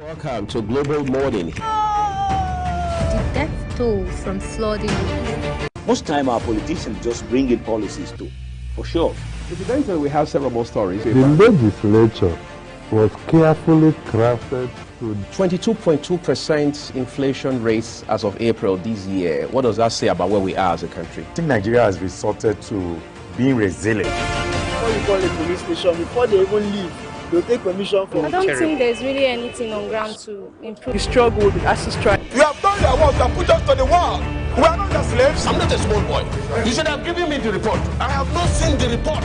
Welcome to Global Morning. The death toll from flooding. Most time our politicians just bring in policies too, for sure. Evidently, we have several more stories. The legislature was carefully crafted to 22.2% inflation rates as of April this year. What does that say about where we are as a country? I think Nigeria has resorted to being resilient. Before you call a police station, before they even leave, they'll take permission from. I don't think there's really anything on ground to improve. We struggle with ASU strike. You have done your work and put us to the wall. We are not your slaves. I'm not a small boy. You should have given me the report. I have not seen the report.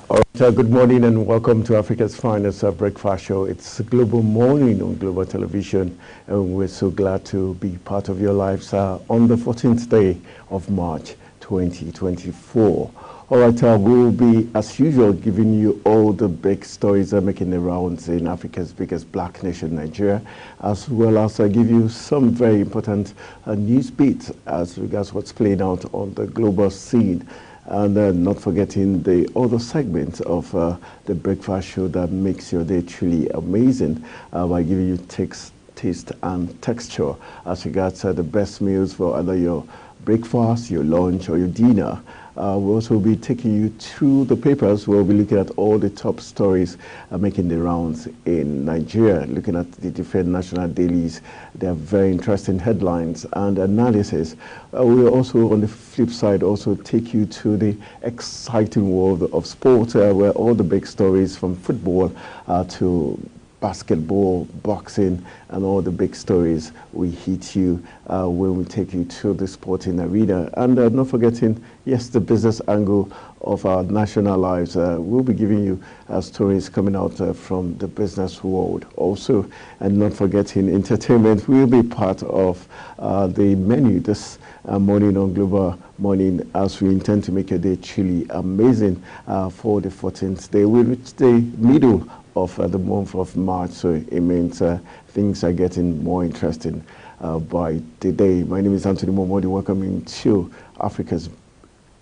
All right, good morning and welcome to Africa's finest breakfast show. It's Global Morning on Global Television, and we're so glad to be part of your lives on the 14th day of March 2024. All right, we'll be, as usual, giving you all the big stories that are making the rounds in Africa's biggest black nation, Nigeria, as well as give you some very important news beats as regards what's playing out on the global scene. And not forgetting the other segments of the breakfast show that makes your day truly amazing by giving you taste and texture as regards the best meals for either your breakfast, your lunch, or your dinner. We'll also be taking you through the papers. We'll be looking at all the top stories making the rounds in Nigeria, looking at the different national dailies. They have very interesting headlines and analysis. We'll also, on the flip side, also take you to the exciting world of sport, where all the big stories from football to basketball, boxing, and all the big stories we hit you when we take you to the sporting arena. And not forgetting, yes, the business angle of our national lives. We'll be giving you stories coming out from the business world also. And not forgetting entertainment will be part of the menu this morning on Global Morning, as we intend to make your day truly amazing for the 14th day. We reach the middle of the month of March, so it means things are getting more interesting by the day. My name is Anthony Momodi, welcoming to Africa's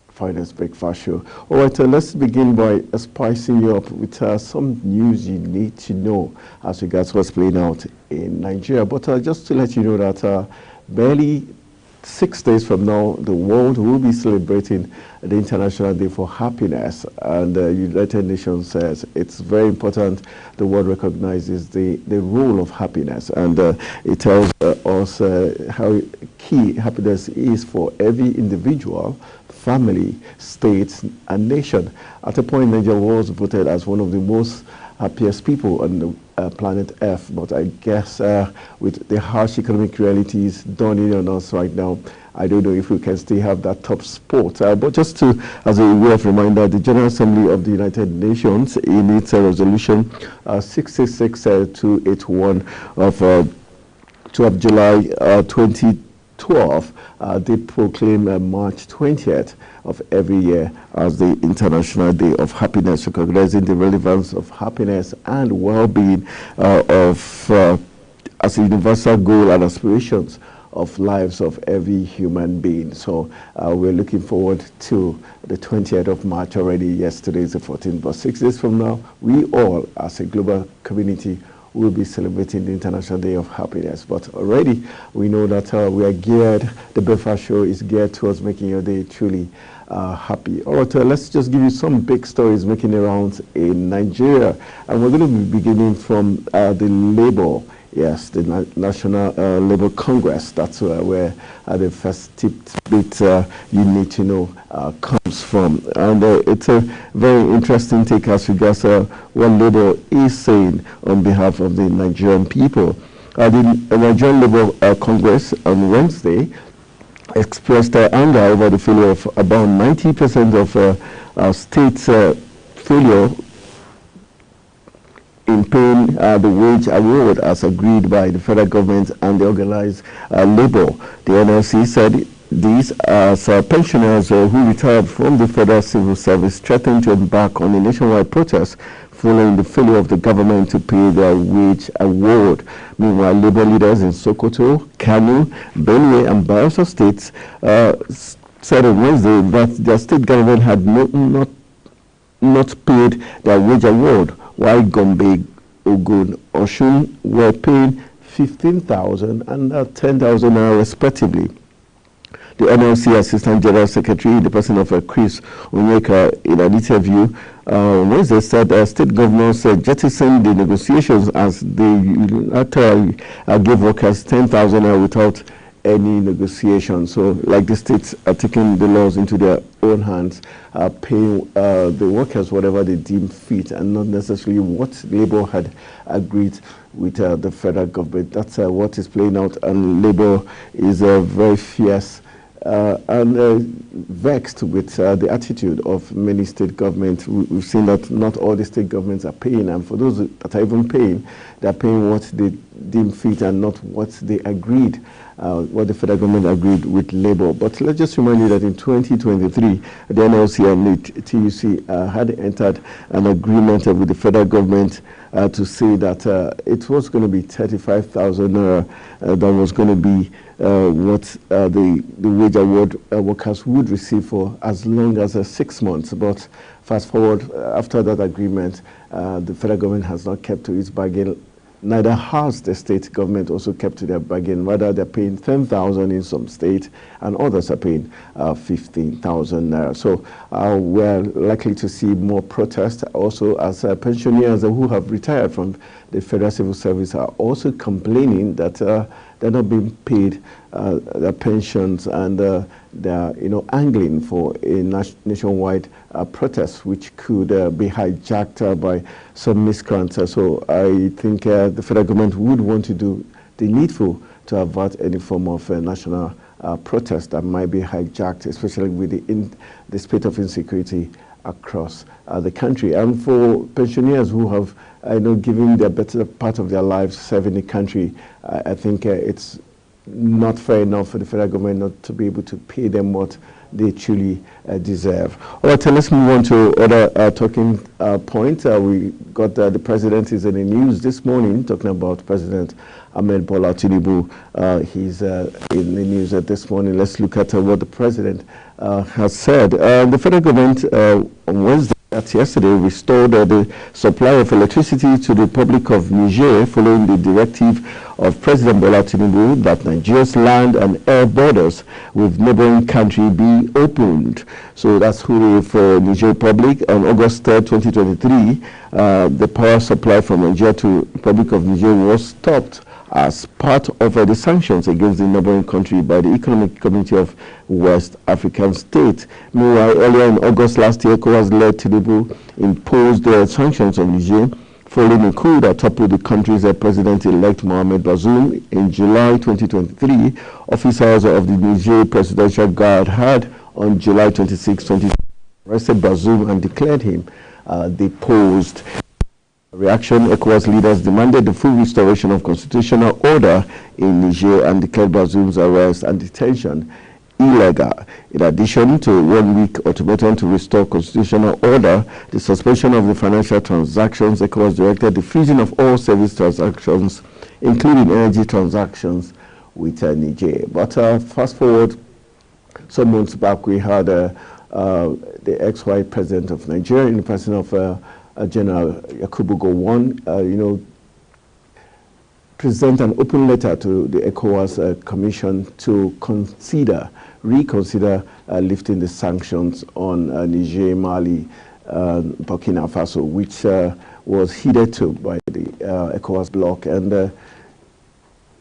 finest breakfast show. All right, let's begin by spicing you up with some news you need to know as regards what's playing out in Nigeria. But just to let you know that barely 6 days from now, the world will be celebrating the International Day for Happiness, and the United Nations says it's very important the world recognizes the role of happiness, and it tells us how key happiness is for every individual, family, state, and nation. At a point, Nigeria was voted as one of the most happiest people on the planet Earth, but I guess with the harsh economic realities dawning on us right now, I don't know if we can still have that top spot. But just to, as a way of reminder, the General Assembly of the United Nations, in its resolution 66281 of 12 July 2012, they proclaim March 20th of every year as the International Day of Happiness, recognizing the relevance of happiness and well-being as a universal goal and aspirations of lives of every human being. So we're looking forward to the 20th of March already. Yesterday is the 14th, but 6 days from now, we all as a global community will be celebrating the International Day of Happiness. But already we know that we are geared, the breakfast show is geared towards making your day truly happy. All right, let's just give you some big stories making the rounds in Nigeria. And we're going to be beginning from the Labour, yes, the National Labour Congress. That's where the first bit you need to know comes from. And it's a very interesting take as regards what Labour is saying on behalf of the Nigerian people. The Nigerian Labour Congress on Wednesday expressed anger over the failure of about 90% of states' failure in paying the wage award as agreed by the federal government and the organized labor. The NLC said these as pensioners who retired from the federal civil service threatened to embark on a nationwide protest following the failure of the government to pay their wage award. Meanwhile, labor leaders in Sokoto, Kano, Benue, and Bayelsa states said on Wednesday that their state government had not paid their wage award, while Gombe, Ogun, Osun were paying 15,000 and 10,000 respectively. The NLC Assistant General Secretary, the person of Chris Onyeka, in an interview Wednesday said state governors jettisoned the negotiations as they unilaterally gave workers 10,000 without any negotiation. So, like the states are taking the laws into their own hands, paying the workers whatever they deem fit, and not necessarily what Labour had agreed with the federal government. That's what is playing out, and Labour is very fierce and vexed with the attitude of many state governments. We've seen that not all the state governments are paying, and for those that are even paying, they're paying what they deem fit and not what they agreed, what the federal government agreed with Labour. But let's just remind you that in 2023, the NLC and the TUC had entered an agreement with the federal government to say that it was going to be 35,000 that was going to be what the wage award workers would receive for as long as 6 months. But fast forward, after that agreement, the federal government has not kept to its bargain. Neither has the state government also kept to their bargain. Rather, they're paying 10,000 in some states, and others are paying 15,000 naira. So we're likely to see more protests. Also, as pensioners who have retired from the federal civil service are also complaining that they're not being paid their pensions, and they're angling for a nationwide protest, which could be hijacked by some miscreants. So I think the federal government would want to do the needful to avert any form of national protest that might be hijacked, especially with the spate of insecurity across the country. And for pensioners who have given their better part of their lives serving the country, I think it's not fair enough for the federal government not to be able to pay them what they truly deserve. All right, let's move on to other talking points. We got the president is in the news this morning, talking about President Ahmed Bola Tinubu. He's in the news this morning. Let's look at what the president has said. The federal government on Wednesday, yesterday, restored the supply of electricity to the Republic of Niger following the directive of President Bola Tinubu that Nigeria's land and air borders with neighboring country be opened. So that's who for Niger Republic. On August 3rd, 2023, the power supply from Nigeria to Republic of Niger was stopped as part of the sanctions against the neighboring country by the Economic Community of West African States. Meanwhile, earlier in August last year, ECOWAS-led Tinubu imposed sanctions on Niger following a coup that toppled the country's president-elect Mohamed Bazoum in July 2023. Officers of the Niger Presidential Guard had, on July 26, 2023, arrested Bazoum and declared him deposed. Reaction, ECOWAS leaders demanded the full restoration of constitutional order in Niger and declared Bazoum's arrest and detention illegal. In addition to a 1-week ultimatum to restore constitutional order, the suspension of the financial transactions, ECOWAS directed the freezing of all service transactions, including energy transactions with Niger. But fast forward some months back, we had the ex-Vice President of Nigeria in the person of General Yakubu Gowon, present an open letter to the ECOWAS Commission to reconsider lifting the sanctions on Niger, Mali, Burkina Faso, which was heeded to by the ECOWAS bloc. And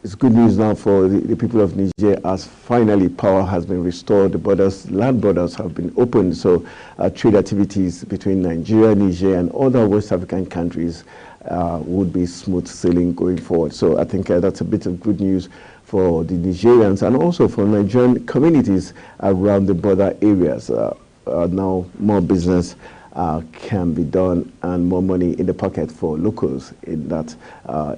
it's good news now for the people of Niger, as finally power has been restored. The borders, land borders have been opened, so trade activities between Nigeria, Niger, and other West African countries would be smooth sailing going forward. So I think that's a bit of good news for the Nigerians and also for Nigerian communities around the border areas. Now more business can be done and more money in the pocket for locals in that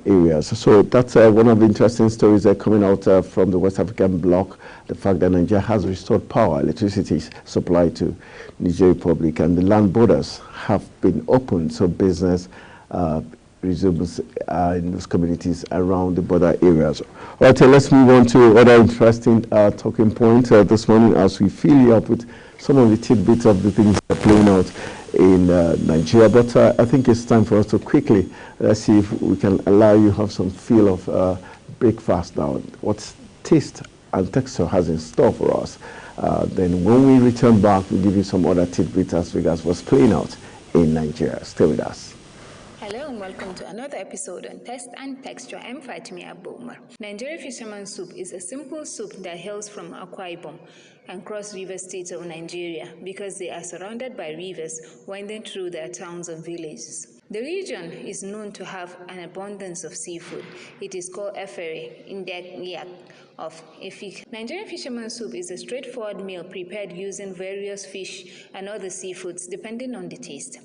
areas. So that's one of the interesting stories coming out from the West African bloc, the fact that Nigeria has restored power, electricity supply to Niger Republic, and the land borders have been opened, so business resumes in those communities around the border areas. All right, let's move on to other interesting talking points this morning as we fill you up with some of the tidbits of the things that are playing out in Nigeria. But I think it's time for us to quickly, let's see if we can allow you to have some feel of breakfast now. What taste and texture has in store for us. Then when we return back, we'll give you some other tidbits as regards what's playing out in Nigeria. Stay with us. Hello and welcome to another episode on Taste and Texture. I'm Fatimi Abba Umar. Nigerian fisherman soup is a simple soup that hails from Akwa Ibom and Cross River states of Nigeria because they are surrounded by rivers winding through their towns and villages. The region is known to have an abundance of seafood. It is called efere, Indiac of Efik. Nigerian fisherman soup is a straightforward meal prepared using various fish and other seafoods depending on the taste.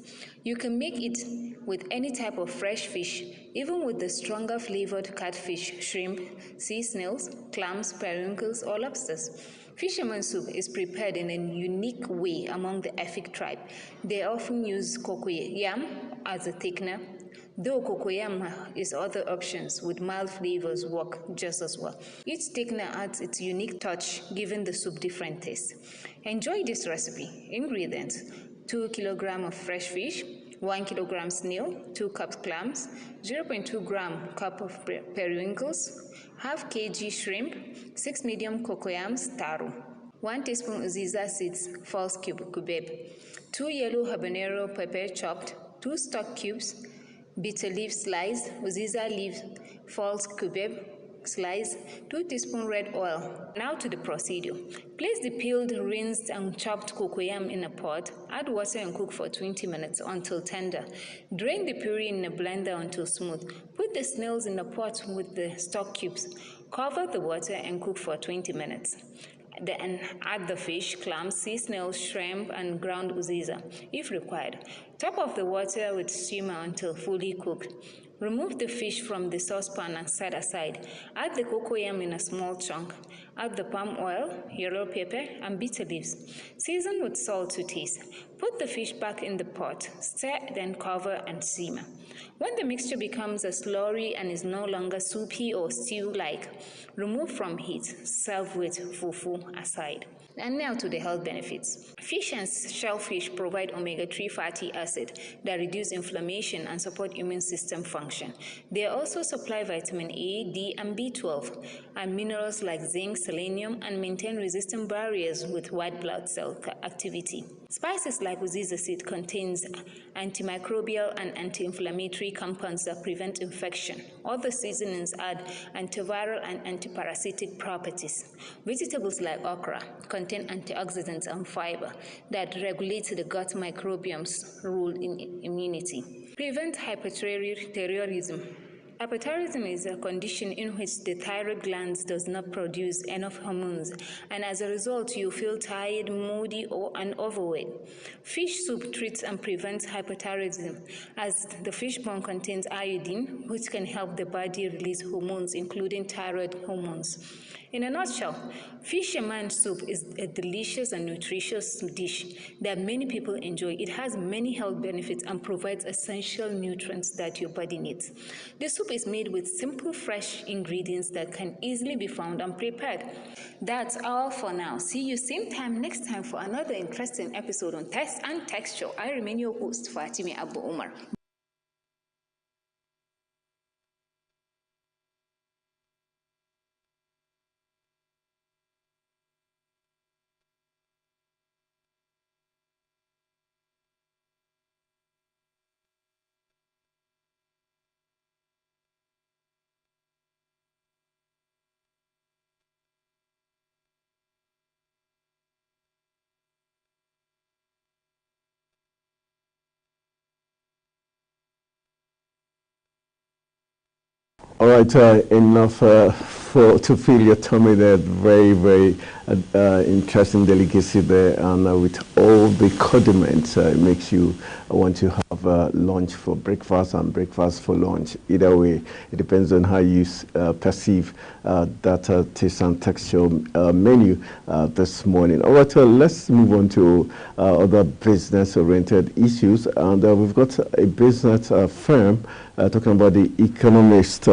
You can make it with any type of fresh fish, even with the stronger flavored catfish, shrimp, sea snails, clams, periwinkles, or lobsters. Fisherman soup is prepared in a unique way among the Efik tribe. They often use cocoyam as a thickener, though cocoyam is other options with mild flavors work just as well. Each thickener adds its unique touch, giving the soup different tastes. Enjoy this recipe. Ingredients: 2 kilograms of fresh fish, 1 kilogram snail, 2 cups clams, 0.2 cup of periwinkles, half kg shrimp, 6 medium cocoyams taro, 1 teaspoon uziza seeds, false cubeb, 2 yellow habanero pepper chopped, 2 stock cubes, bitter leaf sliced, uziza leaf, false cubeb slice, 2 teaspoons red oil. Now to the procedure. Place the peeled, rinsed, and chopped cocoyam in a pot. Add water and cook for 20 minutes until tender. Drain the puree in a blender until smooth. Put the snails in a pot with the stock cubes. Cover the water and cook for 20 minutes. Then add the fish, clams, sea snails, shrimp, and ground uziza, if required. Top off the water with steamer until fully cooked. Remove the fish from the saucepan and set aside. Add the cocoyam in a small chunk. Add the palm oil, yellow pepper, and bitter leaves. Season with salt to taste. Put the fish back in the pot. Stir, then cover and simmer. When the mixture becomes a slurry and is no longer soupy or stew-like, remove from heat. Serve with fufu aside. And now to the health benefits. Fish and shellfish provide omega-3 fatty acid that reduce inflammation and support immune system function. They also supply vitamin A, D, and B12, and minerals like zinc, selenium, and maintain resistant barriers with white blood cell activity. Spices like uziza seed contains antimicrobial and anti-inflammatory compounds that prevent infection. Other seasonings add antiviral and antiparasitic properties. Vegetables like okra contain antioxidants and fiber that regulate the gut microbiome's role in immunity. Prevent hyperthyroidism. Hyperthyroidism is a condition in which the thyroid gland does not produce enough hormones, and as a result, you feel tired, moody, and overweight. Fish soup treats and prevents hyperthyroidism, as the fish bone contains iodine, which can help the body release hormones, including thyroid hormones. In a nutshell, fisherman soup is a delicious and nutritious dish that many people enjoy. It has many health benefits and provides essential nutrients that your body needs. The soup is made with simple, fresh ingredients that can easily be found and prepared. That's all for now. See you same time next time for another interesting episode on Taste and Texture. I remain your host, Fatimi Abba Umar. All right, enough to fill your tummy there. Very, very interesting delicacy there, and with all the condiments, it makes you want to have lunch for breakfast and breakfast for lunch. Either way, it depends on how you perceive that taste and texture menu this morning. All right, let's move on to other business-oriented issues, and we've got a business firm talking about The Economist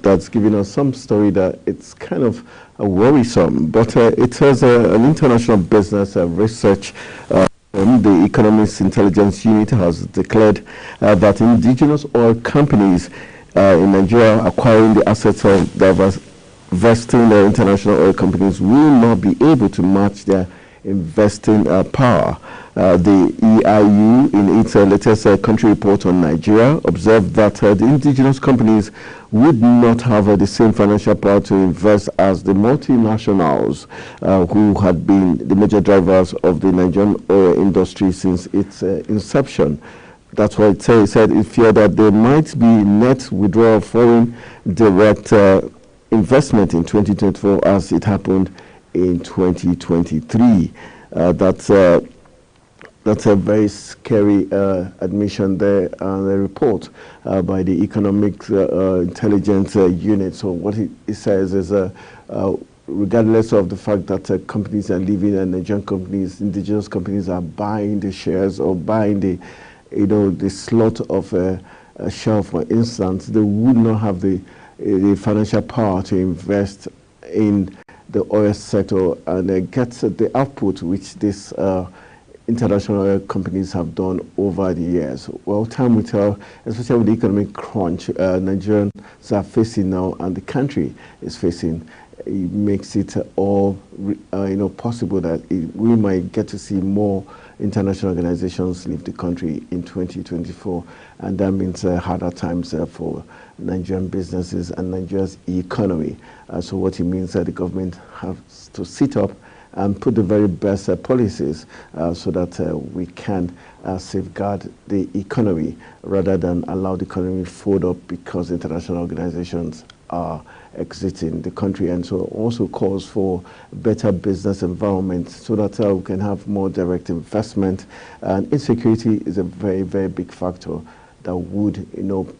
that's giving us some story that it's kind of worrisome, but it has an international business research. The Economist Intelligence Unit has declared that indigenous oil companies in Nigeria acquiring the assets of divesting international oil companies will not be able to match their investing power. The EIU, in its latest country report on Nigeria, observed that the indigenous companies would not have the same financial power to invest as the multinationals who had been the major drivers of the Nigerian oil industry since its inception. That's why it said it feared that there might be net withdrawal of foreign direct investment in 2024 as it happened in 2023. That's a very scary admission there, and a report by the Economic Intelligence Unit. So what it says is, regardless of the fact that companies are leaving, and Nigerian companies, indigenous companies are buying the shares or buying the, the slot of a share, for instance, they would not have the financial power to invest in the oil sector and get the output which this international oil companies have done over the years. Well, time will tell, especially with the economic crunch Nigerians are facing now and the country is facing. It makes it all possible that we might get to see more international organizations leave the country in 2024, and that means harder times for Nigerian businesses and Nigeria's economy. So what it means that the government has to sit up and put the very best policies so that we can safeguard the economy rather than allow the economy to fold up because international organizations are exiting the country. And so also calls for better business environment so that we can have more direct investment. And insecurity is a very, very big factor that would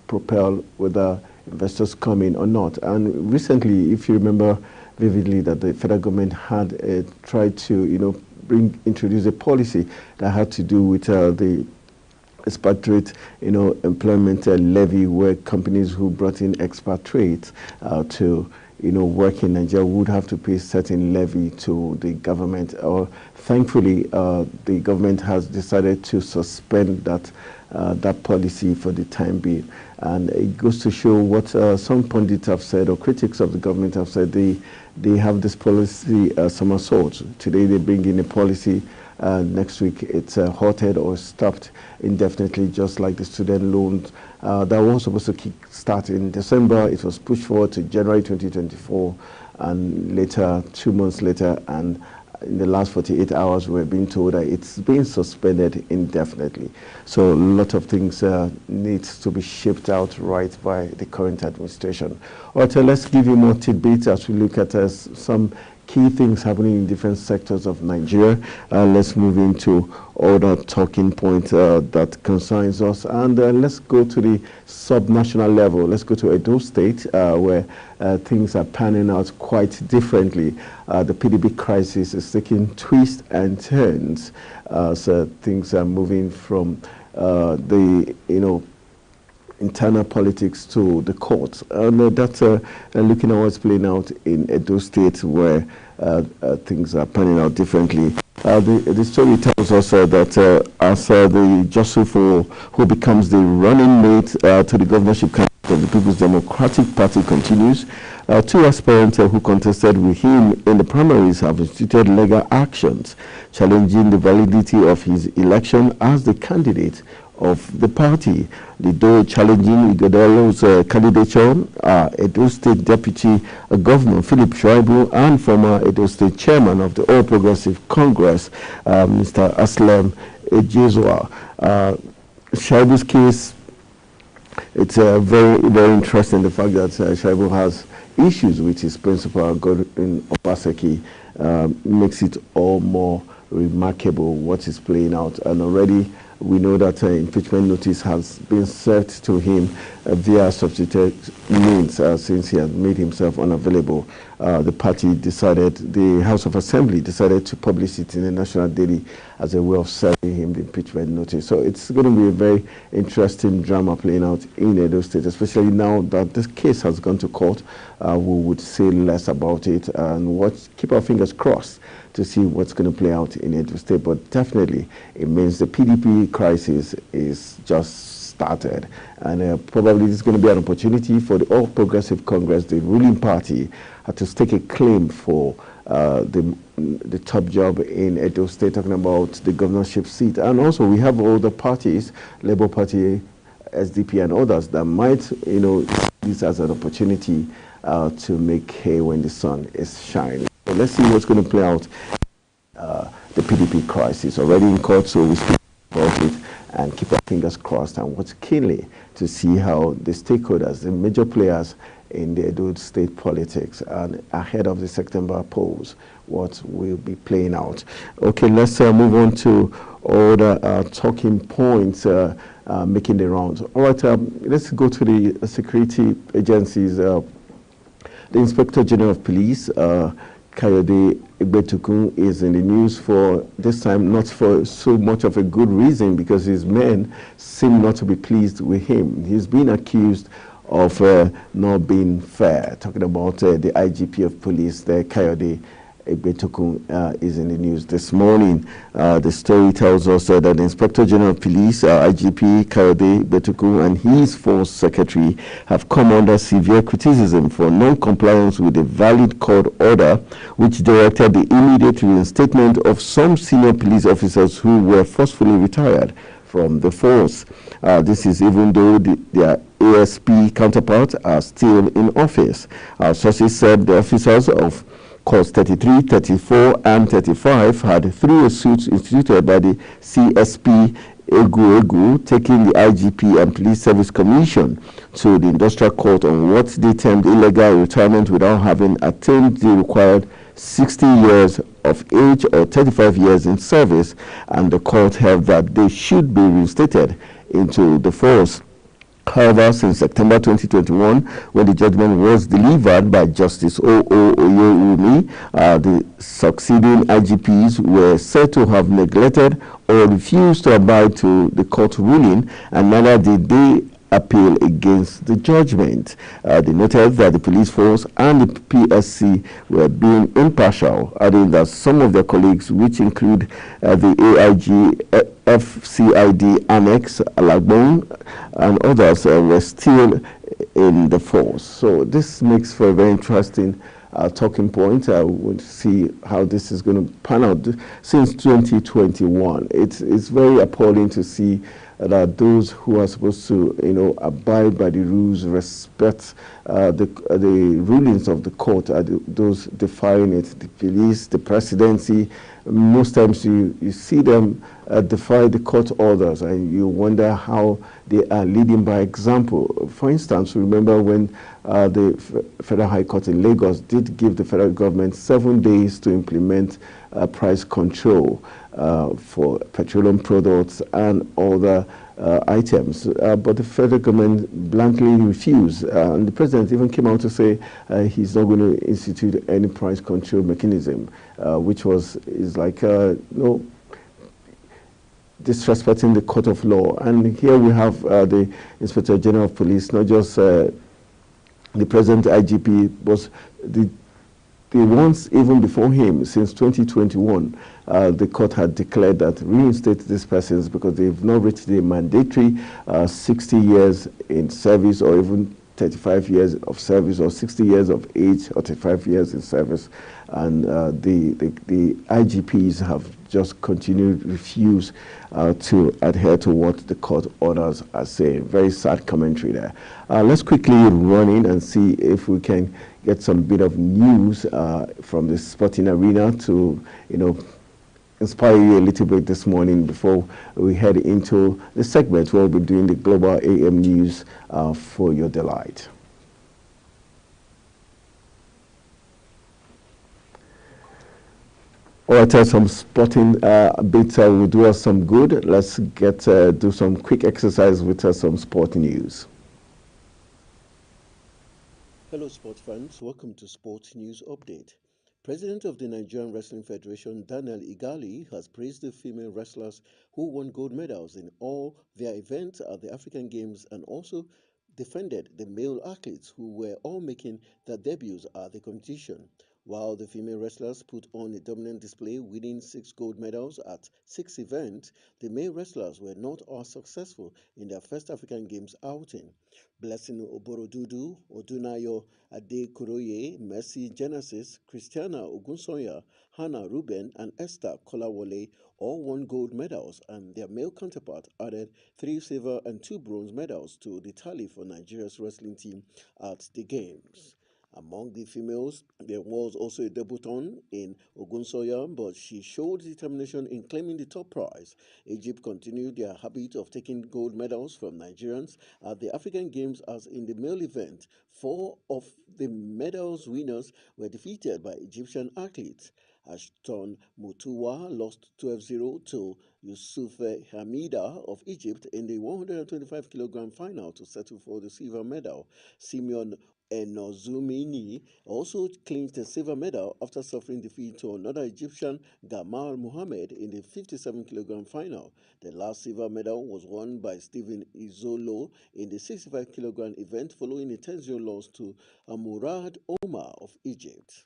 propel whether investors come in or not. And recently, if you remember vividly, that the federal government had tried to introduce a policy that had to do with the expatriate employment levy, where companies who brought in expatriates to work in Nigeria would have to pay certain levy to the government. Thankfully, the government has decided to suspend that policy for the time being. And it goes to show what some pundits have said, or critics of the government have said. They have this policy somersault. Today they bring in a policy, next week it's halted or stopped indefinitely, just like the student loans that was supposed to kick start in December. It was pushed forward to January 2024, and later, 2 months later, and in the last 48 hours, we're being told that it's being suspended indefinitely. So a lot of things need to be shipped out right by the current administration. All right, let's give you more tidbits as we look at some key things happening in different sectors of Nigeria. Let's move into other talking points that concerns us, and let's go to the subnational level. Let's go to Edo State, where things are panning out quite differently. The PDP crisis is taking twists and turns, so things are moving from the internal politics to the courts, and that's looking at what's playing out in Edo State, where things are panning out differently. The story tells us that as the jostle for who becomes the running mate to the governorship candidate of the People's Democratic Party continues, two aspirants who contested with him in the primaries have instituted legal actions challenging the validity of his election as the candidate of the party. The duo challenging Ighodalo's candidature are Edo State Deputy Governor Philip Shuaibu and former Edo State Chairman of the All Progressive Congress, Mr. Aslam Ejezua. Shuaibu's case, it's very, very interesting, the fact that Shuaibu has issues with his principal, Godwin Obaseki, makes it all more remarkable what is playing out. And already we know that impeachment notice has been served to him via substitute means since he had made himself unavailable. The party decided, the House of Assembly decided to publish it in the National Daily as a way of serving him the impeachment notice. So it's going to be a very interesting drama playing out in Edo State, especially now that this case has gone to court. We would say less about it and keep our fingers crossed to see what's going to play out in Edo State. But definitely it means the PDP crisis is just started, and probably this is going to be an opportunity for the All Progressive Congress, the ruling party, to stake a claim for the top job in Edo State, talking about the governorship seat. And also we have all the parties, Labour Party, SDP and others, that might, you know, see this as an opportunity to make hay when the sun is shining. So let's see what's going to play out. The PDP crisis already in court, so we speak about it and keep our fingers crossed and watch keenly to see how the stakeholders, the major players in the Edo State politics and ahead of the September polls, what will be playing out. Okay, let's move on to other talking points making the rounds. All right, let's go to the security agencies. The Inspector General of Police, Kayode Egbetukun, is in the news for this time, not for so much of a good reason, because his men seem not to be pleased with him. He's been accused of not being fair. Talking about the IGP of police, the Kayode Egbetukun, is in the news this morning. The story tells us that the Inspector General of Police, IGP Kayode Egbetukun, and his force secretary have come under severe criticism for non-compliance with a valid court order which directed the immediate reinstatement of some senior police officers who were forcefully retired from the force. This is even though their ASP counterparts are still in office. Sources said the officers of Courts 33, 34, and 35 had, through a suit instituted by the CSP Egu, taking the IGP and Police Service Commission to the Industrial Court on what they termed illegal retirement without having attained the required 60 years of age or 35 years in service, and the court held that they should be reinstated into the force. However, since September 2021, when the judgment was delivered by Justice Oyewumi, the succeeding IGPs were said to have neglected or refused to abide to the court ruling, and neither did they appeal against the judgment. They noted that the police force and the PSC were being impartial, adding that some of their colleagues, which include the AIG, FCID Annex, Alagbon, and others, were still in the force. So this makes for a very interesting talking point. I want to see how this is going to pan out. Since 2021, it's very appalling to see that those who are supposed to, you know, abide by the rules, respect the rulings of the court, are those defying it. The police, the presidency, most times you see them defy the court orders, and you wonder how they are leading by example. For instance, remember when the Federal High Court in Lagos did give the federal government 7 days to implement price control for petroleum products and other items, but the federal government blankly refused, and the president even came out to say he's not going to institute any price control mechanism, which is like no, disrespecting the court of law. And here we have the Inspector General of Police, not just the present IGP, but the ones even before him. Since 2021, the court had declared that reinstate these persons because they've not reached the mandatory 60 years in service, or even 35 years of service, or 60 years of age, or 35 years in service. And the IGPs have just continued to refuse to adhere to what the court orders are saying. Very sad commentary there. Let's quickly run in and see if we can get some bit of news from the sporting arena to, you know, inspire you a little bit this morning before we head into the segment where we'll be doing the Global AM News for your delight. All right, some sporting bits will do us some good. Let's get do some quick exercise with some sporting news. Hello, sport fans. Welcome to Sports News Update. President of the Nigerian Wrestling Federation, Daniel Igali, has praised the female wrestlers who won gold medals in all their events at the African Games and also defended the male athletes who were all making their debuts at the competition. While the female wrestlers put on a dominant display, winning 6 gold medals at 6 events, the male wrestlers were not as successful in their first African Games outing. Blessing Oborodudu, Odunayo Adekoroye, Mercy Genesis, Christiana Ogunsoya, Hannah Ruben, and Esther Kolawole all won gold medals, and their male counterpart added 3 silver and 2 bronze medals to the tally for Nigeria's wrestling team at the Games. Among the females, there was also a debutant in Ogunsoya, but she showed determination in claiming the top prize. Egypt continued their habit of taking gold medals from Nigerians at the African Games, as in the male event, 4 of the medals winners were defeated by Egyptian athletes. Ashton Mutuwa lost 12-0 to Yusuf Hamida of Egypt in the 125 kilogram final to settle for the silver medal. Simeon Enozumini also clinched a silver medal after suffering defeat to another Egyptian, Gamal Mohammed, in the 57 kilogram final. The last silver medal was won by Stephen Izolo in the 65 kilogram event following a 10-0 loss to Murad Omar of Egypt.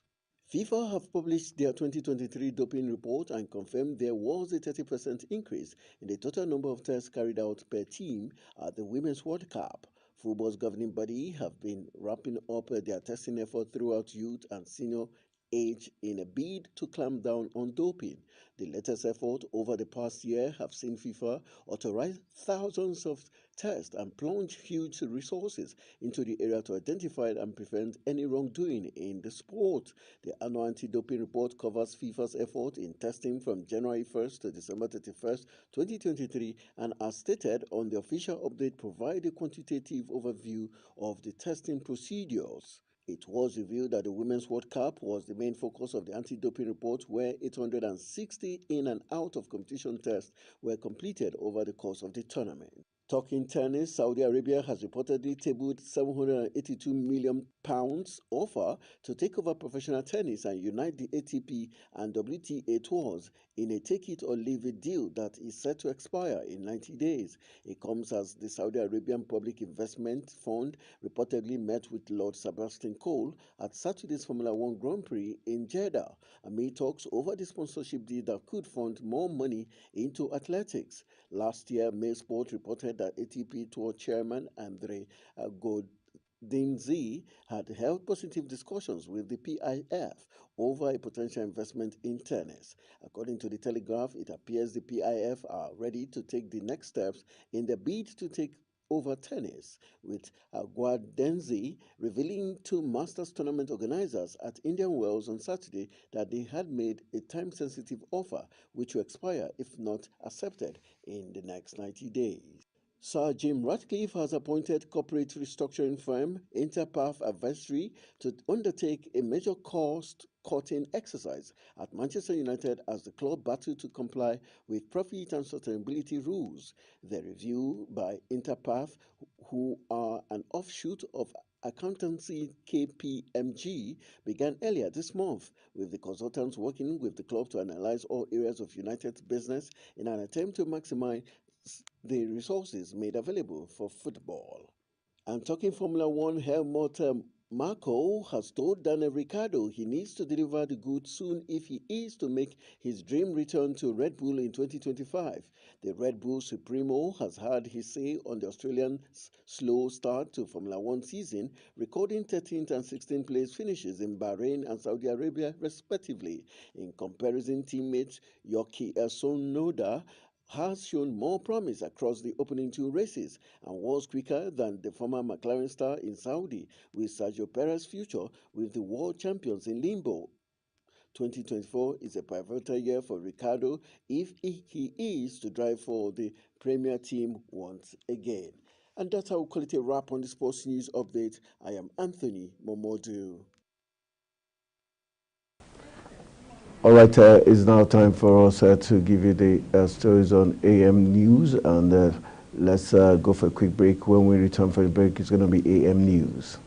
FIFA have published their 2023 doping report and confirmed there was a 30% increase in the total number of tests carried out per team at the Women's World Cup. Football's governing body have been ramping up their testing effort throughout youth and senior age in a bid to clamp down on doping. The latest effort over the past year have seen FIFA authorize thousands of tests and plunge huge resources into the area to identify and prevent any wrongdoing in the sport. The annual anti-doping report covers FIFA's effort in testing from January 1st to December 31st, 2023, and as stated on the official update, provide a quantitative overview of the testing procedures. It was revealed that the Women's World Cup was the main focus of the anti-doping report, where 860 in and out of competition tests were completed over the course of the tournament. Talking tennis, Saudi Arabia has reportedly tabled £782 million offer to take over professional tennis and unite the ATP and WTA tours in a take-it-or-leave-it deal that is set to expire in 90 days. It comes as the Saudi Arabian Public Investment Fund reportedly met with Lord Sebastian Coe at Saturday's Formula One Grand Prix in Jeddah, amid talks over the sponsorship deal that could fund more money into athletics. Last year, Mail Sport reported that ATP Tour chairman Andre Gaudenzi had held positive discussions with the PIF over a potential investment in tennis. According to the Telegraph, it appears the PIF are ready to take the next steps in the bid to take over tennis, with Gaudenzi revealing to Masters tournament organizers at Indian Wells on Saturday that they had made a time-sensitive offer which will expire if not accepted in the next 90 days. Sir Jim Ratcliffe has appointed corporate restructuring firm Interpath Advisory to undertake a major cost-cutting exercise at Manchester United as the club battled to comply with profit and sustainability rules. The review by Interpath, who are an offshoot of accountancy KPMG, began earlier this month, with the consultants working with the club to analyze all areas of United's business in an attempt to maximize the resources made available for football. And talking Formula One, Helmut Marko has told Daniel Ricciardo he needs to deliver the goods soon if he is to make his dream return to Red Bull in 2025. The Red Bull Supremo has had his say on the Australian's slow start to Formula One season, recording 13th and 16th place finishes in Bahrain and Saudi Arabia respectively. In comparison, teammate Yuki Tsunoda has shown more promise across the opening 2 races and was quicker than the former McLaren star in Saudi, with Sergio Perez's future with the world champions in limbo. 2024 is a pivotal year for Ricciardo if he is to drive for the Premier team once again. And that's how we call it a wrap on the Sports News Update. I am Anthony Momodu. All right, it's now time for us to give you the stories on AM News, and let's go for a quick break. When we return from the break, it's going to be AM News.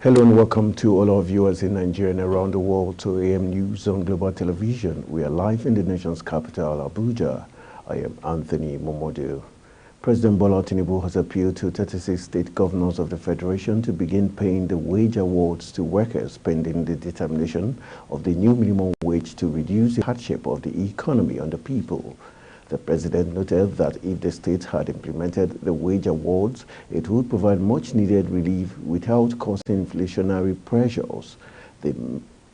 Hello and welcome to all our viewers in Nigeria and around the world to AM News on Global Television. We are live in the nation's capital, Abuja. I am Anthony Momodu. President Bola Tinubu has appealed to 36 state governors of the Federation to begin paying the wage awards to workers pending the determination of the new minimum wage to reduce the hardship of the economy on the people. The president noted that if the state had implemented the wage awards, it would provide much needed relief without causing inflationary pressures. The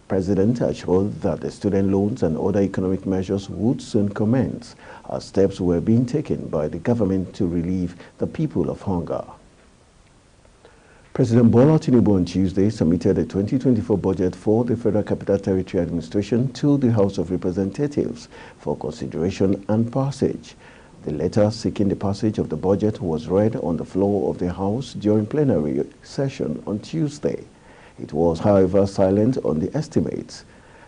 president assured that the student loans and other economic measures would soon commence, as steps were being taken by the government to relieve the people of hunger. President Bola Tinubu on Tuesday submitted the 2024 budget for the Federal Capital Territory Administration to the House of Representatives for consideration and passage. The letter seeking the passage of the budget was read on the floor of the House during plenary session on Tuesday. It was, however, silent on the estimates.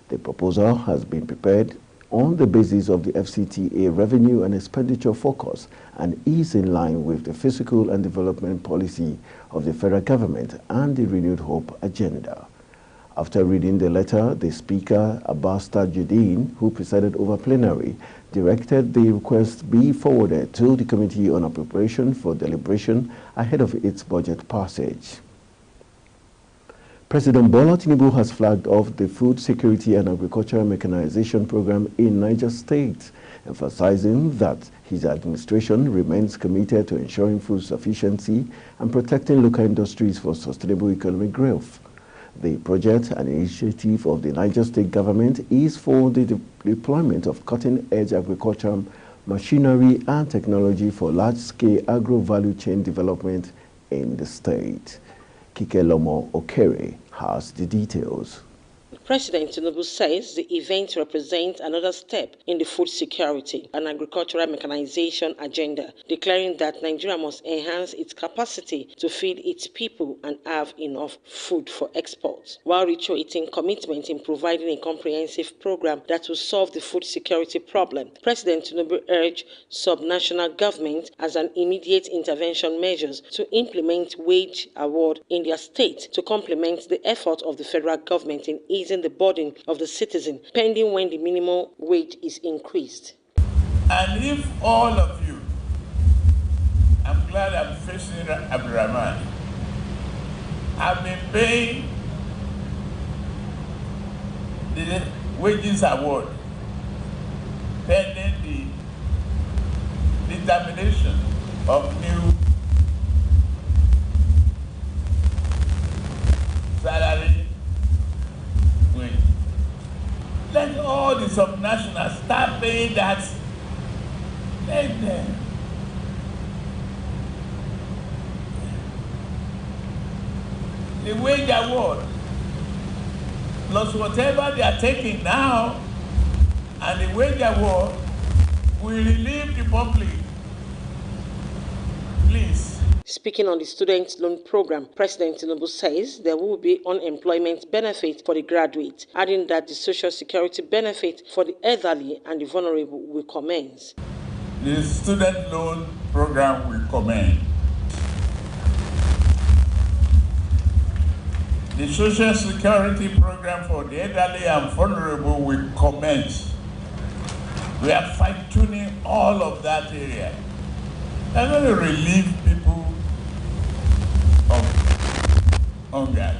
The proposal has been prepared on the basis of the FCTA revenue and expenditure focus and is in line with the fiscal and development policy of the federal government and the Renewed Hope agenda. After reading the letter, the Speaker, Abbas Tajuddin, who presided over plenary, directed the request be forwarded to the Committee on Appropriation for deliberation ahead of its budget passage. President Bola Tinubu has flagged off the Food Security and Agricultural Mechanization Program in Niger State, emphasizing that his administration remains committed to ensuring food sufficiency and protecting local industries for sustainable economic growth. The project, an initiative of the Niger State government, is for the deployment of cutting-edge agricultural machinery and technology for large-scale agro-value chain development in the state. Kikelomo Okere has the details. President Tinubu says the event represents another step in the food security and agricultural mechanization agenda, declaring that Nigeria must enhance its capacity to feed its people and have enough food for export, while reiterating commitment in providing a comprehensive program that will solve the food security problem. President Tinubu urged subnational government as an immediate intervention measures to implement wage award in their state to complement the effort of the federal government in easing the burden of the citizen, pending when the minimum wage is increased. And if all of you, I'm glad I'm facing Abdurrahman, have been paying the wages award pending the determination of new salary. Let all the subnationals start paying that. Let them. The wage award, plus whatever they are taking now, and the wage award will relieve the public. Please. Speaking on the student loan program, President Tinubu says there will be unemployment benefit for the graduates, adding that the social security benefit for the elderly and the vulnerable will commence. The student loan program will commence. The social security program for the elderly and vulnerable will commence. We are fine-tuning all of that area. They're going to relieve people of hunger.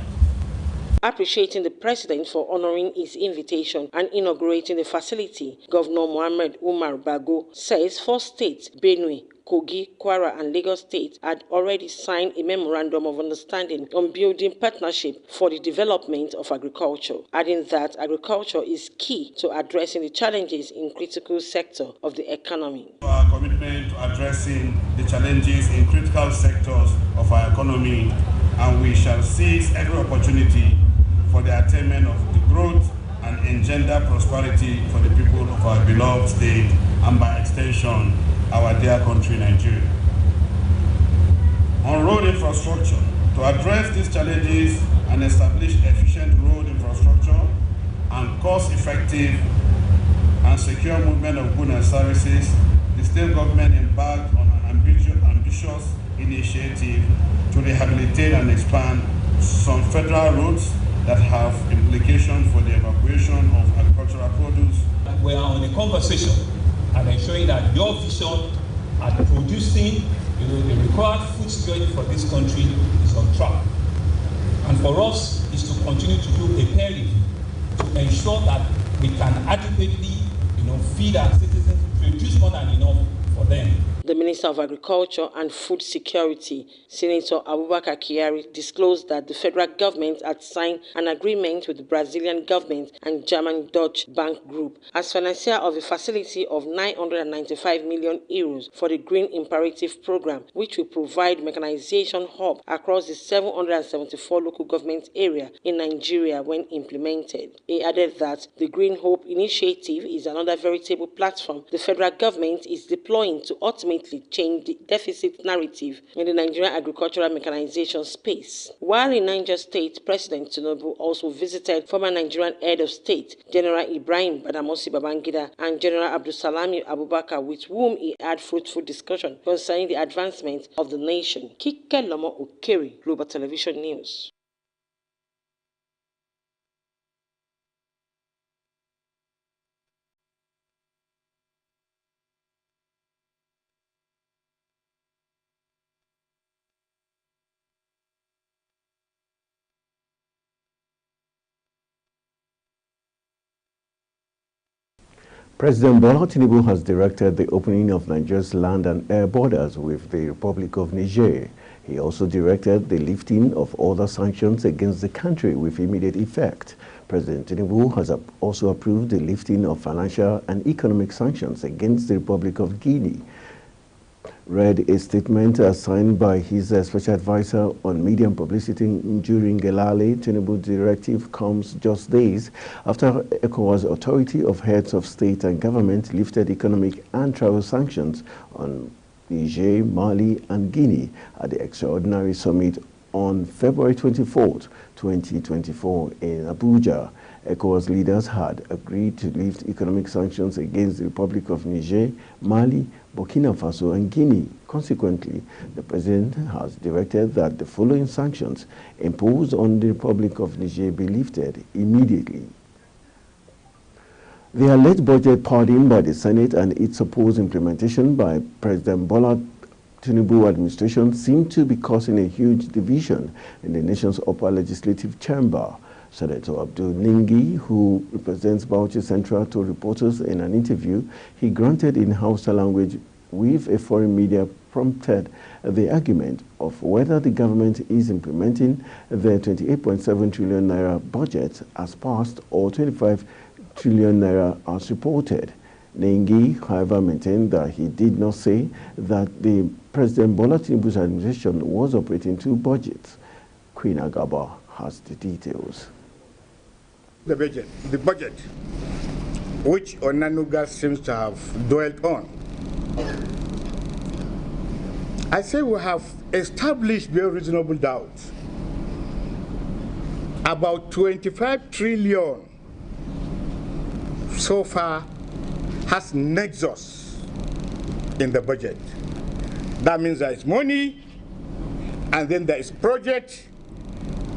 Appreciating the president for honoring his invitation and inaugurating the facility, Governor Mohammed Umar Bago says 4 states, Benue, Kogi, Kwara and Lagos State had already signed a memorandum of understanding on building partnership for the development of agriculture, adding that agriculture is key to addressing the challenges in critical sector of the economy. Our commitment to addressing the challenges in critical sectors of our economy, and we shall seize every opportunity for the attainment of the growth and engender prosperity for the people of our beloved state and by extension our dear country Nigeria. On road infrastructure, to address these challenges and establish efficient road infrastructure and cost-effective and secure movement of goods and services, the state government embarked on an ambitious initiative to rehabilitate and expand some federal roads that have implications for the evacuation of agricultural produce. We are on a conversation and ensuring that your vision at producing the required food security for this country is on track. And for us is to continue to do a peer review to ensure that we can adequately feed our citizens, produce more than enough for them. The Minister of Agriculture and Food Security, Senator Abubakar Kyari, disclosed that the federal government had signed an agreement with the Brazilian government and German-Dutch Bank Group as financier of a facility of 995 million euros for the Green Imperative program, which will provide mechanization hub across the 774 local government area in Nigeria when implemented. He added that the Green Hope Initiative is another veritable platform the federal government is deploying to ultimately change the deficit narrative in the Nigerian agricultural mechanization space. While in Niger State, President Tinubu also visited former Nigerian head of state, General Ibrahim Badamasi Babangida and General Abdulsalami Abubakar, with whom he had fruitful discussion concerning the advancement of the nation. Kike Lomo Okeri, Global Television News. President Bola Tinubu has directed the opening of Nigeria's land and air borders with the Republic of Niger. He also directed the lifting of other sanctions against the country with immediate effect. President Tinubu has also approved the lifting of financial and economic sanctions against the Republic of Guinea. Read a statement signed by his special advisor on media and publicity during Gelale. Tinubu's directive comes just days after ECOWAS Authority of Heads of State and Government lifted economic and travel sanctions on Niger, Mali and Guinea at the Extraordinary Summit on February 24, 2024 in Abuja. ECOWAS leaders had agreed to lift economic sanctions against the Republic of Niger, Mali, Burkina Faso and Guinea. Consequently, the president has directed that the following sanctions imposed on the Republic of Niger be lifted immediately. The alleged budget pardon by the Senate and its supposed implementation by President Bola Tinubu administration seem to be causing a huge division in the nation's upper legislative chamber. Senator Abdul Ningi, who represents Bauchi Central, told reporters in an interview he granted in Hausa language with a foreign media prompted the argument of whether the government is implementing the 28.7 trillion naira budget as passed or 25 trillion naira as reported. Ningi, however, maintained that he did not say that the President Bola Tinubu's administration was operating two budgets. Queen Agaba has the details. The budget, which Onanuga seems to have dwelt on, I say we have established beyond reasonable doubt about 25 trillion so far has nexus in the budget. That means there is money, and then there is project,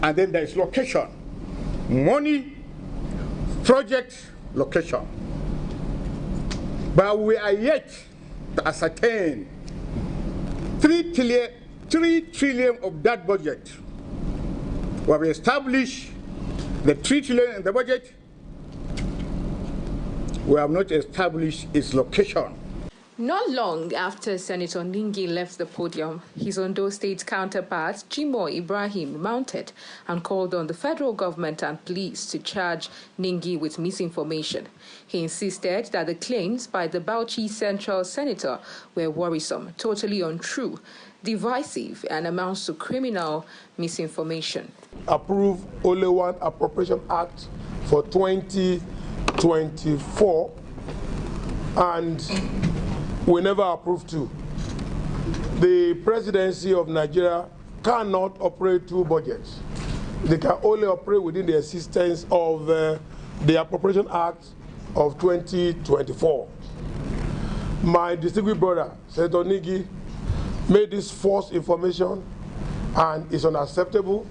and then there is location. Money, project, location. But we are yet to ascertain 3 trillion of that budget. We have established the 3 trillion in the budget. We have not established its location. Not long after Senator Ningi left the podium, his Ondo State counterpart, Jimoh Ibrahim, mounted and called on the federal government and police to charge Ningi with misinformation. He insisted that the claims by the Bauchi Central Senator were worrisome, totally untrue, divisive, and amounts to criminal misinformation. Approve only one Appropriation Act for 2024 and we never approved two. The presidency of Nigeria cannot operate two budgets. They can only operate within the existence of the Appropriation Act of 2024. My distinguished brother, Senator Ningi, made this false information and is unacceptable,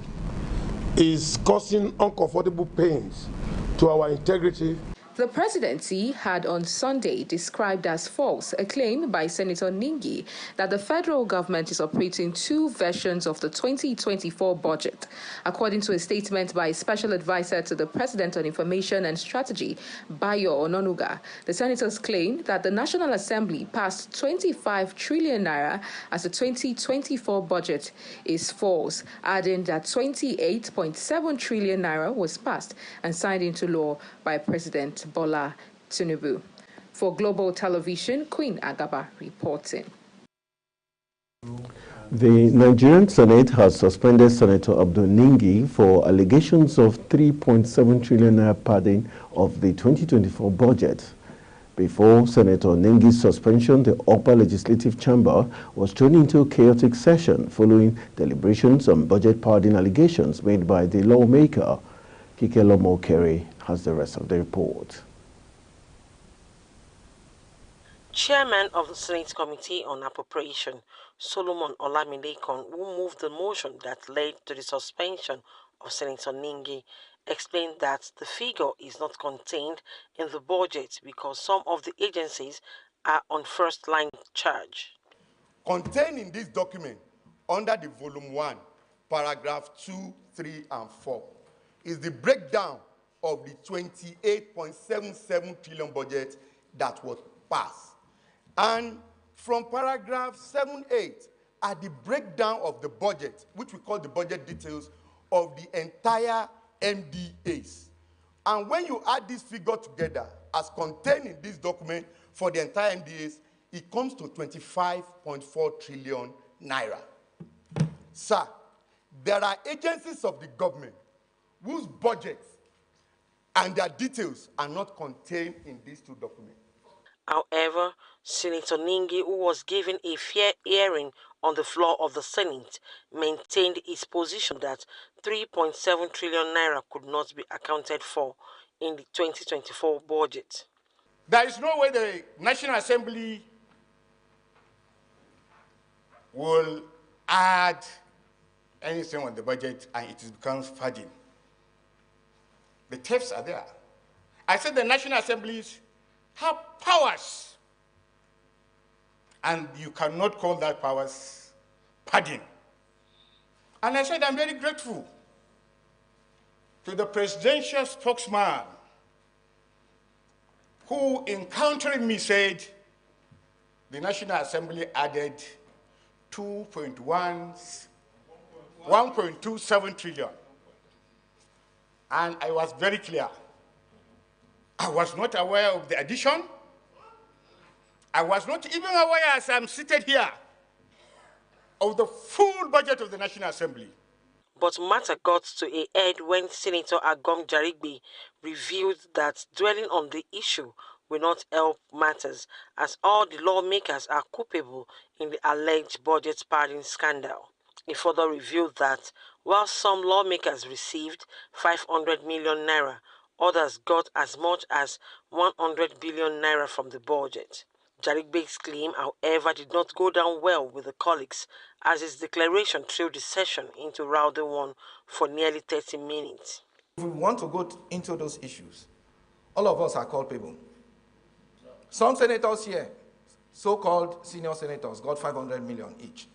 is causing uncomfortable pains to our integrity. The presidency had on Sunday described as false a claim by Senator Ningi that the federal government is operating two versions of the 2024 budget. According to a statement by Special Advisor to the President on Information and Strategy, Bayo Ononuga, the senators claimed that the National Assembly passed 25 trillion naira as the 2024 budget is false, adding that 28.7 trillion naira was passed and signed into law by President Bola Tinubu. For Global Television, Queen Agaba reporting. The Nigerian Senate has suspended Senator Abdul Ningi for allegations of 3.7 trillion naira padding of the 2024 budget. Before Senator Ningi's suspension, the upper legislative chamber was thrown into a chaotic session following deliberations on budget padding allegations made by the lawmaker. Kike Lomo-Kere has the rest of the report. Chairman of the Senate Committee on Appropriation, Solomon Olamilekan, who moved the motion that led to the suspension of Senator Ningi, explained that the figure is not contained in the budget because some of the agencies are on first-line charge. Contained in this document, under the Volume 1, Paragraph 2, 3, and 4, is the breakdown of the 28.77 trillion budget that was passed. And from paragraph 7-8 are the breakdown of the budget, which we call the budget details of the entire MDAs. And when you add this figure together, as contained in this document for the entire MDAs, it comes to 25.4 trillion naira. Sir, there are agencies of the government whose budgets and their details are not contained in these two documents. However, Senator Ningi, who was given a fair hearing on the floor of the Senate, maintained his position that 3.7 trillion naira could not be accounted for in the 2024 budget. There is no way the National Assembly will add anything on the budget and it becomes fudging. The tapes are there. I said the National Assemblies have powers, and you cannot call that powers padding. And I said I'm very grateful to the presidential spokesman who, encountering me, said the National Assembly added 1.27 trillion. And I was very clear. I was not aware of the addition. I was not even aware, as I'm seated here, of the full budget of the National Assembly. But matter got to a head when Senator Agom Jarigbe revealed that dwelling on the issue will not help matters, as all the lawmakers are culpable in the alleged budget padding scandal. He further revealed that while some lawmakers received 500 million naira, others got as much as 100 billion naira from the budget. Jarigbe's claim, however, did not go down well with the colleagues, as his declaration threw the session into rowdy one for nearly 30 minutes. If we want to go into those issues, all of us are culpable. Some senators here, so-called senior senators, got 500 million each.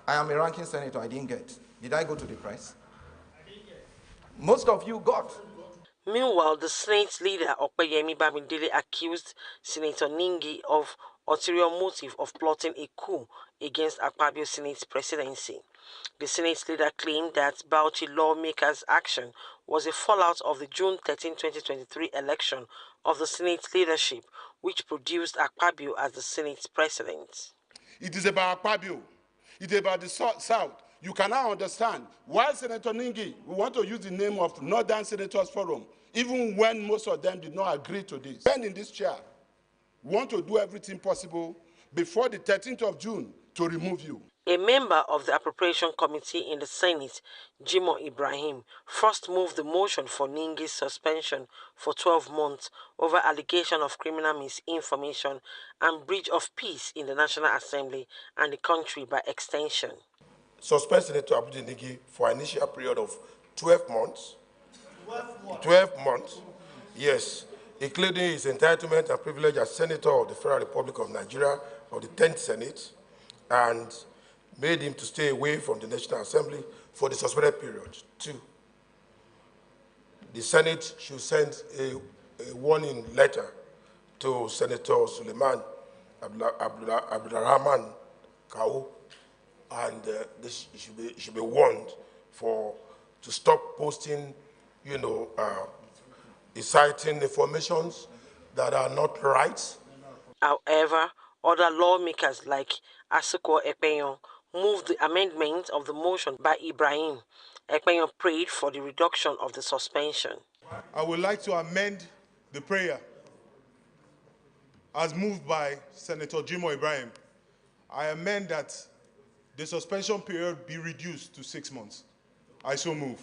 I am a ranking senator, I didn't get. Did I go to the press? Most of you got. Meanwhile, the Senate leader, Opeyemi Bamidele, accused Senator Ningi of ulterior motive of plotting a coup against Akpabio's Senate presidency. The Senate leader claimed that Bauchi lawmakers' action was a fallout of the June 13, 2023 election of the Senate leadership, which produced Akpabio as the Senate president. It is about Akpabio. It is about the South. You can now understand why Senator Ningi, we want to use the name of Northern Senators Forum, even when most of them did not agree to this. Ben in this chair, we want to do everything possible before the 13th of June to remove you. A member of the Appropriation Committee in the Senate, Jimoh Ibrahim, first moved the motion for Ningi's suspension for 12 months over allegation of criminal misinformation and breach of peace in the National Assembly and the country by extension. Suspend Senator Abdul Ningi for an initial period of 12 months. 12 months, yes, including his entitlement and privilege as Senator of the Federal Republic of Nigeria of the 10th Senate, and made him to stay away from the National Assembly for the suspended period. 2, the Senate should send a warning letter to Senator Suleiman Abdulrahman Kau, and this should be warned to stop posting, inciting informations that are not right. However, other lawmakers like Asuko Ekpeyon moved the amendment of the motion by Ibrahim. Ekpeyon prayed for the reduction of the suspension. I would like to amend the prayer as moved by Senator Jimoh Ibrahim. I amend that the suspension period be reduced to 6 months. I so move.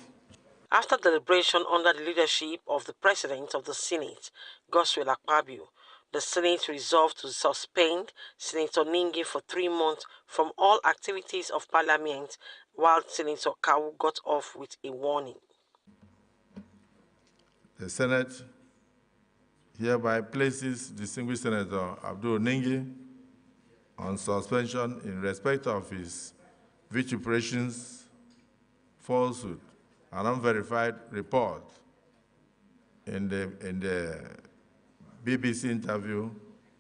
After deliberation under the leadership of the President of the Senate, Godswill Akpabio, the Senate resolved to suspend Senator Ningi for 3 months from all activities of Parliament, while Senator Kau got off with a warning. The Senate hereby places distinguished Senator Abdul Ningi on suspension in respect of his vituperations, falsehood, and unverified report in the BBC interview,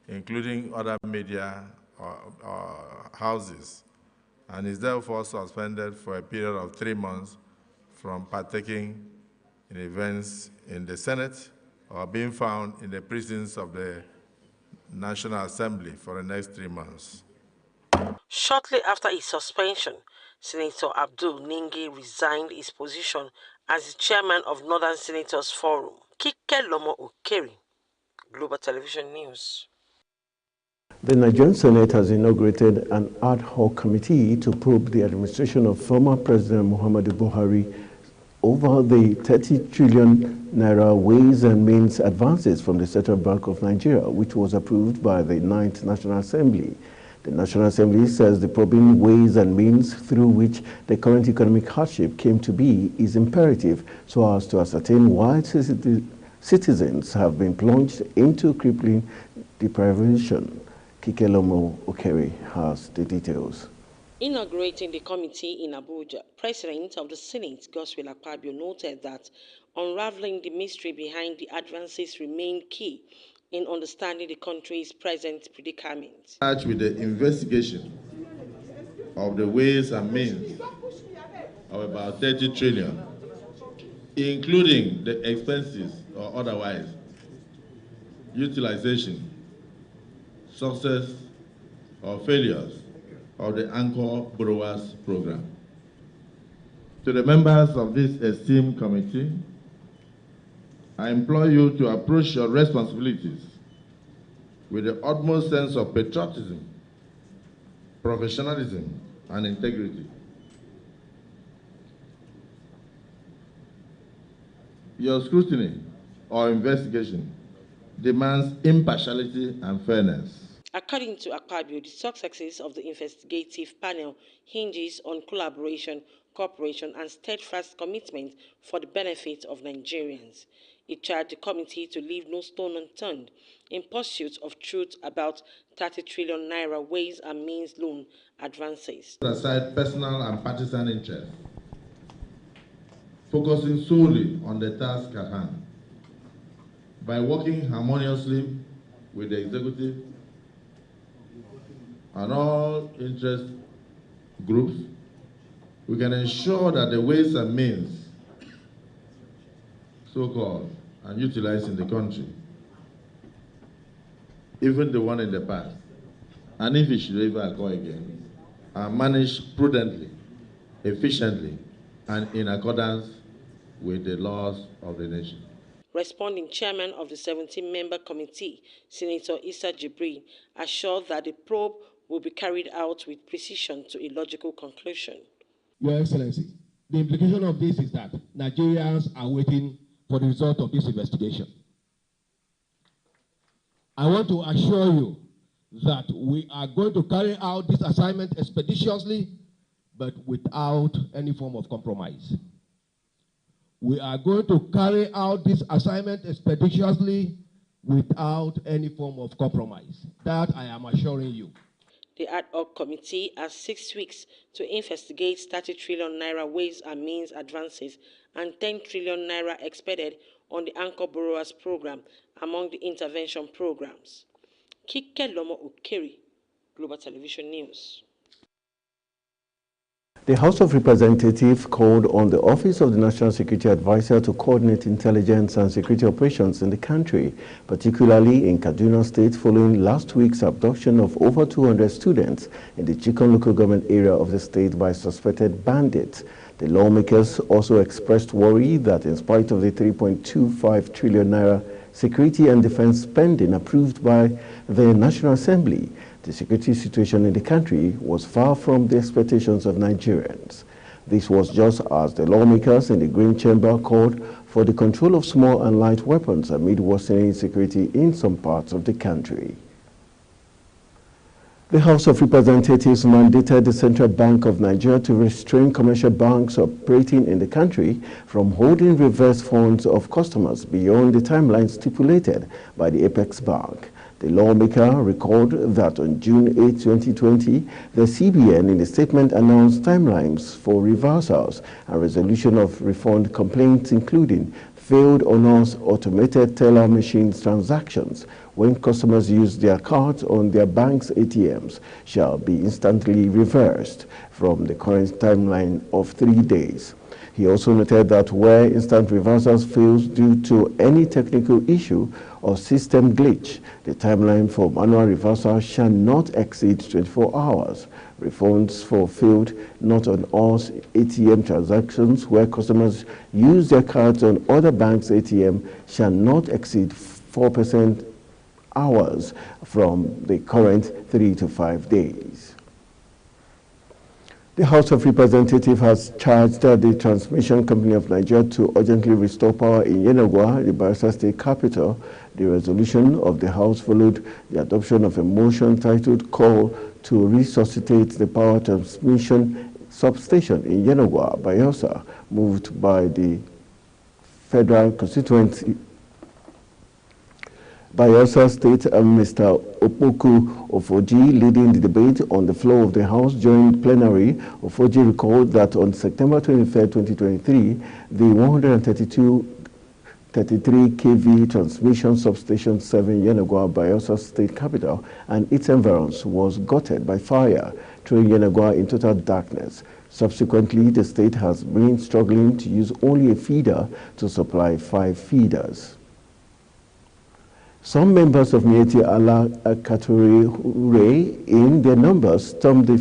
including other media houses, and is therefore suspended for a period of 3 months from partaking in events in the Senate or being found in the precincts of the National Assembly for the next 3 months. Shortly after his suspension, Senator Abdul Ningi resigned his position as the chairman of Northern Senators Forum. Kike Lomo Okeri, Global Television News. The Nigerian Senate has inaugurated an ad hoc committee to probe the administration of former President Muhammadu Buhari over the 30 trillion naira Ways and Means advances from the Central Bank of Nigeria, which was approved by the 9th National Assembly. The National Assembly says the probing ways and means through which the current economic hardship came to be is imperative so as to ascertain why citizens have been plunged into crippling deprivation. Kikelomo Okeri has the details. Inaugurating the committee in Abuja, President of the Senate, Godswill Akpabio, noted that unraveling the mystery behind the advances remained key in understanding the country's present predicament. Start with the investigation of the ways and means of about 30 trillion, including the expenses or otherwise, utilization, success or failures of the Anchor Borrowers Program. To the members of this esteemed committee, I implore you to approach your responsibilities with the utmost sense of patriotism, professionalism, and integrity. Your scrutiny or investigation demands impartiality and fairness. According to Akpabio, the successes of the investigative panel hinges on collaboration, cooperation, and steadfast commitment for the benefit of Nigerians. It charged the committee to leave no stone unturned in pursuit of truth about 30 trillion naira ways and means loan advances. Aside personal and partisan interests, focusing solely on the task at hand. By working harmoniously with the executive and all interest groups, we can ensure that the ways and means, so-called, and utilized in the country, even the one in the past, and if it should ever occur again, are managed prudently, efficiently, and in accordance with the laws of the nation. Responding, Chairman of the 17-member committee, Senator Issa Jibril, assured that the probe will be carried out with precision to a logical conclusion. Your Excellency, the implication of this is that Nigerians are waiting for the result of this investigation. I want to assure you that we are going to carry out this assignment expeditiously, but without any form of compromise. We are going to carry out this assignment expeditiously without any form of compromise. That I am assuring you. The ad hoc committee has 6 weeks to investigate 30 trillion naira ways and means advances and 10 trillion naira expended on the Anchor Borrowers Program among the intervention programs. Kike Lomo Okeri, Global Television News. The House of Representatives called on the Office of the National Security Advisor to coordinate intelligence and security operations in the country, particularly in Kaduna State, following last week's abduction of over 200 students in the Chikon local government area of the state by suspected bandits. The lawmakers also expressed worry that in spite of the 3.25 trillion naira security and defense spending approved by the National Assembly, the security situation in the country was far from the expectations of Nigerians. This was just as the lawmakers in the Green Chamber called for the control of small and light weapons amid worsening security in some parts of the country. The House of Representatives mandated the Central Bank of Nigeria to restrain commercial banks operating in the country from holding reverse funds of customers beyond the timeline stipulated by the Apex Bank. The lawmaker recalled that on June 8, 2020, the CBN in the statement announced timelines for reversals and resolution of refund complaints, including failed or non-automated teller machines transactions when customers use their cards on their bank's ATMs shall be instantly reversed from the current timeline of 3 days. He also noted that where instant reversals fails due to any technical issue or system glitch, the timeline for manual reversal shall not exceed 24 hours. Refunds for failed not on all ATM transactions where customers use their cards on other banks' ATM shall not exceed 4% hours from the current 3 to 5 days. The House of Representatives has charged the Transmission Company of Nigeria to urgently restore power in Yenagoa, the Bayelsa State capital. The resolution of the House followed the adoption of a motion titled Call to Resuscitate the Power Transmission Substation in Yenagoa, Bayelsa, moved by the Federal Constituency Bayelsa State and Mr. Opoku Ofoji, leading the debate on the floor of the House during plenary. Ofoji recalled that on September 23, 2023, the 132-33 kV transmission substation 7 Yenagoa, Bayelsa State capital, and its environs was gutted by fire, throwing Yenagoa in total darkness. Subsequently, the state has been struggling to use only a feeder to supply 5 feeders. Some members of Miyetti Allah Kature in their numbers stormed the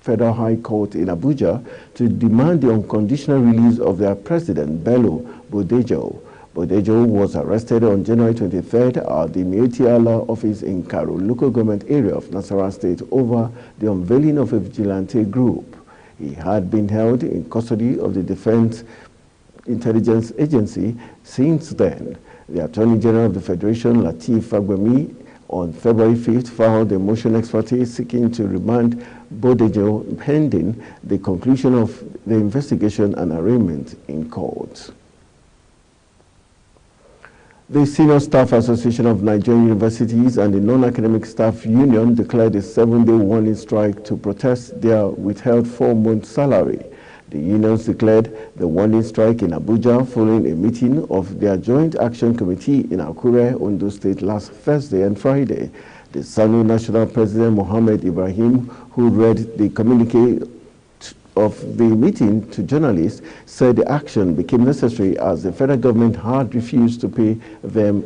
Federal High Court in Abuja to demand the unconditional release of their president, Bello Bodejo. Bodejo was arrested on January 23rd at the Mietiala office in Karo, local government area of Nasarawa State, over the unveiling of a vigilante group. He had been held in custody of the Defense Intelligence Agency since then. The Attorney General of the Federation, Lateef Fagbemi, on February 5th filed a motion ex parte seeking to remand Bodejo pending the conclusion of the investigation and arraignment in court. The Senior Staff Association of Nigerian Universities and the Non-Academic Staff Union declared a 7-day warning strike to protest their withheld 4-month salary. The unions declared the warning strike in Abuja following a meeting of their Joint Action Committee in Akure, Ondo State last Thursday and Friday. The SANU National President Mohammed Ibrahim, who read the communique of the meeting to journalists, said the action became necessary as the federal government had refused to pay them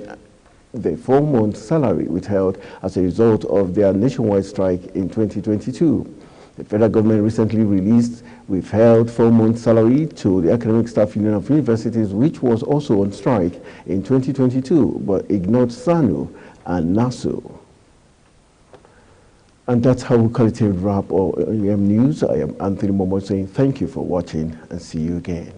the 4-month salary withheld as a result of their nationwide strike in 2022. The federal government recently released withheld 4-month salary to the Academic Staff Union of Universities, which was also on strike in 2022, but ignored SANU and NASU. And that's how we call it a wrap of AM News. I am Anthony Momo saying thank you for watching and see you again.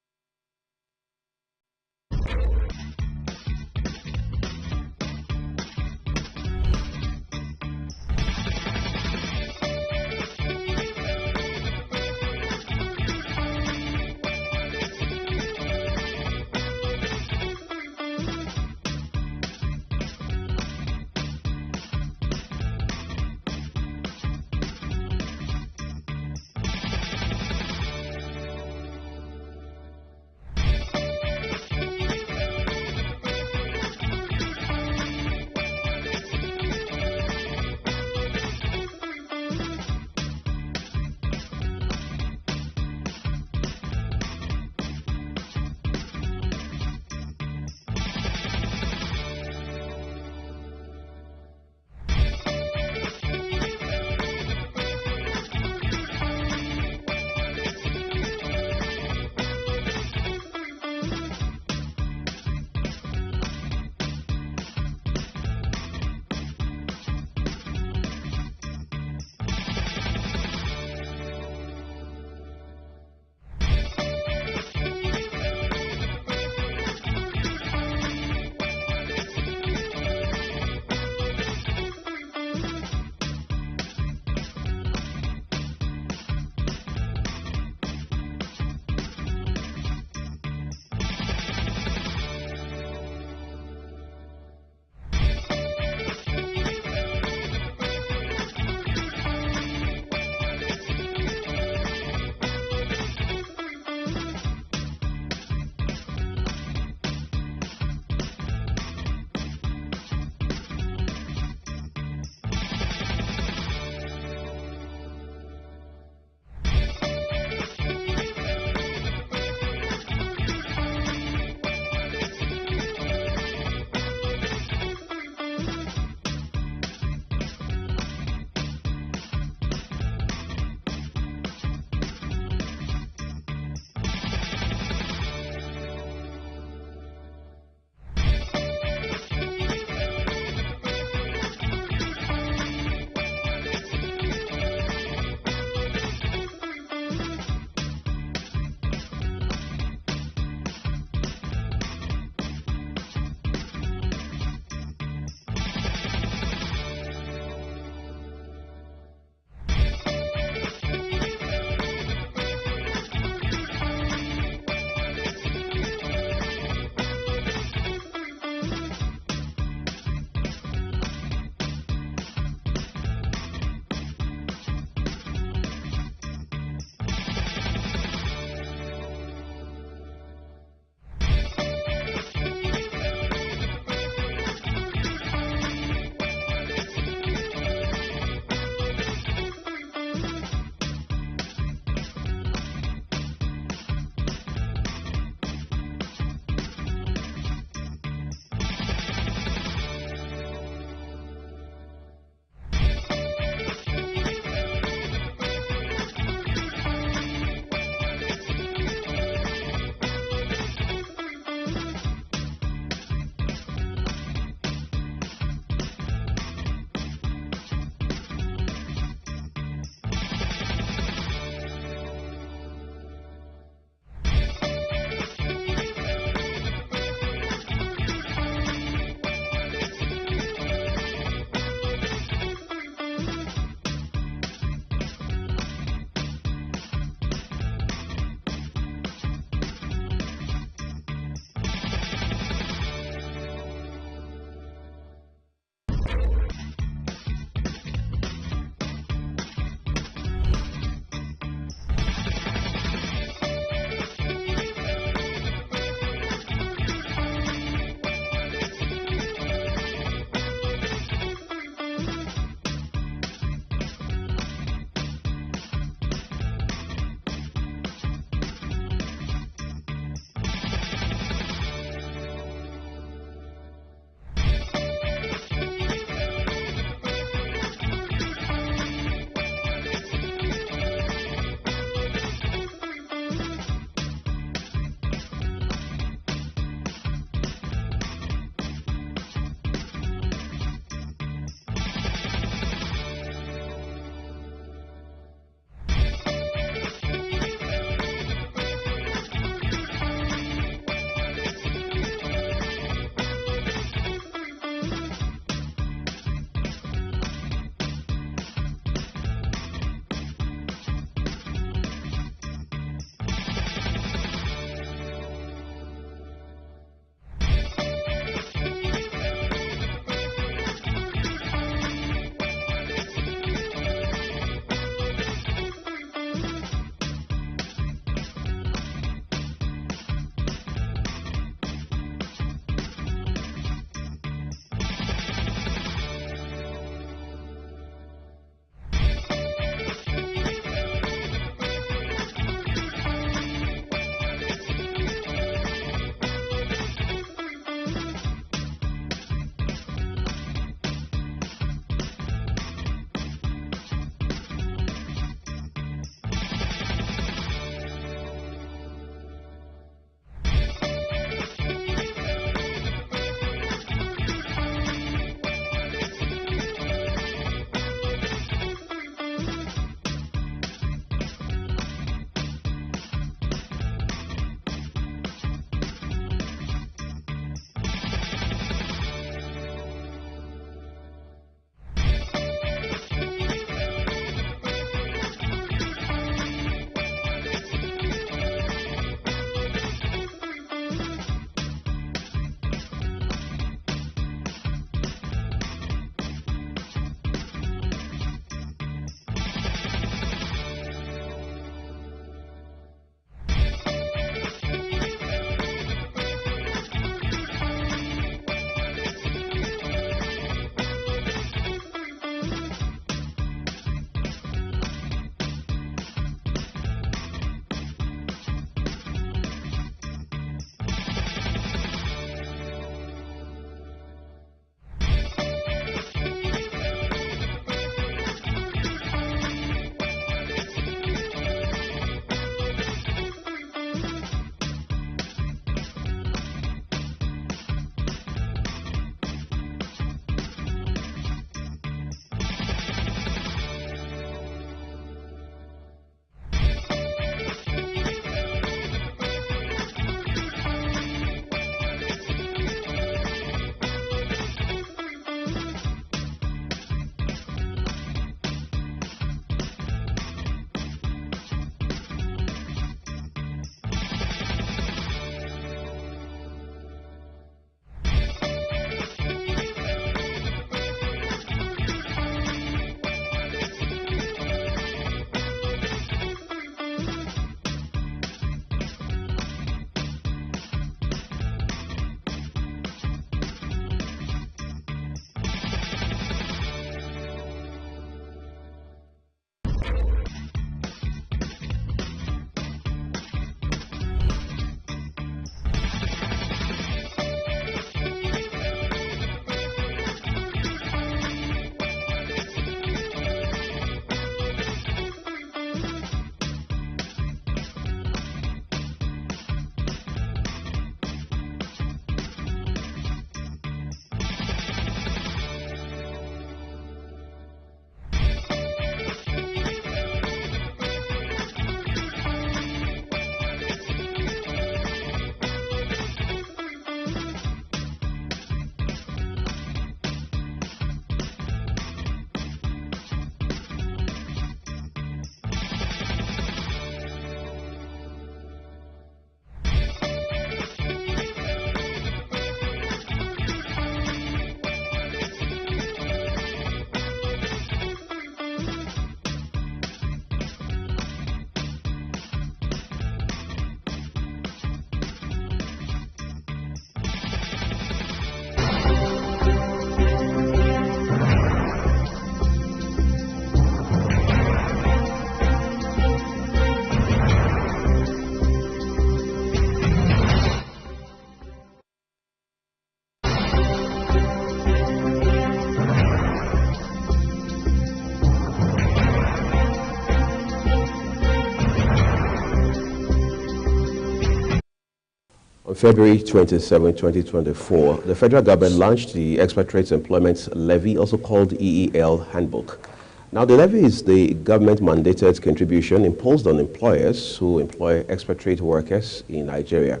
February 27, 2024, the federal government launched the Expatriate Employment Levy, also called EEL Handbook. Now, the levy is the government-mandated contribution imposed on employers who employ expatriate workers in Nigeria.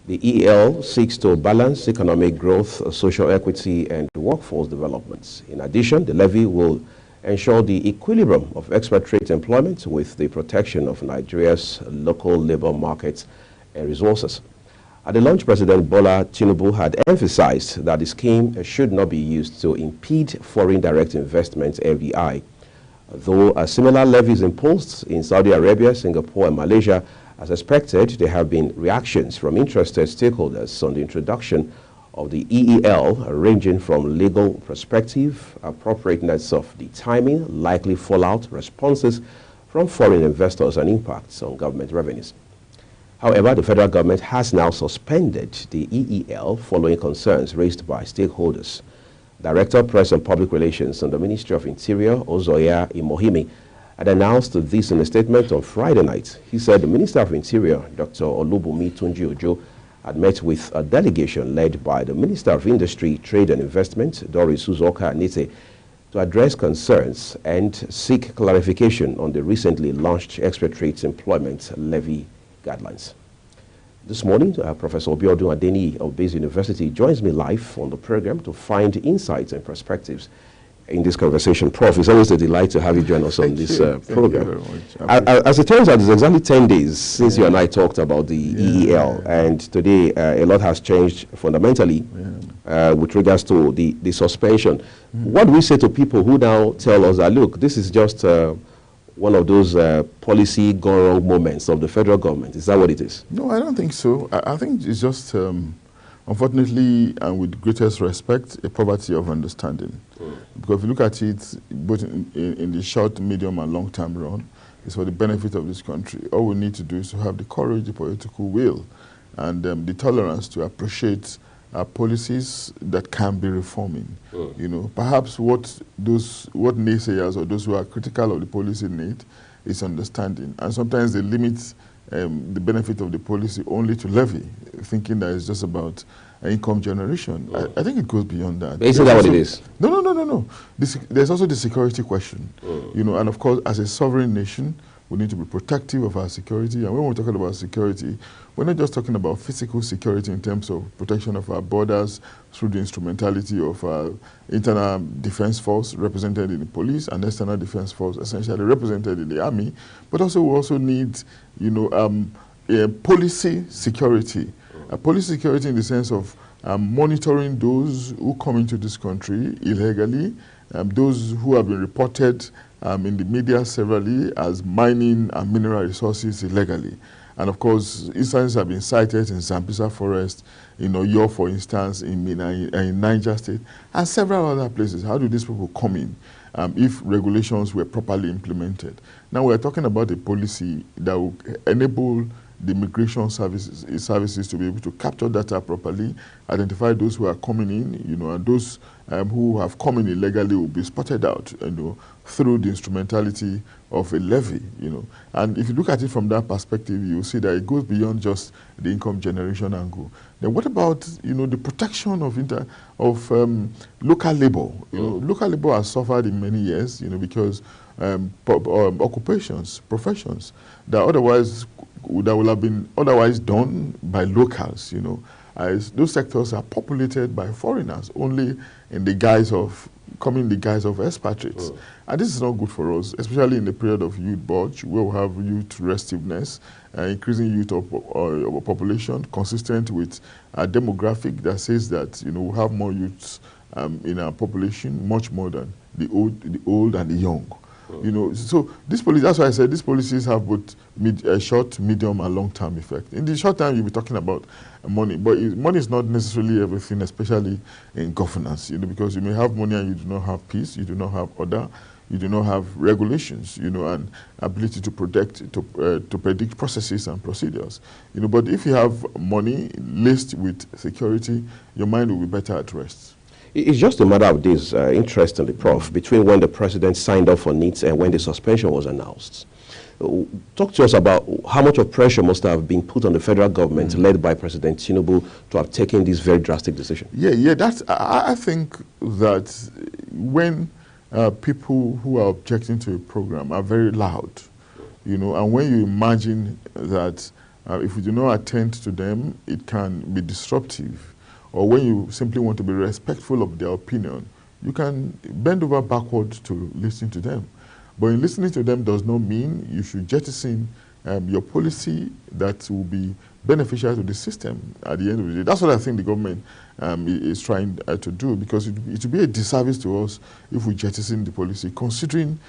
The EEL seeks to balance economic growth, social equity, and workforce development. In addition, the levy will ensure the equilibrium of expatriate employment with the protection of Nigeria's local labor markets and resources. At the launch, President Bola Tinubu had emphasized that the scheme should not be used to impede foreign direct investment (FDI). Though similar levies imposed in Saudi Arabia, Singapore, and Malaysia, as expected, there have been reactions from interested stakeholders on the introduction of the EEL, ranging from legal perspective, appropriateness of the timing, likely fallout, responses from foreign investors, and impacts on government revenues. However, the federal government has now suspended the EEL following concerns raised by stakeholders. Director of Press and Public Relations in the Ministry of Interior, Ozoya Imohimi, had announced this in a statement on Friday night. He said the Minister of Interior, Dr. Olubunmi Tunji Ojo, had met with a delegation led by the Minister of Industry, Trade and Investment, Doris Uzoka Nite, to address concerns and seek clarification on the recently launched Expatriate Employment Levy guidelines. This morning, Professor Obiodun Adeni of Base University joins me live on the program to find insights and perspectives in this conversation. Prof, it's always a delight to have you join us on this program. As it turns out, it's exactly 10 days since you and I talked about the EEL, and today a lot has changed fundamentally with regards to the suspension. What do we say to people who now tell us that, look, this is just one of those policy gone wrong moments of the federal government? Is that what it is? No, I don't think so. I think it's just, unfortunately, and with greatest respect, a poverty of understanding. Because if you look at it, both in the short, medium, and long-term run, it's for the benefit of this country. All we need to do is to have the courage, the political will, and the tolerance to appreciate policies that can be reforming. You know, perhaps what naysayers or those who are critical of the policy need is understanding, and sometimes they limit the benefit of the policy only to levy, thinking that it's just about income generation. I think it goes beyond that. But isn't that what it is? No. There's also the security question, you know, and of course, as a sovereign nation, we need to be protective of our security. And when we're talking about security, we're not just talking about physical security in terms of protection of our borders through the instrumentality of our internal defense force represented in the police and external defense force essentially represented in the army, but also we also need, you know, a policy security. A policy security in the sense of monitoring those who come into this country illegally, those who have been reported in the media severally as mining and mineral resources illegally. And of course, instances have been cited in Zambisa Forest, in Oyo, for instance, in Niger State, and several other places. How do these people come in if regulations were properly implemented? Now we're talking about a policy that will enable the immigration services to be able to capture data properly, identify those who are coming in, you know, and those who have come in illegally will be spotted out, you know, through the instrumentality of a levy, you know. And if you look at it from that perspective, you will see that it goes beyond just the income generation angle. Then what about, you know, the protection of local labor? You know, local labor has suffered in many years, you know, because occupations, professions that would have been otherwise done by locals, you know, as those sectors are populated by foreigners only in the guise of expatriates. And this is not good for us, especially in the period of youth bulge, where we have youth restiveness, increasing youth of population, consistent with a demographic that says that, you know, we have more youths in our population, much more than the old and the young. You know, so this policy, that's why I said these policies have both short, medium, and long-term effect. In the short term, you'll be talking about money, but money is not necessarily everything, especially in governance, you know, because you may have money and you do not have peace, you do not have order, you do not have regulations, you know, and ability to predict processes and procedures, you know. But if you have money laced with security, your mind will be better at rest. It's just a matter of days, interestingly, Prof, between when the president signed off on it and when the suspension was announced. Talk to us about how much of pressure must have been put on the federal government, led by President Tinubu, to have taken this very drastic decision. Yeah, I think that when people who are objecting to a program are very loud, and when you imagine that if we do not attend to them, it can be disruptive, or when you simply want to be respectful of their opinion, you can bend over backwards to listen to them. But in listening to them does not mean you should jettison your policy that will be beneficial to the system at the end of the day. That's what I think the government is trying to do, because it would be a disservice to us if we jettison the policy, considering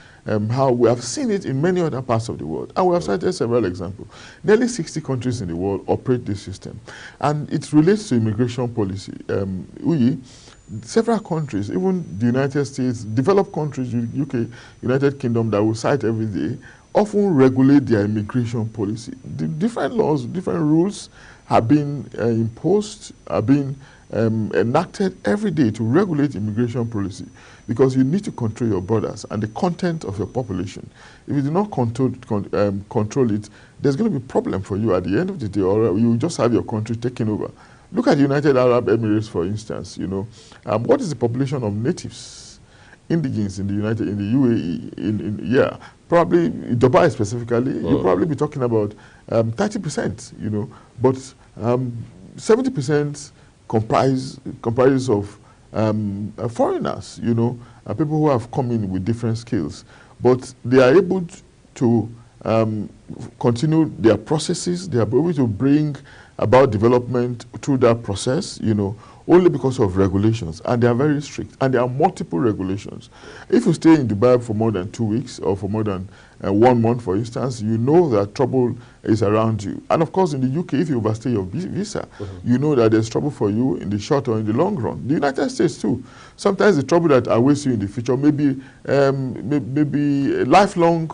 how we have seen it in many other parts of the world. And we have cited several examples. Nearly 60 countries in the world operate this system. And it relates to immigration policy. Several countries, even the United States, developed countries, UK, United Kingdom, that we cite every day, often regulate their immigration policy. The different laws, different rules have been imposed, have been enacted every day to regulate immigration policy, because you need to control your borders and the content of your population. If you do not control it, there's going to be a problem for you at the end of the day, or you will just have your country taken over. Look at the United Arab Emirates, for instance. What is the population of natives, indigenes in the UAE? Probably Dubai specifically. You'll probably be talking about 30%. But 70% comprises of foreigners. People who have come in with different skills, but they are able to continue their processes. They are able to bring about development through that process, only because of regulations. And they are very strict. And there are multiple regulations. If you stay in Dubai for more than 2 weeks or for more than 1 month, for instance, you know that trouble is around you. And of course, in the UK, if you overstay your visa, you know that there's trouble for you in the short or in the long run. The United States too. Sometimes the trouble that awaits you in the future may be lifelong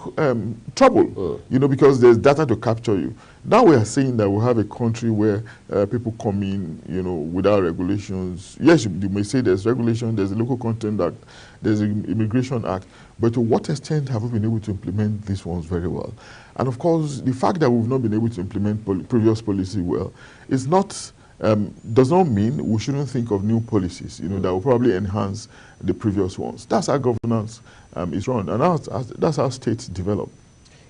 trouble, because there's data to capture you. Now we are saying that we have a country where people come in, without regulations. Yes, you may say there's regulation, there's a Local Content Act, there's an Immigration Act, but to what extent have we been able to implement these ones very well? And of course, the fact that we've not been able to implement previous policy well is not, does not mean we shouldn't think of new policies, that will probably enhance the previous ones. That's how governance is run, and that's how states develop.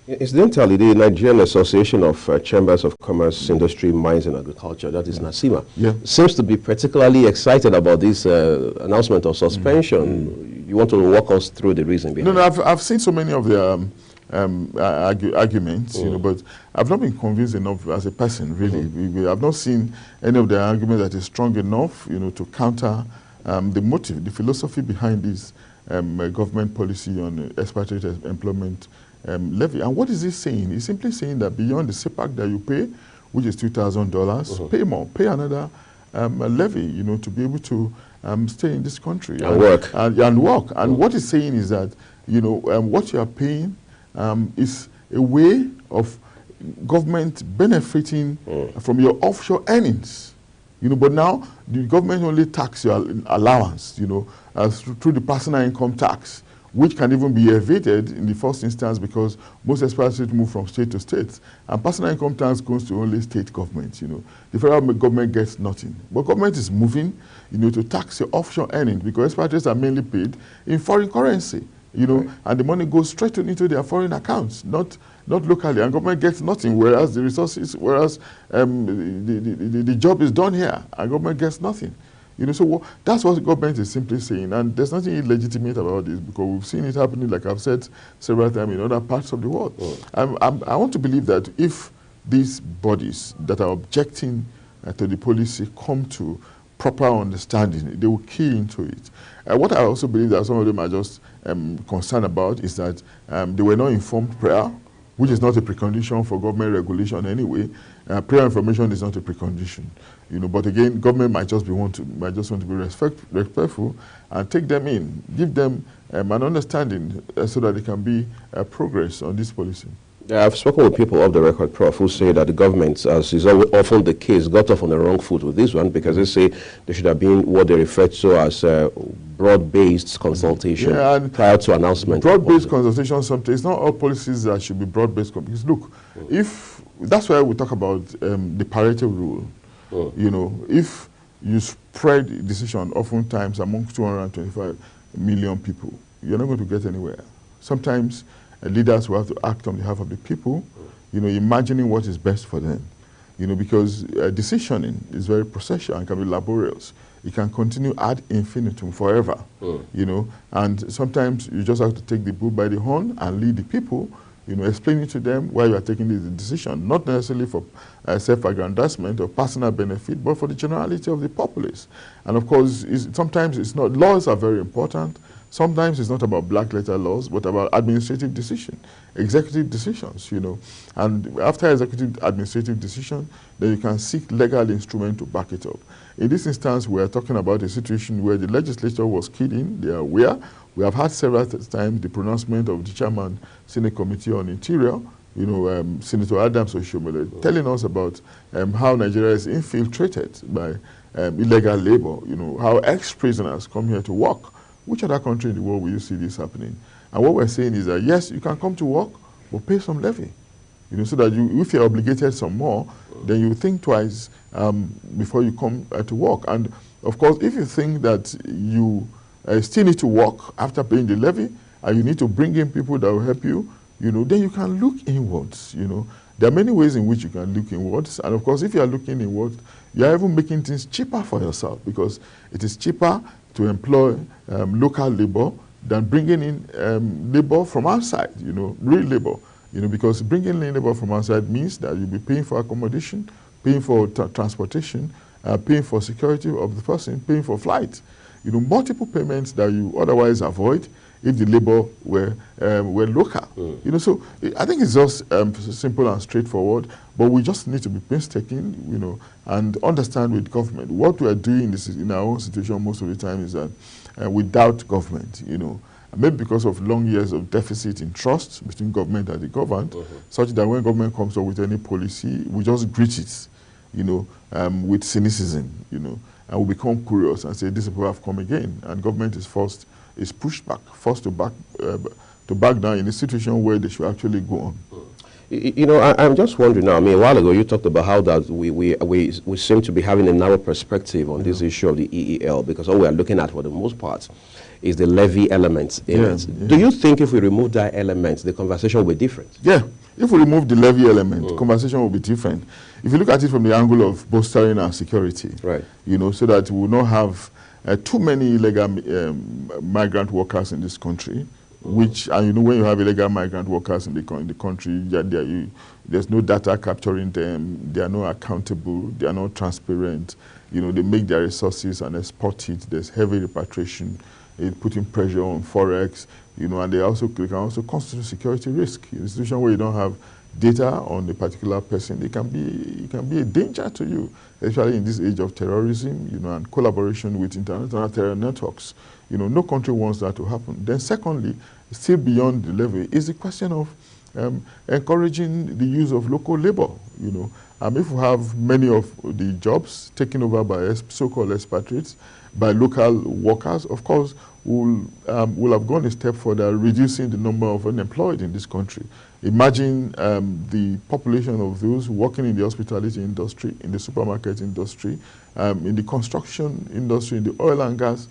Incidentally, the Nigerian Association of Chambers of Commerce, Industry, Mines and Agriculture, that is NASIMA, seems to be particularly excited about this announcement of suspension. You want to walk us through the reason behind it? No, I've seen so many of their arguments, but I've not been convinced enough as a person, really. I've not seen any of their arguments that is strong enough, to counter the motive, the philosophy behind this government policy on expatriate employment levy. And what is it saying? It's simply saying that beyond the CPAC that you pay, which is $2,000, pay more, pay another levy, to be able to stay in this country and work. And what it's saying is that, what you are paying is a way of government benefiting from your offshore earnings. But now the government only tax your allowance, through the personal income tax, which can even be evaded in the first instance because most expatriates move from state to state. And personal income tax goes to only state governments, The federal government gets nothing. But government is moving, to tax your offshore earnings, because expatriates are mainly paid in foreign currency, and the money goes straight into their foreign accounts, not locally. And government gets nothing, whereas the resources, the job is done here, and government gets nothing. So that's what the government is simply saying, and there's nothing illegitimate about this, because we've seen it happening, like I've said several times, in other parts of the world. I want to believe that if these bodies that are objecting to the policy come to proper understanding, they will key into it. What I also believe that some of them are just concerned about is that they were not informed prior, which is not a precondition for government regulation anyway. Prior information is not a precondition, But again, government might just want to be respectful and take them in, give them an understanding so that there can be progress on this policy. I've spoken with people off the record, Prof, who say that the government, as is often the case, got off on the wrong foot with this one because they say there should have been what they refer to as broad-based consultation prior to announcement. Broad-based consultation, sometimes it's not all policies that should be broad-based. Because look, if that's why we talk about the Pareto rule. You know, if you spread decision oftentimes among 225 million people, you're not going to get anywhere. Sometimes leaders will have to act on behalf of the people, you know, imagining what is best for them. You know, because decisioning is very processual and can be laborious. It can continue ad infinitum forever, you know, and sometimes you just have to take the bull by the horn and lead the people, you know, explaining to them why you are taking this decision, not necessarily for self-aggrandizement or personal benefit, but for the generality of the populace. And of course, sometimes it's not, laws are very important. Sometimes it's not about black letter laws, but about administrative decision, executive decisions, you know. And after executive administrative decision, then you can seek legal instrument to back it up. In this instance, we are talking about a situation where the legislature was keyed in, they are aware. We have had several times the pronouncement of the chairman, Senate Committee on Interior, you know, Senator Adams Oshomole, telling us about how Nigeria is infiltrated by illegal labor, you know, how ex-prisoners come here to work. Which other country in the world will you see this happening? And what we're saying is that, yes, you can come to work, but pay some levy. You know, so that you, if you're obligated some more, then you think twice before you come to work. And of course, if you think that you still need to work after paying the levy, and you need to bring in people that will help you, you know, then you can look inwards, you know. There are many ways in which you can look inwards. And of course, if you are looking inwards, you are even making things cheaper for yourself, because it is cheaper to employ local labor than bringing in labor from outside, you know, real labor, you know, because bringing in labor from outside means that you'll be paying for accommodation, paying for transportation, paying for security of the person, paying for flight, you know, multiple payments that you otherwise avoid if the labor were local. You know, so I think it's just simple and straightforward, but we just need to be painstaking, you know, and understand with government. What we are doing in our own situation most of the time is that we doubt government, you know, maybe because of long years of deficit in trust between government and the governed, such that when government comes up with any policy, we just greet it, you know, with cynicism, you know, and we become curious and say, these people have come again, and government is forced to back down in a situation where they should actually go on. You know, I'm just wondering now, I mean, a while ago you talked about how that we seem to be having a narrow perspective on this issue of the EEL, because all we are looking at for the most part is the levy element in it. Do you think if we remove that element, the conversation will be different? Yeah, if we remove the levy element, conversation will be different. If you look at it from the angle of bolstering our security, right, you know, so that we will not have too many illegal migrant workers in this country, which, and you know, when you have illegal migrant workers in the country, there's no data capturing them, they are not accountable, they are not transparent, you know, they make their resources and export it, there's heavy repatriation, putting pressure on forex, you know, and they can also constitute security risk. In a situation where you don't have data on a particular person, it can be a danger to you, especially in this age of terrorism, you know, and collaboration with international terror networks. You know, no country wants that to happen. Then secondly, still beyond the levy, is the question of encouraging the use of local labor, you know. If we have many of the jobs taken over by so-called expatriates, by local workers, of course, we'll have gone a step further, reducing the number of unemployed in this country. Imagine the population of those working in the hospitality industry, in the supermarket industry, in the construction industry, in the oil and gas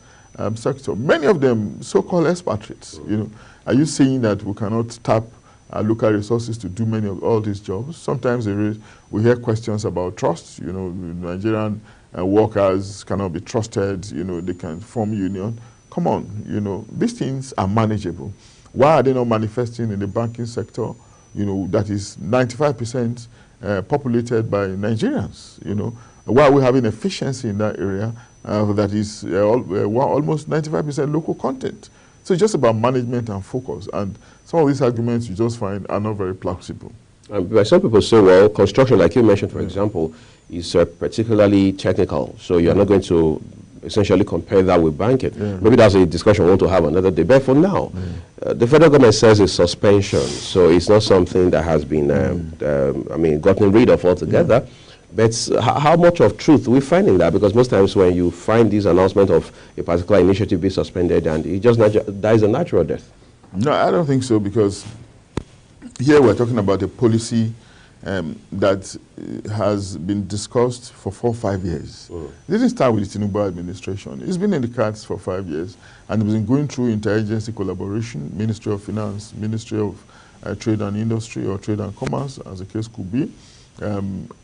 sector. Many of them so-called expatriates. You know, are you saying that we cannot tap local resources to do many of all these jobs? Sometimes we hear questions about trust. You know, Nigerian workers cannot be trusted. You know, they can form union. Come on, you know, these things are manageable. Why are they not manifesting in the banking sector, you know, that is 95% populated by Nigerians, you know? Why are we having efficiency in that area that is almost 95% local content? So it's just about management and focus. And some of these arguments you just find are not very plausible. But some people say, well, construction, like you mentioned, for example, is particularly technical. So you're not going to essentially compare that with banking. Maybe that's a discussion we want to have another day. But for now, the federal government says it's suspension, so it's not something that has been, gotten rid of altogether. But how much of truth we find in that? Because most times when you find this announcement of a particular initiative be suspended, and it just dies a natural death. No, I don't think so, because here we're talking about a policy that has been discussed for 4 or 5 years. It didn't start with the Tinubu administration. It's been in the cards for 5 years, and it's been going through interagency collaboration, Ministry of Finance, Ministry of Trade and Industry, or Trade and Commerce, as the case could be,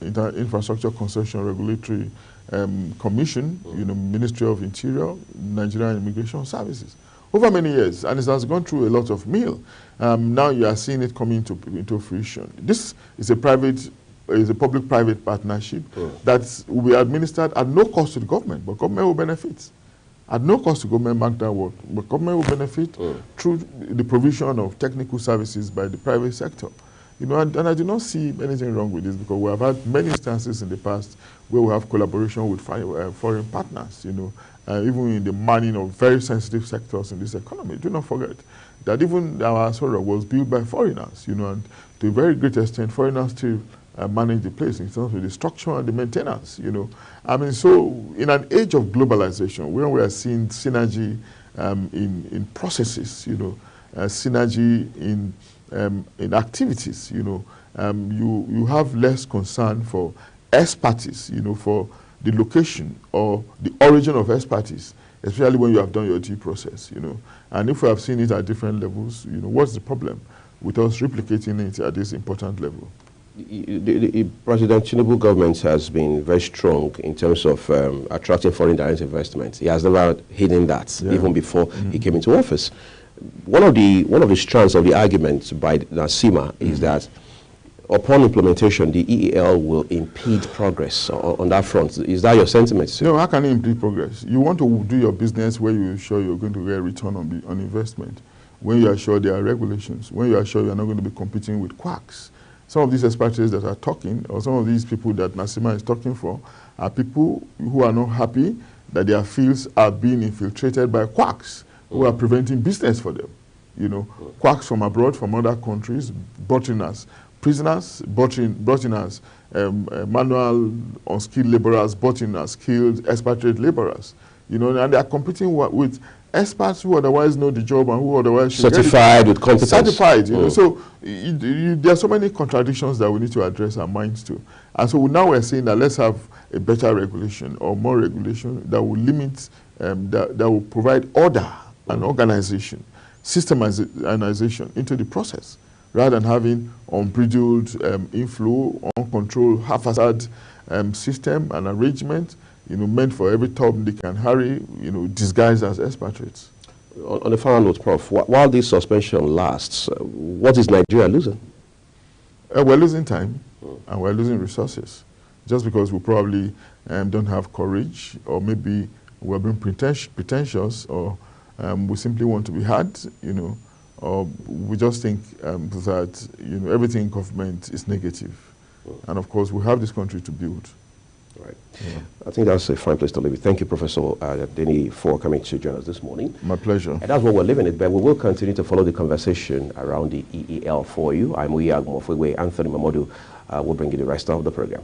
Infrastructure Concession Regulatory Commission, Ministry of Interior, Nigerian Immigration Services. Over many years, and it has gone through a lot of meal. Now you are seeing it coming into fruition. This is a public-private partnership that will be administered at no cost to the government, but government will benefit. At no cost to government, mark that word, but government will benefit through the provision of technical services by the private sector. And I do not see anything wrong with this, because we have had many instances in the past where we have collaboration with foreign partners, even in the manning of very sensitive sectors in this economy. Do not forget that even our Asoro was built by foreigners, and to a very great extent, foreigners still manage the place in terms of the structure and the maintenance, so in an age of globalization, when we are seeing synergy in processes, synergy in activities, you have less concern for expertise, for the location or the origin of expertise, especially when you have done your due process, And if we have seen it at different levels, what's the problem with us replicating it at this important level? The President Tinubu government has been very strong in terms of attracting foreign direct investment. He has never hidden that, even before he came into office. One of the strands of the argument by NASIMA is that upon implementation, the EEL will impede progress on that front. Is that your sentiment? No, how can it impede progress? You want to do your business where you're sure you're going to get a return on investment, when you are sure there are regulations, when you are sure you're not going to be competing with quacks. Some of these expatriates that are talking, or some of these people that NASIMA is talking for, are people who are not happy that their fields are being infiltrated by quacks who are preventing business for them. Quacks from abroad, from other countries, brought in as prisoners, brought in as manual unskilled laborers, brought in as skilled expatriate laborers. And they are competing with experts who otherwise know the job and who otherwise should certified with competence. Certified, So there are so many contradictions that we need to address our minds to. And so now we're saying that let's have a better regulation or more regulation that will limit, that will provide order and organization, systemization into the process, rather than having unbridled inflow, uncontrolled, haphazard system and arrangement, meant for every Tom, Dick and Harry, disguised as expatriates. On the final note, Prof, while this suspension lasts, what is Nigeria losing? We're losing time and we're losing resources, just because we probably don't have courage, or maybe we're being pretentious, or we simply want to be heard, or we just think that everything in government is negative. And of course, we have this country to build. Right. I think that's a fine place to leave it. Thank you, Professor Deni, for coming to join us this morning. My pleasure. And that's what we're leaving it, but we will continue to follow the conversation around the EEL for you. I'm Uyag Mofugwe. Anthony Mamodu will bring you the rest of the program.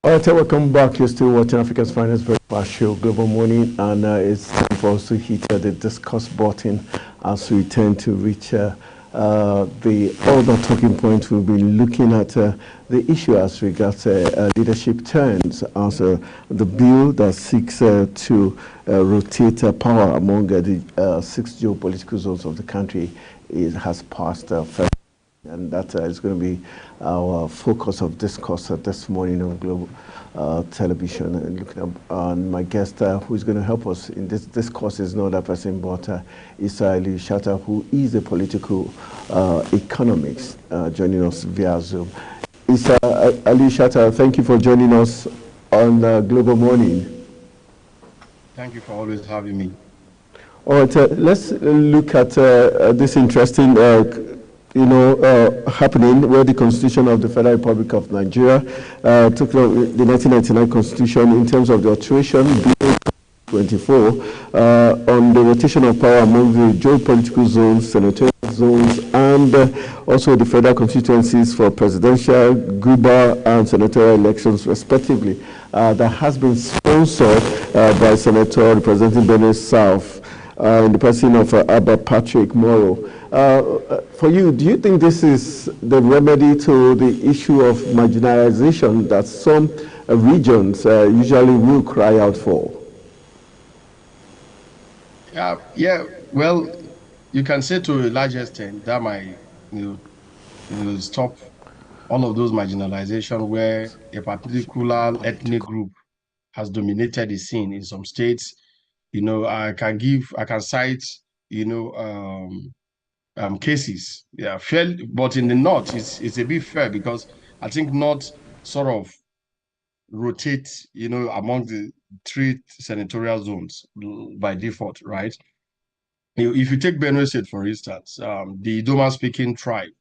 All right, welcome back. You're still watching Africa's Finest Breakfast Show, Global Morning, and it's time for us to hit the discuss button as we tend to reach the other talking point. We'll be looking at the issue as regards leadership turns as the bill that seeks to rotate power among the 6 geopolitical zones of the country has passed and that is going to be our focus of discourse this morning on Global Television. And looking at my guest who is going to help us in this discourse is no other person but Issa Ali Shatta, who is a political economist, joining us via Zoom. Issa Ali Shatta, thank you for joining us on Global Morning. Thank you for always having me. All right, let's look at this interesting happening where the Constitution of the Federal Republic of Nigeria took the 1999 Constitution in terms of the alteration, Bill 24, on the rotation of power among the geopolitical zones, senatorial zones, and also the federal constituencies for presidential, guber, and senatorial elections, respectively. That has been sponsored by Senator representing Benue South, in the person of Abba Patrick Morrow. For you, do you think this is the remedy to the issue of marginalization that some regions usually will cry out for? Yeah. Well, you can say to a large extent that might stop all of those marginalization where a particular ethnic group has dominated the scene in some states. I can cite cases, fair, but in the north it's a bit fair because I think north sort of rotate, among the 3 senatorial zones by default, right? If you take Benue State, for instance, the Idoma-speaking tribe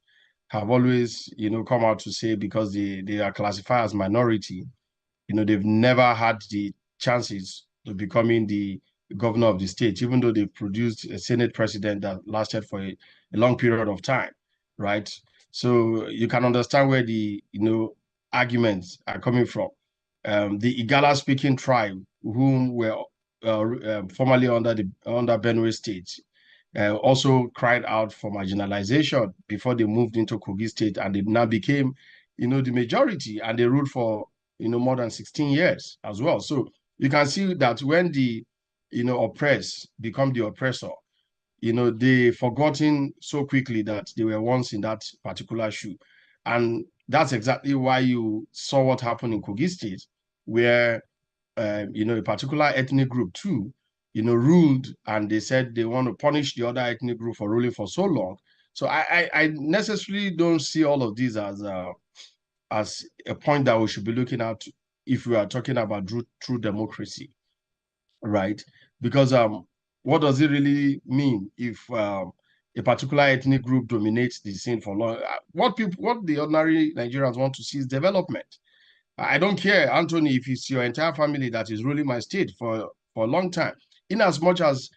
have always, come out to say because they are classified as minority, they've never had the chances of becoming the governor of the state, even though they've produced a Senate president that lasted for a long period of time, right? So you can understand where the arguments are coming from. The Igala-speaking tribe, whom were formerly under Benue State, also cried out for marginalization before they moved into Kogi State, and they now became, the majority, and they ruled for more than 16 years as well. So you can see that when the oppressed become the oppressor, they forgotten so quickly that they were once in that particular shoe. And that's exactly why you saw what happened in Kogi State, where, a particular ethnic group too, ruled, and they said they want to punish the other ethnic group for ruling for so long. So I necessarily don't see all of these as a point that we should be looking at if we are talking about true democracy, right? Because what does it really mean if a particular ethnic group dominates the scene for long? What the ordinary Nigerians want to see is development. I don't care, Anthony, if it's your entire family that is ruling my state for a long time. In as much as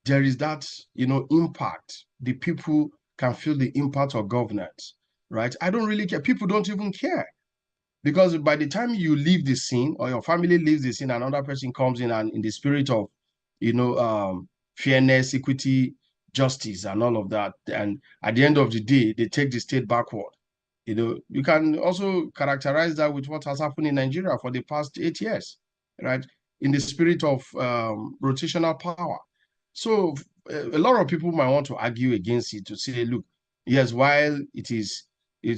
there is that, impact, the people can feel the impact of governance, right? I don't really care. People don't even care. Because by the time you leave the scene or your family leaves the scene, another person comes in and in the spirit of, fairness, equity, justice, and all of that. And at the end of the day, they take the state backward. You can also characterize that with what has happened in Nigeria for the past 8 years, right? In the spirit of rotational power. So a lot of people might want to argue against it to say, look, yes, while it's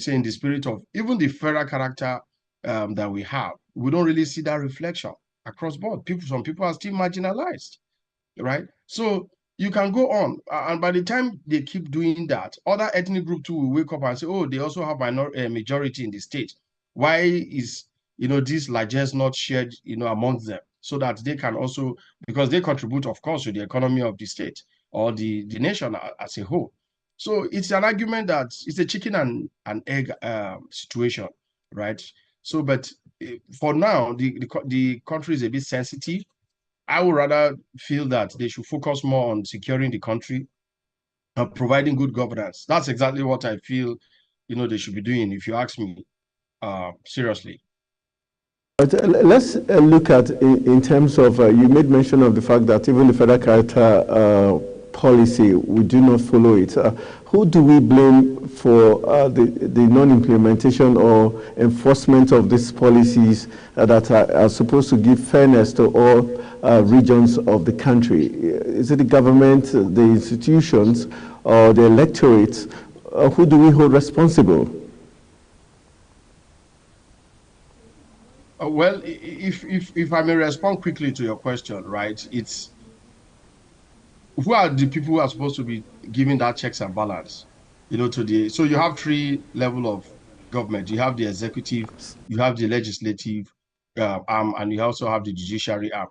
in the spirit of even the federal character that we have, we don't really see that reflection across board. Some people are still marginalized, right? So you can go on, and by the time they keep doing that, other ethnic group too will wake up and say, oh, they also have a majority in the state. Why is this largesse not shared among them, so that they can also, because they contribute, of course, to the economy of the state or the nation as a whole. So it's an argument that it's a chicken and egg situation, right? So, but for now, the country is a bit sensitive. I would rather feel that they should focus more on securing the country and providing good governance. That's exactly what I feel, they should be doing, if you ask me seriously. But let's look at, in terms of, you made mention of the fact that even the federal character policy, we do not follow it. Who do we blame for the non-implementation or enforcement of these policies that are supposed to give fairness to all regions of the country? Is it the government, the institutions, or the electorates? Who do we hold responsible? Well, if I may respond quickly to your question, right? It's who are the people who are supposed to be giving that checks and balance, so you have three levels of government. You have the executive, you have the legislative arm, and you also have the judiciary arm.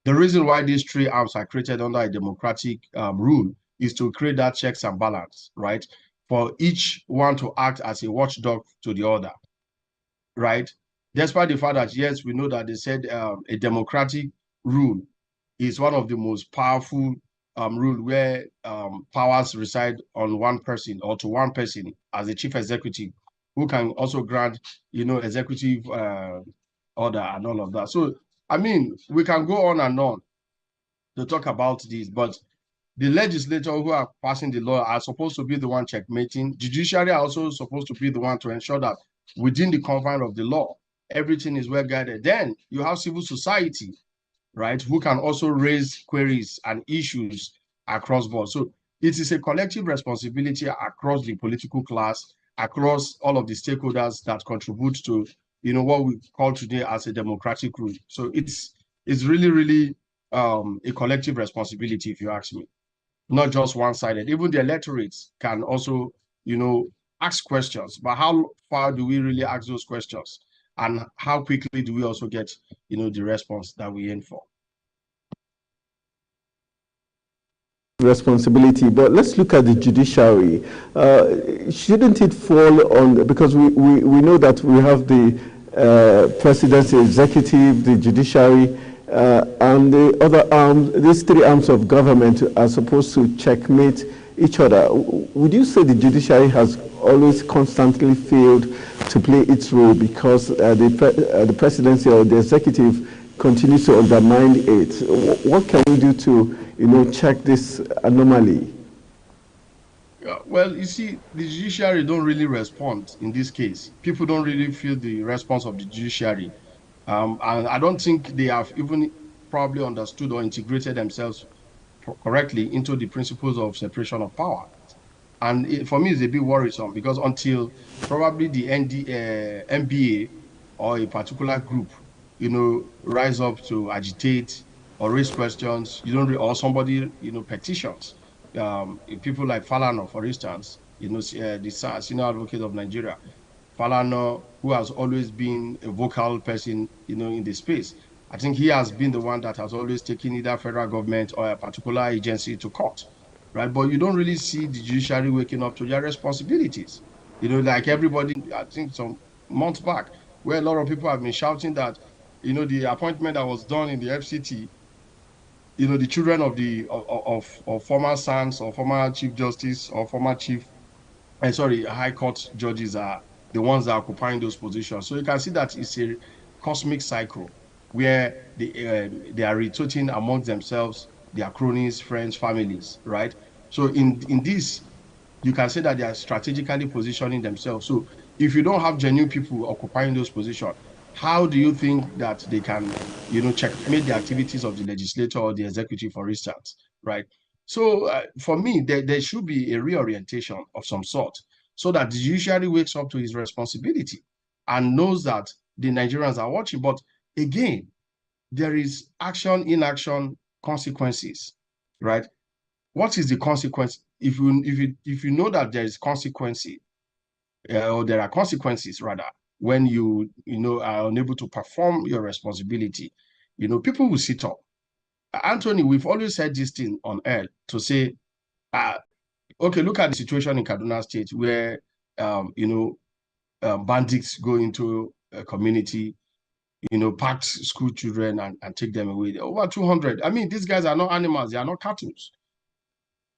The reason why these three arms are created under a democratic rule is to create that checks and balance, right? For each one to act as a watchdog to the other, right? Despite the fact that, yes, we know that they said a democratic rule is one of the most powerful rule where powers reside on one person or to one person as a chief executive, who can also grant, executive order and all of that. So, I mean, we can go on and on to talk about this, but the legislature who are passing the law are supposed to be the one checkmating. Judiciary are also supposed to be the one to ensure that within the confines of the law, everything is well guided. Then you have civil society, right, who can also raise queries and issues across board. So it is a collective responsibility across the political class, across all of the stakeholders that contribute to, what we call today as a democratic rule. So it's really, really a collective responsibility, if you ask me, not just one-sided. Even the electorates can also, ask questions, but how far do we really ask those questions? And how quickly do we also get, the response that we aim for? Responsibility, but let's look at the judiciary. Shouldn't it fall on, because we know that we have the presidency, executive, the judiciary, and the other arms, these three arms of government are supposed to checkmate each other. Would you say the judiciary has always constantly failed to play its role because the presidency or the executive continues to undermine it? What can we do to, check this anomaly? Well, you see, the judiciary don't really respond in this case. People don't really feel the response of the judiciary. And I don't think they have even probably understood or integrated themselves correctly into the principles of separation of power. And for me, it's a bit worrisome because until probably the NBA or a particular group, rise up to agitate or raise questions, or somebody, petitions. People like Falana, for instance, the senior advocate of Nigeria, Falana, who has always been a vocal person, in the space. I think he has been the one that has always taken either federal government or a particular agency to court, right? But you don't really see the judiciary waking up to their responsibilities. Like everybody, I think some months back, where a lot of people have been shouting that, the appointment that was done in the FCT, the children of former sons or former chief justice or former high court judges are the ones that are occupying those positions. So you can see that it's a cosmic cycle where they are rotating amongst themselves, their cronies, friends, families, right? So in this, you can say that they are strategically positioning themselves. So if you don't have genuine people occupying those positions, how do you think that they can, checkmate the activities of the legislature or the executive, for instance, right? So for me, there should be a reorientation of some sort so that the judiciary wakes up to his responsibility and knows that the Nigerians are watching. But again, there is action, inaction, consequences, right? What is the consequence? If you know that there is consequences, or there are consequences rather, when you are unable to perform your responsibility, people will sit up. Anthony, we've always said this thing on air to say, okay, look at the situation in Kaduna State where bandits go into a community, pack school children and take them away. Over 200. I mean, these guys are not animals, they are not cattle.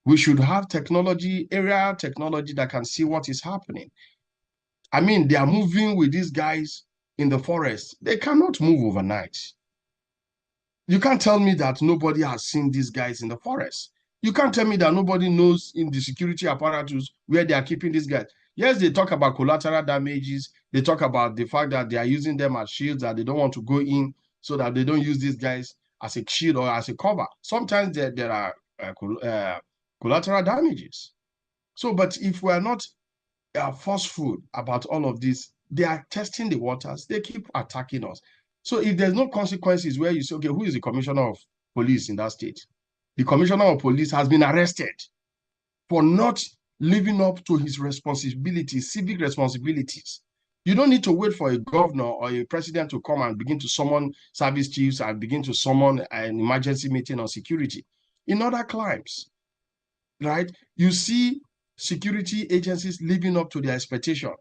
We should have area technology that can see what is happening. I mean, they are moving with these guys, in the forest, they cannot move overnight. You can't tell me that nobody has seen these guys in the forest. You can't tell me that nobody knows in the security apparatus where they are keeping these guys. Yes, they talk about collateral damages. They talk about the fact that they are using them as shields, that they don't want to go in so that they don't use these guys as a shield or as a cover. Sometimes there are collateral damages. So, but if we are not forceful about all of this, they are testing the waters. They keep attacking us. So if there's no consequences where you say, okay, who is the commissioner of police in that state? The commissioner of police has been arrested for not living up to his responsibilities, civic responsibilities. You don't need to wait for a governor or a president to come and begin to summon service chiefs and begin to summon an emergency meeting on security. In other climes, right, you see security agencies living up to their expectation.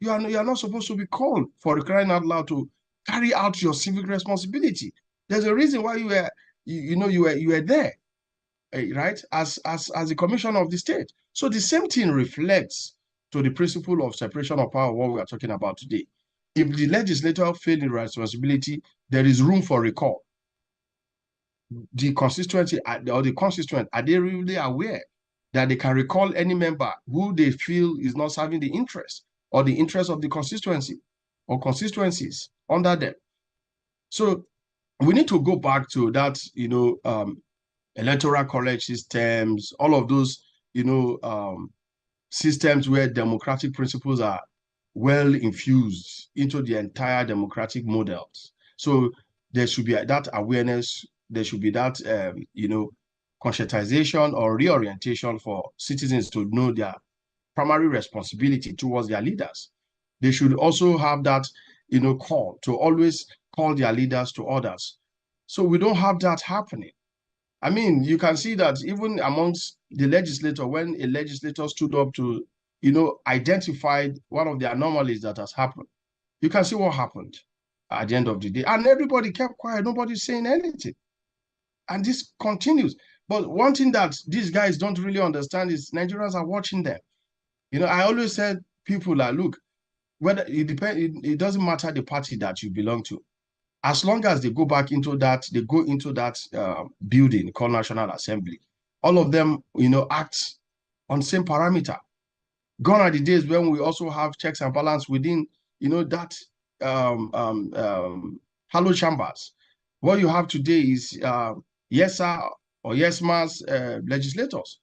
You are not supposed to be called for crying out loud to carry out your civic responsibility. There's a reason why you were there, right, as the commissioner of the state. So the same thing reflects to the principle of separation of power, what we are talking about today. If the legislator failed in responsibility, there is room for recall. The constituency or the constituent, are they really aware that they can recall any member who they feel is not serving the interest or the interest of the constituency or constituencies under them? So we need to go back to that, electoral college systems, all of those, systems where democratic principles are well infused into the entire democratic models. So there should be that awareness, there should be that, conscientization or reorientation for citizens to know their primary responsibility towards their leaders. They should also have that, call to always call their leaders to orders. So we don't have that happening. I mean, you can see that even amongst the legislator, when a legislator stood up to, identify one of the anomalies that has happened, you can see what happened at the end of the day. And everybody kept quiet, nobody's saying anything. And this continues. But one thing that these guys don't really understand is Nigerians are watching them. I always said people like, look, whether it doesn't matter the party that you belong to. As long as they go into that building called National Assembly, all of them, act on the same parameter. Gone are the days when we also have checks and balance within, that hallowed chambers. What you have today is yes sir or yes ma'am legislators.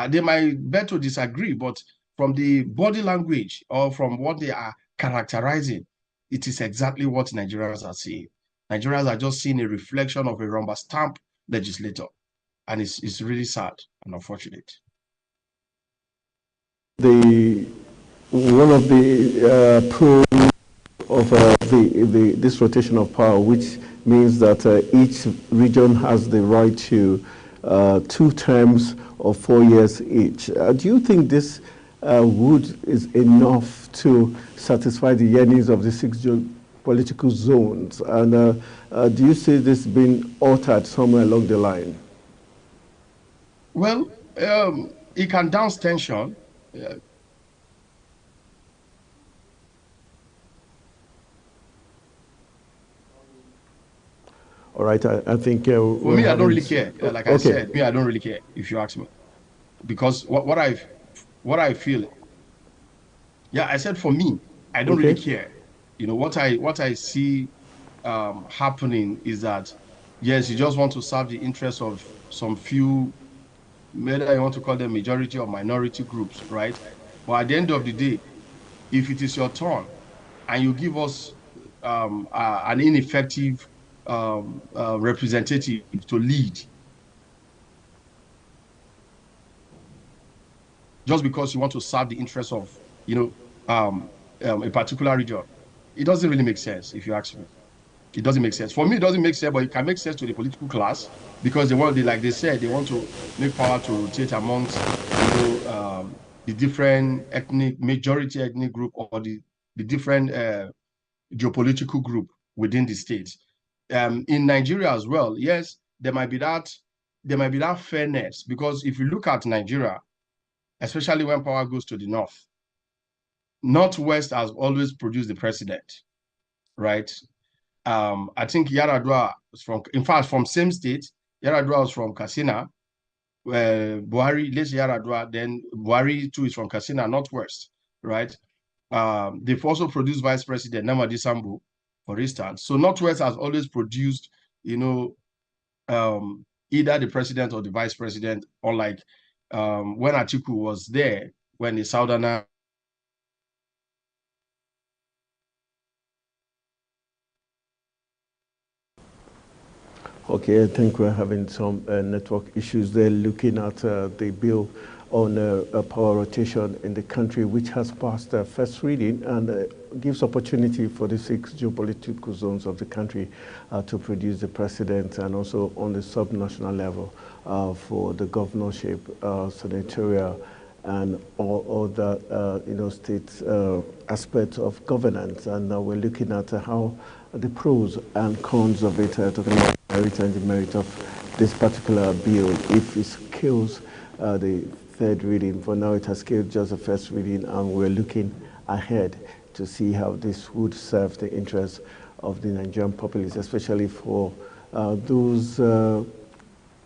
They might bet to disagree, but from the body language or from what they are characterizing, it is exactly what Nigerians are seeing. Nigerians are just seeing a reflection of a rubber stamp legislator, and it's really sad and unfortunate. One of the pros of this rotation of power, which means that each region has the right to 2 terms of 4 years each. Do you think this is enough to satisfy the yearnings of the 6 political zones? And do you see this being altered somewhere along the line? Well, it can douse tension. All right, I think... for me, I don't really care. Like I said, I don't really care, if you ask me. Because what I feel... Yeah, I said for me, I don't really care. What I see happening is that, yes, you just want to serve the interests of some few, whether you want to call them majority or minority groups, right? But at the end of the day, if it is your turn and you give us an ineffective representative to lead, just because you want to serve the interests of, a particular region, it doesn't really make sense, if you ask me. It doesn't make sense. For me, it doesn't make sense, but it can make sense to the political class, because like they said, they want to make power to rotate amongst, the different majority ethnic group or the different geopolitical group within the state. In Nigeria as well, yes, there might be that fairness, because if you look at Nigeria, especially when power goes to the north, Northwest has always produced the president. right? I think Yaradua was from, in fact, from same state. Yaradua was from Katsina. Buhari, Les Yaradua, then Buhari too is from Katsina, Northwest, right? They've also produced Vice President Namadi Sambu, for instance. So Northwest has always produced, either the president or the vice president, unlike when Atiku was there, when the Southerner. Okay, I think we're having some network issues there, looking at the bill on power rotation in the country, which has passed first reading and gives opportunity for the 6 geopolitical zones of the country to produce the president, and also on the sub-national level for the governorship, senatorial, and all other state aspects of governance. And we're looking at how the pros and cons of it, talking about merit and the merit of this particular bill. If it scales the third reading, for now it has scaled just the first reading, and we're looking ahead to see how this would serve the interests of the Nigerian populace, especially for those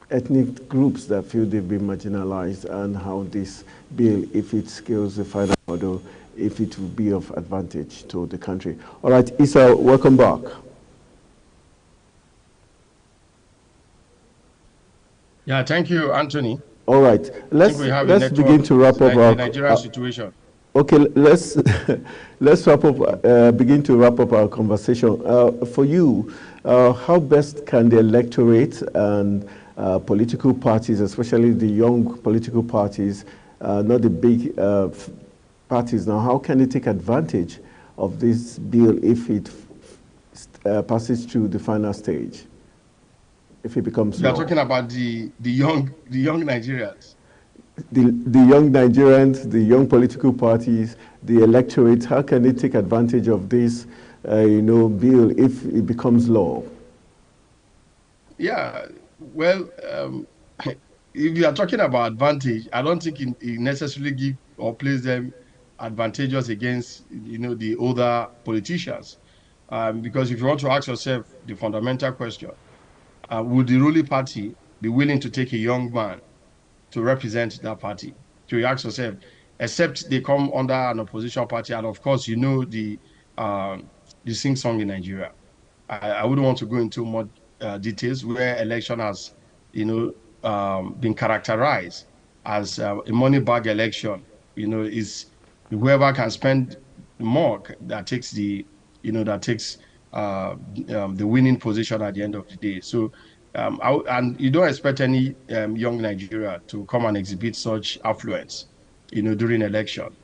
ethnic groups that feel they've been marginalized, and how this bill, if it scales the final model, if it will be of advantage to the country. All right, Issa, welcome back. Yeah, thank you, Anthony. All right, let's begin to wrap up our Nigerian situation. Okay, let's wrap up. Begin to wrap up our conversation. For you, how best can the electorate and political parties, especially the young political parties, not the big parties now, how can they take advantage of this bill if it passes through the final stage? If it becomes law? You're talking about the young Nigerians. The young Nigerians, the young political parties, the electorate, how can they take advantage of this bill if it becomes law? Yeah, well, if you are talking about advantage, I don't think it necessarily give or place them advantageous against the older politicians, because if you want to ask yourself the fundamental question, would the ruling party be willing to take a young man to represent that party? So you ask yourself, except they come under an opposition party, and of course the sing-song in Nigeria. I wouldn't want to go into more details where election has been characterized as a money bag election. Is whoever can spend more that takes the winning position at the end of the day. So and you don't expect any young Nigeria to come and exhibit such affluence during election,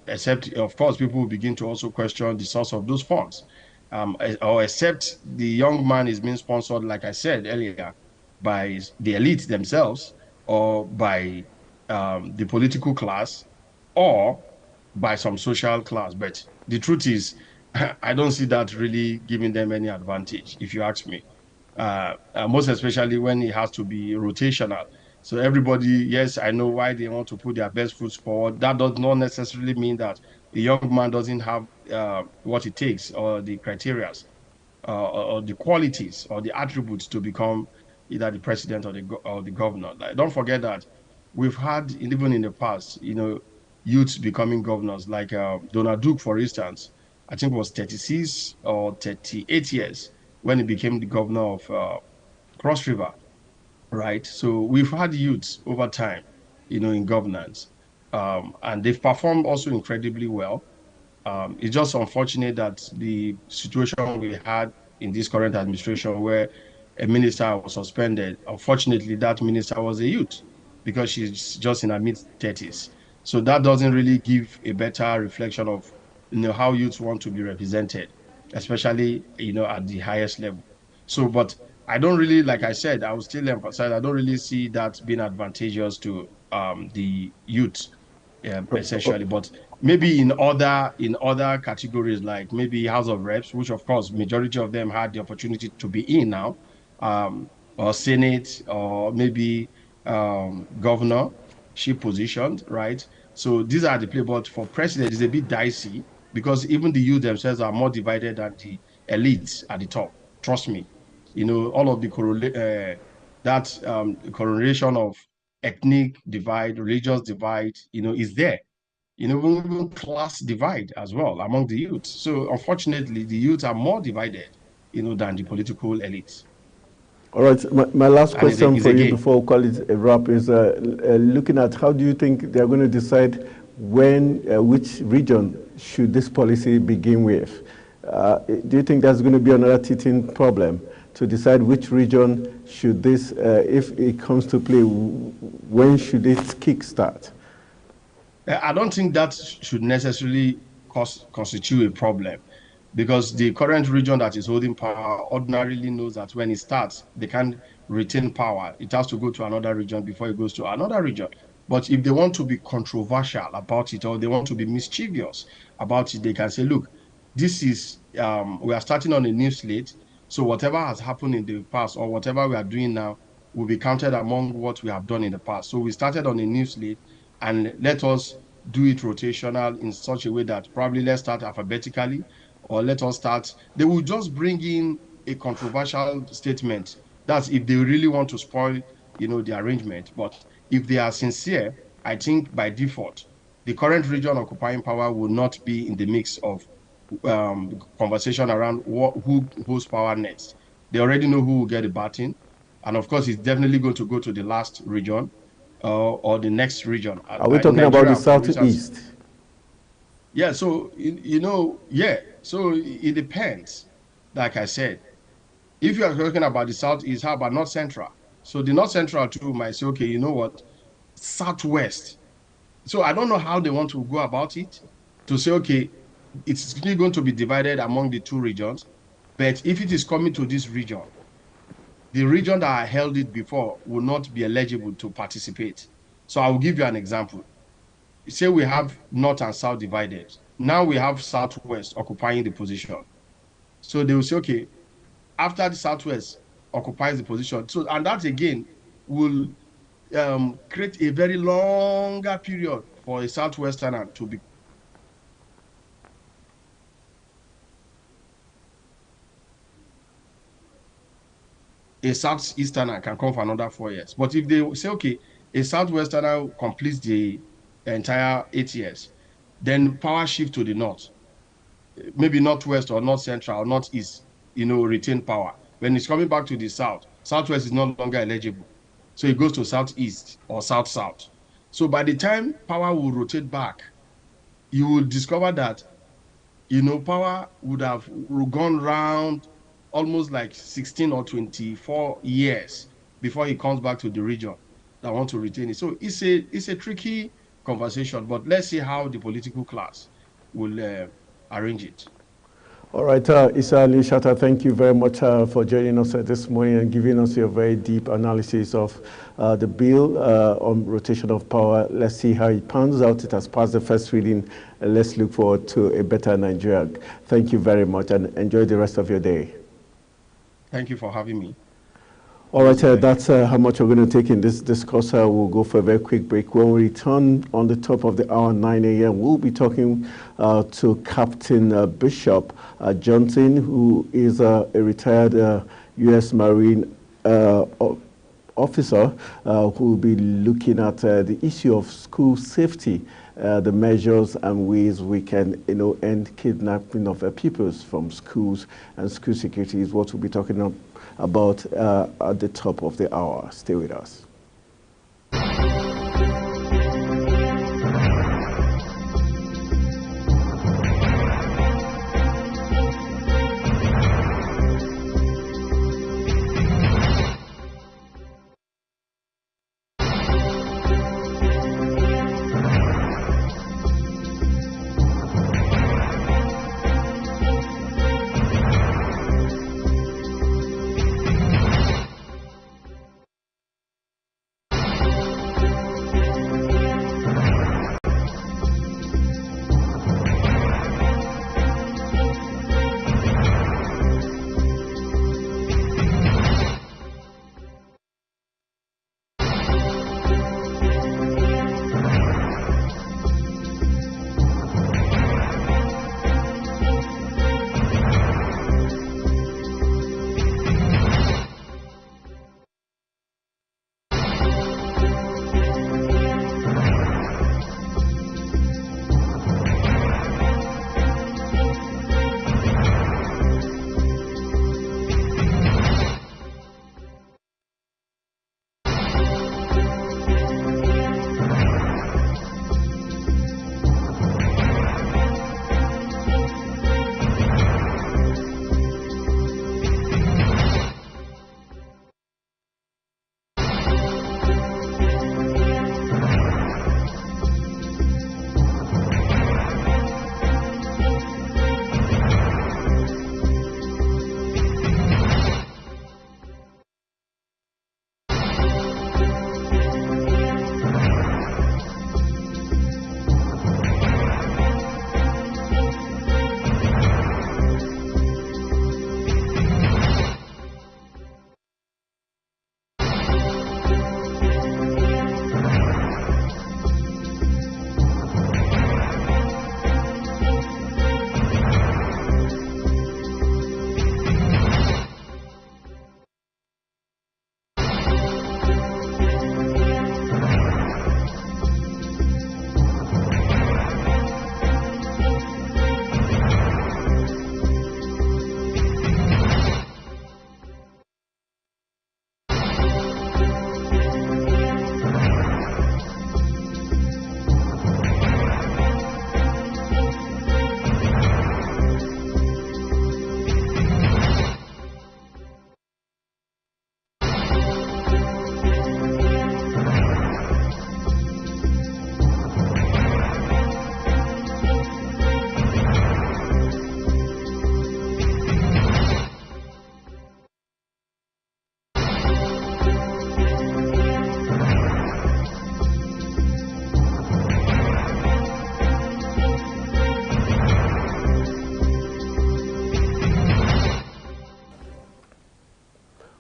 except of course people will begin to also question the source of those funds, or except the young man is being sponsored, like I said earlier, by the elite themselves, or by the political class, or by some social class. But the truth is, I don't see that really giving them any advantage, if you ask me. Most especially when it has to be rotational. So everybody, yes, I know why they want to put their best foot forward. That does not necessarily mean that the young man doesn't have what it takes, or the criteria, or the qualities, or the attributes to become either the president or the governor. Like, don't forget that we've had, even in the past, youths becoming governors, like Donald Duke, for instance. I think it was 36 or 38 years when he became the governor of Cross River, right? So we've had youths over time, in governance, and they've performed also incredibly well. It's just unfortunate that the situation we had in this current administration, where a minister was suspended, unfortunately, that minister was a youth, because she's just in her mid-30s. So that doesn't really give a better reflection of how youths want to be represented, especially at the highest level. So, but I don't really, like I said, I will still emphasize, I don't really see that being advantageous to the youth, essentially. But maybe in other categories, like maybe House of Reps, which of course majority of them had the opportunity to be in now, or Senate, or maybe governorship positioned, right? So these are the play. But for president, it's a bit dicey, because even the youth themselves are more divided than the elites at the top. Trust me. You know, all of the correlation of ethnic divide, religious divide, you know, is there. You know, even class divide as well among the youth. So unfortunately, the youth are more divided, you know, than the political elites. All right, my last question for you before we call it a wrap is looking at how do you think they're going to decide when, which region should this policy begin with? Do you think that's going to be another teething problem to decide which region should this, if it comes to play, when should it kickstart? I don't think that should necessarily constitute a problem, because the current region that is holding power ordinarily knows that when it starts, they can't retain power. It has to go to another region before it goes to another region. But if they want to be controversial about it, or they want to be mischievous about it, they can say, look, this is, we are starting on a new slate, so whatever has happened in the past or whatever we are doing now will be counted among what we have done in the past. So we started on a new slate, and let us do it rotational in such a way that probably let's start alphabetically, or let us start. They will just bring in a controversial statement. That's if they really want to spoil, you know, the arrangement. But if they are sincere, I think by default, the current region occupying power will not be in the mix of conversation around who holds power next. They already know who will get the baton. And of course, it's definitely going to go to the last region or the next region. Are we talking about the southeast? Yeah, so, you know, yeah. So it depends. Like I said, if you are talking about the southeast, how about North Central? So the North Central too might say, okay, you know what, Southwest. So I don't know how they want to go about it to say, okay, it's still going to be divided among the two regions. But if it is coming to this region, the region that I held it before will not be eligible to participate. So I will give you an example. Say we have North and South divided. Now we have Southwest occupying the position. So they will say, okay, after the Southwest occupies the position, so and that again will create a very longer period for a Southwesterner to be. A Southeasterner can come for another 4 years. But if they say, okay, a Southwesterner completes the entire 8 years, then power shift to the north. Maybe Northwest or North Central or Northeast, you know, retain power. When it's coming back to the South, Southwest is no longer eligible. So it goes to Southeast or South-South. So by the time power will rotate back, you will discover that, you know, power would have gone round almost like 16 or 24 years before it comes back to the region that want to retain it. So it's a tricky conversation, but let's see how the political class will arrange it. All right, Issa Ali Shatta, thank you very much for joining us this morning and giving us your very deep analysis of the bill on rotation of power. Let's see how it pans out. It has passed the first reading. Let's look forward to a better Nigeria. Thank you very much and enjoy the rest of your day. Thank you for having me. All right, that's how much we're going to take in this discourse. We'll go for a very quick break. When we return on the top of the hour, 9 a.m., we'll be talking to Captain Bishop Johnson, who is a retired U.S. Marine officer who will be looking at the issue of school safety, the measures and ways we can, you know, end kidnapping of pupils from schools, and school security is what we'll be talking about at the top of the hour. Stay with us.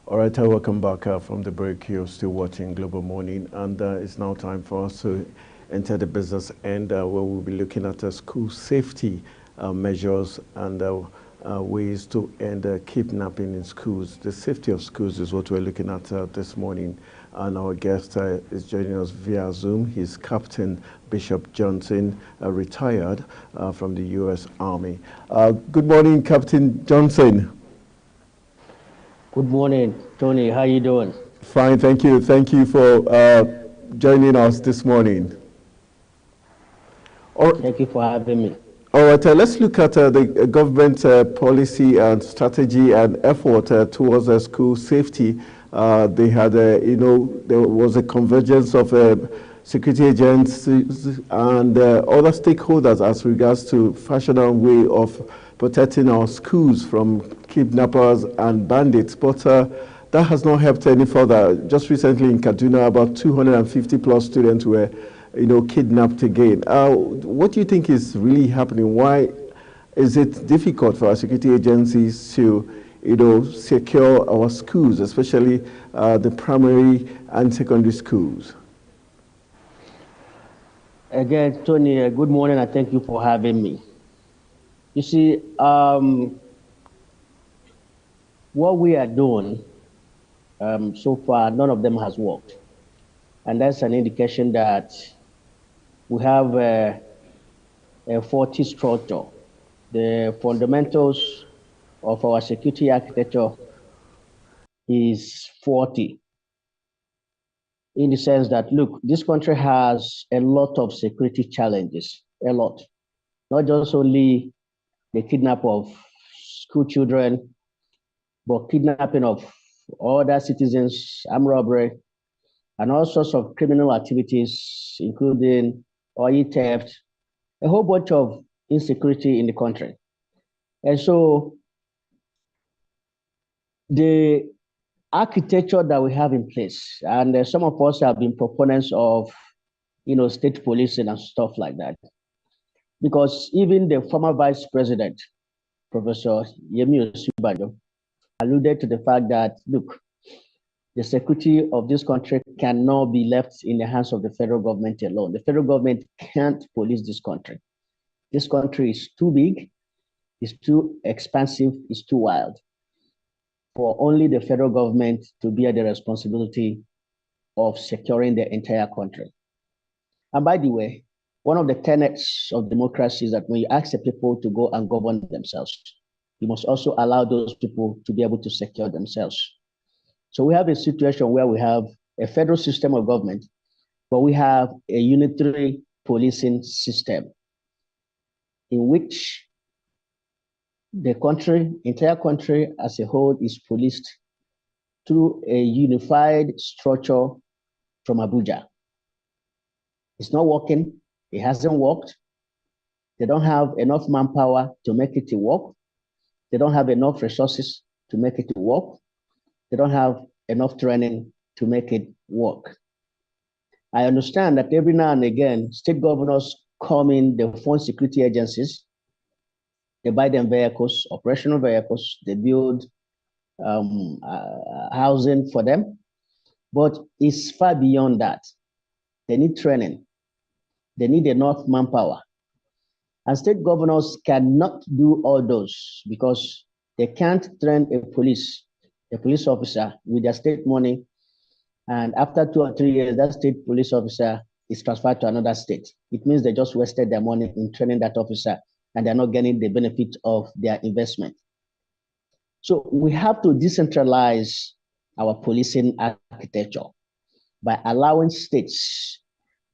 All right, welcome back from the break. You're still watching Global Morning, and it's now time for us to enter the business end, where we'll be looking at school safety measures and ways to end kidnapping in schools. The safety of schools is what we're looking at this morning, and our guest is joining us via Zoom. He's Captain Bishop Johnson, retired from the U.S. Army. Good morning, Captain Johnson. Good morning, Tony. How you doing? Fine, thank you. Thank you for joining us this morning. Thank you for having me. All right, let's look at the government policy and strategy and effort towards school safety. They had, there was a convergence of security agencies and other stakeholders as regards to fashion and way of protecting our schools from kidnappers and bandits, but that has not helped any further. Just recently in Kaduna, about 250 plus students were, kidnapped again. What do you think is really happening? Why is it difficult for our security agencies to, secure our schools, especially the primary and secondary schools? Again, Tony, good morning, and thank you for having me. You see, what we are doing so far, none of them has worked. And that's an indication that we have a faulty structure. The fundamentals of our security architecture is faulty, in the sense that, look, this country has a lot of security challenges, a lot. Not just only the kidnap of school children, but kidnapping of other citizens, armed robbery, and all sorts of criminal activities, including oil theft, a whole bunch of insecurity in the country. And so the architecture that we have in place, and some of us have been proponents of, state policing and stuff like that, because even the former vice president, Professor Yemi Osinbajo, alluded to the fact that, look, the security of this country cannot be left in the hands of the federal government alone. The federal government can't police this country. This country is too big, it's too expansive, it's too wild for only the federal government to bear the responsibility of securing the entire country. And by the way, one of the tenets of democracy is that when you ask the people to go and govern themselves, you must also allow those people to be able to secure themselves. So we have a situation where we have a federal system of government, but we have a unitary policing system in which the country, entire country as a whole, is policed through a unified structure from Abuja. It's not working. It hasn't worked. They don't have enough manpower to make it work. They don't have enough resources to make it work. They don't have enough training to make it work. I understand that every now and again, state governors come in, they fund security agencies, they buy them vehicles, operational vehicles, they build housing for them, but it's far beyond that. They need training. They need enough manpower. And state governors cannot do all those because they can't train a police officer with their state money. And after 2 or 3 years, that state police officer is transferred to another state. It means they just wasted their money in training that officer and they're not getting the benefit of their investment. So we have to decentralize our policing architecture by allowing states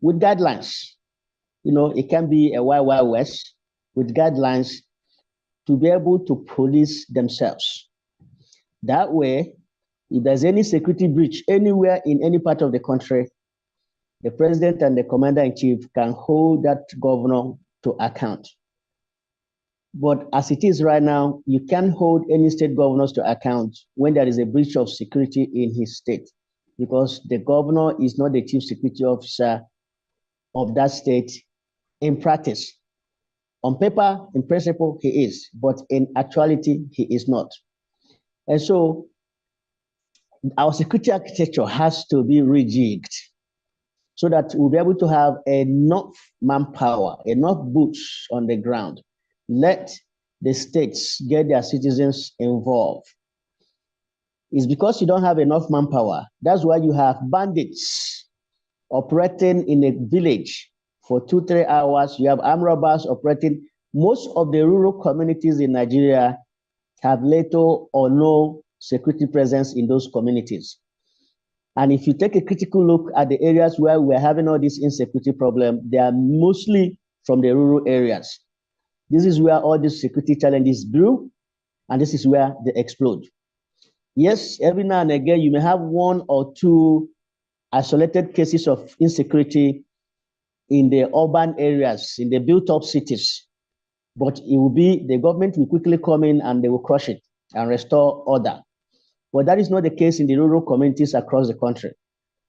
with guidelines. It can be a Wild Wild West with guidelines to be able to police themselves. That way, if there's any security breach anywhere in any part of the country, the president and the commander-in-chief can hold that governor to account. But as it is right now, you can't hold any state governors to account when there is a breach of security in his state, because the governor is not the chief security officer of that state in practice. On paper, in principle, he is, but in actuality, he is not. And so our security architecture has to be rejigged so that we'll be able to have enough manpower, enough boots on the ground. Let the states get their citizens involved. It's because you don't have enough manpower. That's why you have bandits operating in a village for 2-3 hours. You have armed robbers operating. Most of the rural communities in Nigeria have little or no security presence in those communities. And if you take a critical look at the areas where we're having all this insecurity problem, they are mostly from the rural areas. This is where all these security challenges brew, and this is where they explode. Yes, every now and again, you may have 1 or 2 isolated cases of insecurity in the urban areas, in the built-up cities, but it will be, the government will quickly come in and they will crush it and restore order. But that is not the case in the rural communities across the country,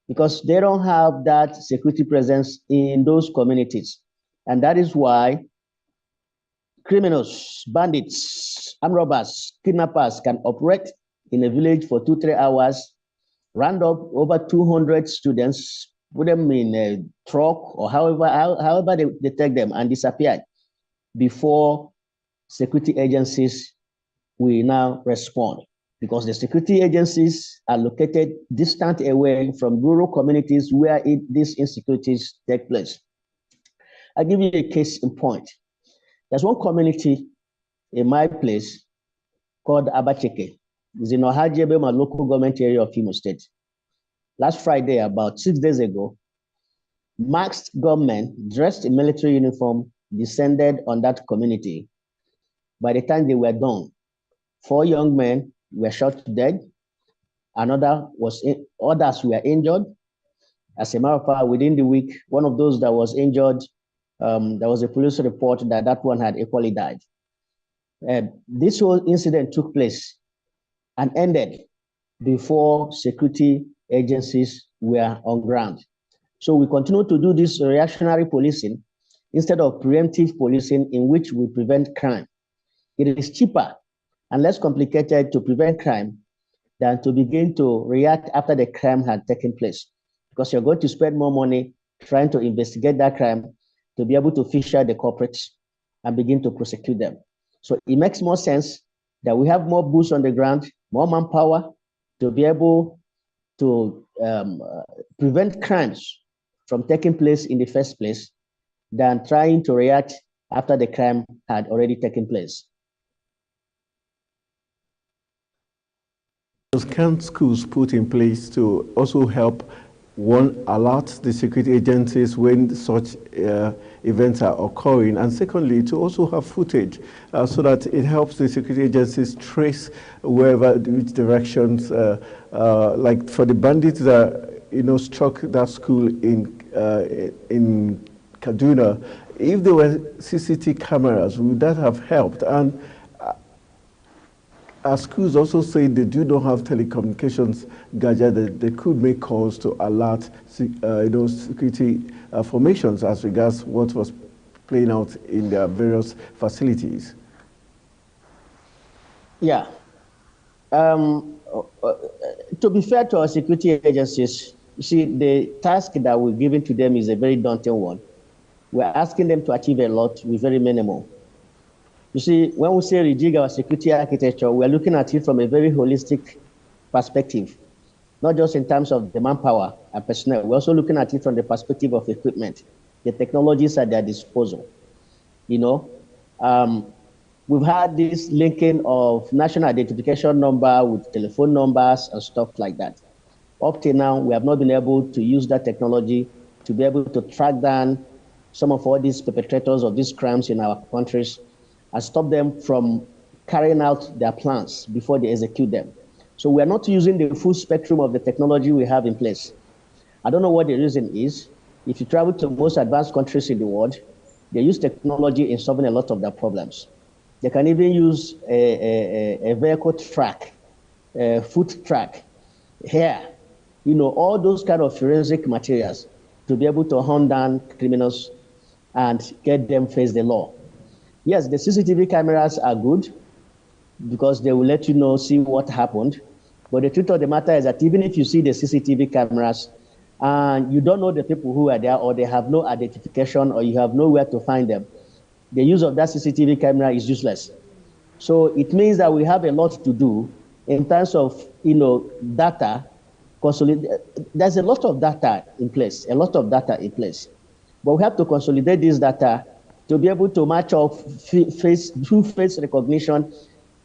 because they don't have that security presence in those communities. And that is why criminals, bandits, armed robbers, kidnappers can operate in a village for 2-3 hours, round up over 200 students, put them in a truck or however they take them and disappear before security agencies will now respond. Because the security agencies are located distant away from rural communities where these insecurities take place. I'll give you a case in point. There's one community in my place called Abacheke. It's in Ohajebe, my local government area of Imo State. Last Friday, about 6 days ago, masked gunmen dressed in military uniform descended on that community. By the time they were done, 4 young men were shot to death. Others were injured. As a matter of fact, within the week, one of those that was injured, there was a police report that one had equally died. This whole incident took place and ended before security agencies were on ground. So we continue to do this reactionary policing instead of preemptive policing in which we prevent crime. It is cheaper and less complicated to prevent crime than to begin to react after the crime had taken place, because you're going to spend more money trying to investigate that crime to be able to fish out the culprits and begin to prosecute them. So it makes more sense that we have more boots on the ground, more manpower to be able to prevent crimes from taking place in the first place than trying to react after the crime had already taken place. Can schools put in place to also help, one, alert the security agencies when such events are occurring, and secondly, to also have footage so that it helps the security agencies trace which directions, like for the bandits that struck that school in Kaduna, if there were CCTV cameras, would that have helped? And our schools also say they do not have telecommunications gadget. They could make calls to alert security formations as regards what was playing out in their various facilities. Yeah. To be fair to our security agencies, you see, the task that we're giving to them is a very daunting one. We're asking them to achieve a lot with very minimal. You see, when we say rejig our security architecture, we're looking at it from a very holistic perspective, not just in terms of the manpower and personnel. We're also looking at it from the perspective of equipment, the technologies at their disposal. We've had this linking of national identification number with telephone numbers and stuff like that. Up till now, we have not been able to use that technology to be able to track down some of all these perpetrators of these crimes in our countries and stop them from carrying out their plans before they execute them. So we are not using the full spectrum of the technology we have in place. I don't know what the reason is. If you travel to most advanced countries in the world, they use technology in solving a lot of their problems. They can even use a vehicle track, a foot track, hair, all those kind of forensic materials to be able to hunt down criminals and get them face the law. Yes, the CCTV cameras are good because they will let you see what happened. But the truth of the matter is that even if you see the CCTV cameras and you don't know the people who are there, or they have no identification, or you have nowhere to find them, the use of that CCTV camera is useless. So it means that we have a lot to do in terms of, data. There's a lot of data in place, But we have to consolidate this data to be able to match up through face recognition.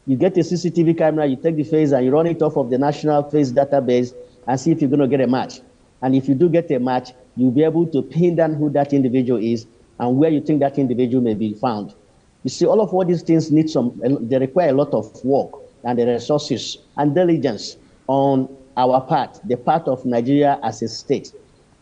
You get a CCTV camera, you take the face and you run it off of the national face database and see if you're going to get a match. And if you do get a match, you'll be able to pin down who that individual is and where you think that individual may be found. You see, all these things they require a lot of work and the resources and diligence on our part, the part of Nigeria as a state.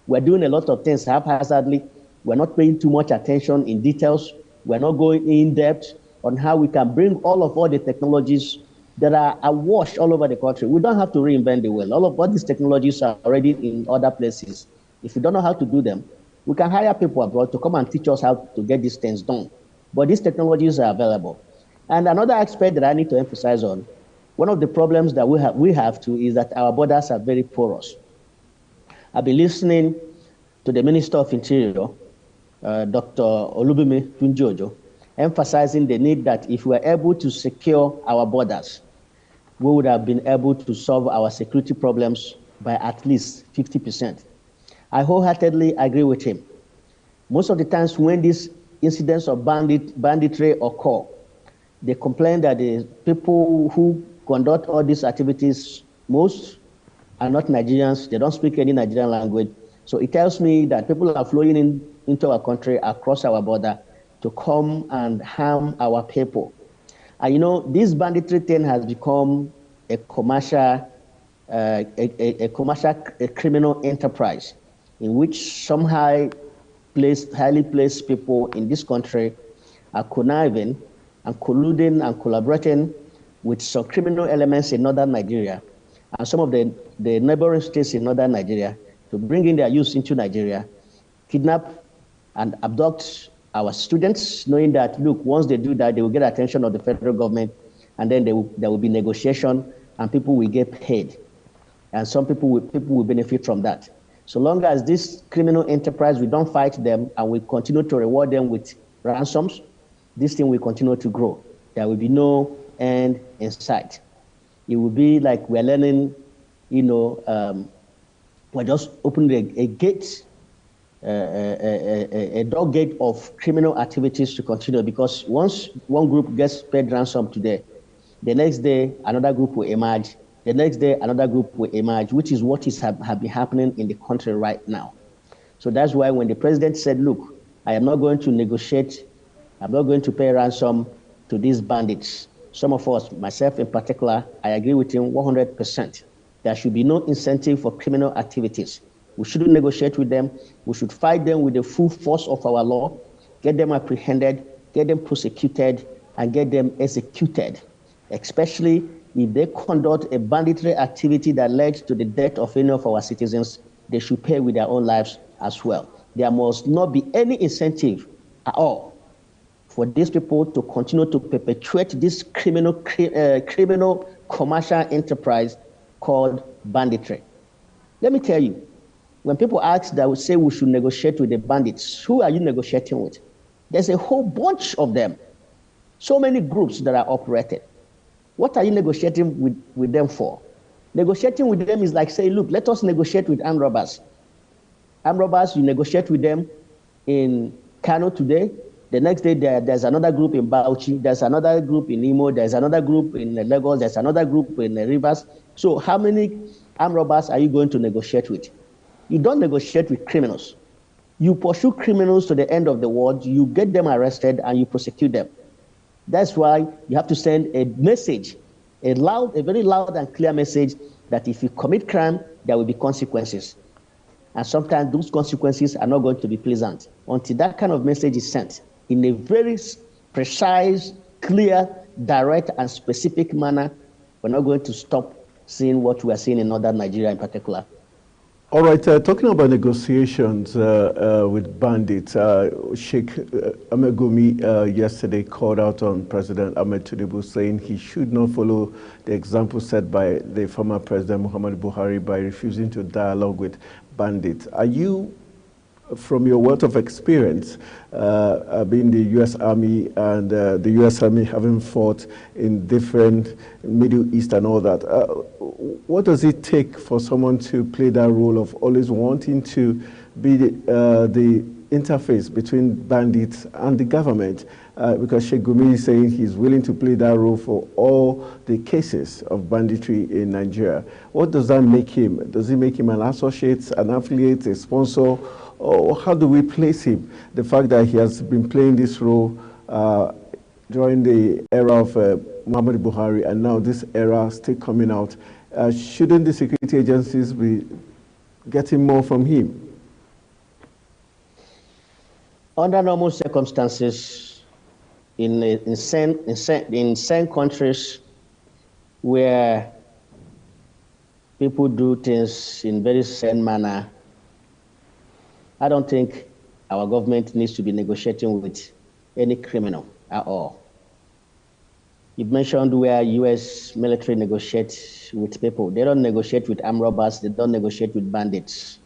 We're doing a lot of things haphazardly. We're not paying too much attention in details. We're not going in depth on how we can bring all the technologies that are awash all over the country. We don't have to reinvent the wheel. All these technologies are already in other places. If we don't know how to do them, we can hire people abroad to come and teach us how to get these things done. But these technologies are available. And another aspect that I need to emphasize on, one of the problems that we have too is that our borders are very porous. I've been listening to the Minister of Interior, Dr. Olubimi Tunjojo, emphasizing the need that if we are able to secure our borders, we would have been able to solve our security problems by at least 50%. I wholeheartedly agree with him. Most of the times when these incidents of banditry occur, they complain that the people who conduct all these activities, most are not Nigerians. They don't speak any Nigerian language. So it tells me that people are flowing into our country across our border to come and harm our people. And this banditry thing has become a commercial criminal enterprise in which some highly placed people in this country are conniving and colluding and collaborating with some criminal elements in northern Nigeria and some of the neighboring states in northern Nigeria to bring in their youth into Nigeria, kidnap and abduct our students, knowing that, look, once they do that, they will get attention of the federal government, and then there will be negotiation, and people will get paid. And some people will benefit from that. So long as this criminal enterprise, we don't fight them, and we continue to reward them with ransoms, this thing will continue to grow. There will be no end in sight. It will be like we're learning, we're just opening a gate, a dog gate of criminal activities to continue, because once one group gets paid ransom today, the next day another group will emerge, the next day another group will emerge, which is what have been happening in the country right now. So that's why when the president said, look, I am not going to negotiate, I'm not going to pay ransom to these bandits, some of us, myself in particular, I agree with him 100%. There should be no incentive for criminal activities. We shouldn't negotiate with them. We should fight them with the full force of our law, get them apprehended, get them prosecuted, and get them executed, especially if they conduct a banditry activity that led to the death of any of our citizens. They should pay with their own lives as well. There must not be any incentive at all for these people to continue to perpetuate this criminal commercial enterprise called banditry. Let me tell you, when people ask that, we say we should negotiate with the bandits, who are you negotiating with? There's a whole bunch of them. So many groups that are operated. What are you negotiating with them for? Negotiating with them is like saying, look, let us negotiate with armed robbers. Armed robbers, you negotiate with them in Kano today. The next day, there's another group in Bauchi, there's another group in Imo, there's another group in Lagos, there's another group in Rivers. So how many armed robbers are you going to negotiate with? You don't negotiate with criminals. You pursue criminals to the end of the world, you get them arrested, and you prosecute them. That's why you have to send a message, a very loud and clear message that if you commit crime, there will be consequences. And sometimes those consequences are not going to be pleasant until that kind of message is sent in a very precise, clear, direct, and specific manner. We're not going to stop seeing what we are seeing in northern Nigeria in particular. All right, talking about negotiations with bandits, Sheikh Ahmed Gumi yesterday called out on President Ahmed Tinubu, saying he should not follow the example set by the former President Muhammadu Buhari by refusing to dialogue with bandits. Are you, from your wealth of experience, being the U.S. Army and the U.S. Army having fought in different Middle East and all that, what does it take for someone to play that role of always wanting to be the interface between bandits and the government? Because Sheikh Gumi is saying he's willing to play that role for all the cases of banditry in Nigeria. What does that make him? Does it make him an associate, an affiliate, a sponsor? Or how do we place him? The fact that he has been playing this role during the era of Muhammadu Buhari and now this era still coming out, shouldn't the security agencies be getting more from him? Under normal circumstances, in some countries where people do things in very sane manner, I don't think our government needs to be negotiating with any criminal at all. You mentioned where U.S. military negotiates with people. They don't negotiate with armed robbers. They don't negotiate with bandits.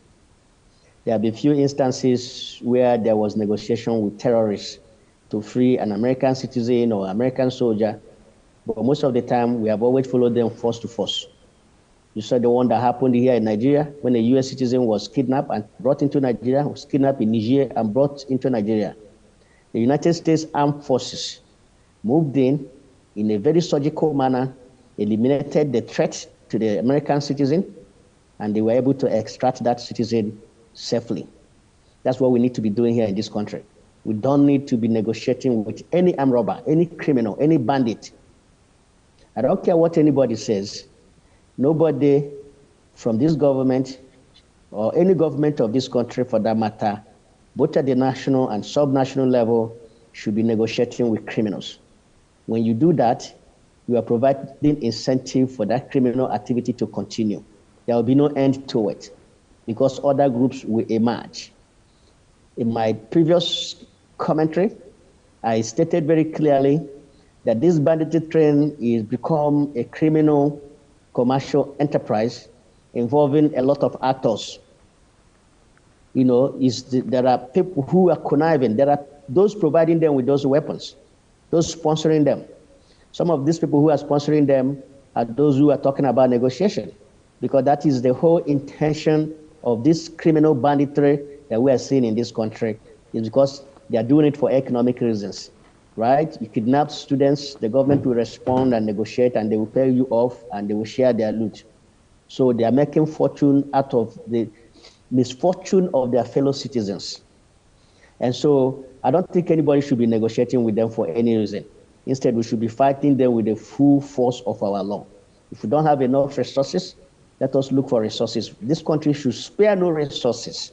There have been few instances where there was negotiation with terrorists to free an American citizen or American soldier, but most of the time we have always followed them force to force. You saw the one that happened here in Nigeria when a U.S. citizen was kidnapped and brought into Nigeria, was kidnapped in Niger and brought into Nigeria. The United States Armed Forces moved in a very surgical manner, eliminated the threat to the American citizen, and they were able to extract that citizen safely. That's what we need to be doing here in this country. We don't need to be negotiating with any armed robber, any criminal, any bandit. I don't care what anybody says. Nobody from this government or any government of this country for that matter, both at the national and sub-national level, should be negotiating with criminals. When you do that, you are providing incentive for that criminal activity to continue. There will be no end to it because other groups will emerge. In my previous commentary, I stated very clearly that this banditry trend is become a criminal commercial enterprise involving a lot of actors. You know, there are people who are conniving. There are those providing them with those weapons, those sponsoring them. Some of these people who are sponsoring them are those who are talking about negotiation, because that is the whole intention of this criminal banditry that we are seeing in this country, is because they are doing it for economic reasons. Right? You kidnap students, the government will respond and negotiate, and they will pay you off, and they will share their loot. So they are making fortune out of the misfortune of their fellow citizens. And so I don't think anybody should be negotiating with them for any reason. Instead, we should be fighting them with the full force of our law. If we don't have enough resources, let us look for resources. This country should spare no resources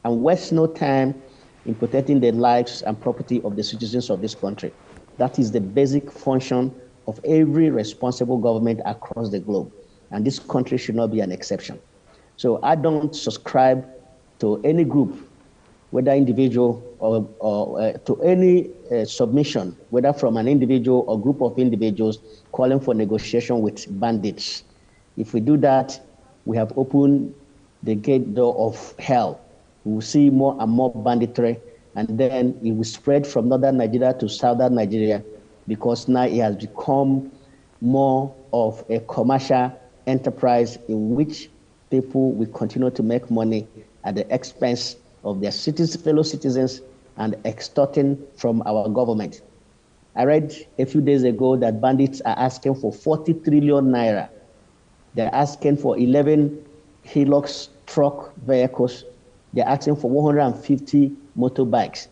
and waste no time in protecting the lives and property of the citizens of this country. That is the basic function of every responsible government across the globe. And this country should not be an exception. So I don't subscribe to any group, whether individual or to any submission, whether from an individual or group of individuals calling for negotiation with bandits. If we do that, we have opened the gate door of hell. We will see more and more banditry, and then it will spread from northern Nigeria to southern Nigeria, because now it has become more of a commercial enterprise in which people will continue to make money at the expense of their fellow citizens and extorting from our government. I read a few days ago that bandits are asking for 40 trillion naira. They're asking for 11 Hilux truck vehicles. They're asking for 150 motorbikes.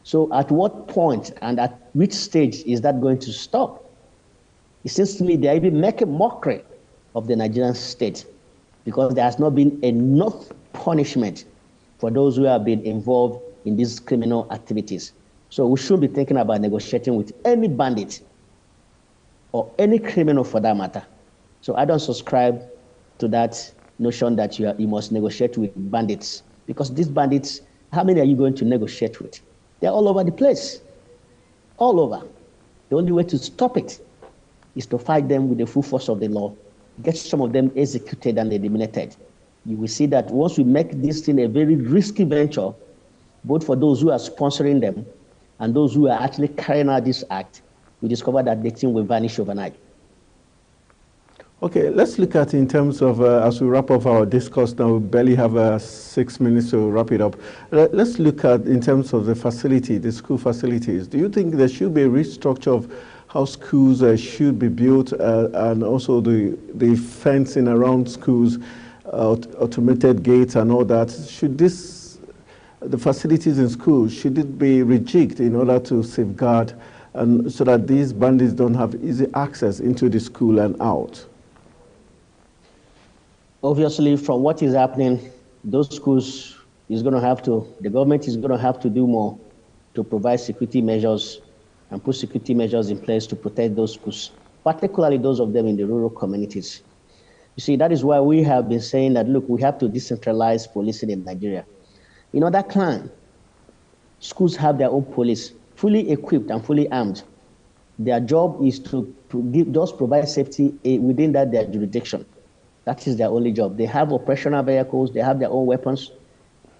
So at what point and at which stage is that going to stop? It seems to me they are even making mockery of the Nigerian state, because there has not been enough punishment for those who have been involved in these criminal activities. So we should be thinking about negotiating with any bandit or any criminal for that matter. So I don't subscribe to that notion that you must negotiate with bandits. Because these bandits, how many are you going to negotiate with? They're all over the place, all over. The only way to stop it is to fight them with the full force of the law, get some of them executed and eliminated. You will see that once we make this thing a very risky venture, both for those who are sponsoring them and those who are actually carrying out this act, we discover that the thing will vanish overnight. Okay, let's look at in terms of, as we wrap up our discourse now, we barely have 6 minutes to wrap it up. Let's look at in terms of the facility, the school facilities. Do you think there should be a restructure of how schools should be built and also the fencing around schools, automated gates and all that? Should the facilities in schools, should it be rejigged in order to safeguard and so that these bandits don't have easy access into the school and out? Obviously, from what is happening, those schools the government is going to have to do more to provide security measures and put security measures in place to protect those schools, particularly those of them in the rural communities. You see, that is why we have been saying that, look, we have to decentralize policing in Nigeria. In other clans, schools have their own police, fully equipped and fully armed. Their job is to just provide safety within their jurisdiction. That is their only job. They have operational vehicles, they have their own weapons,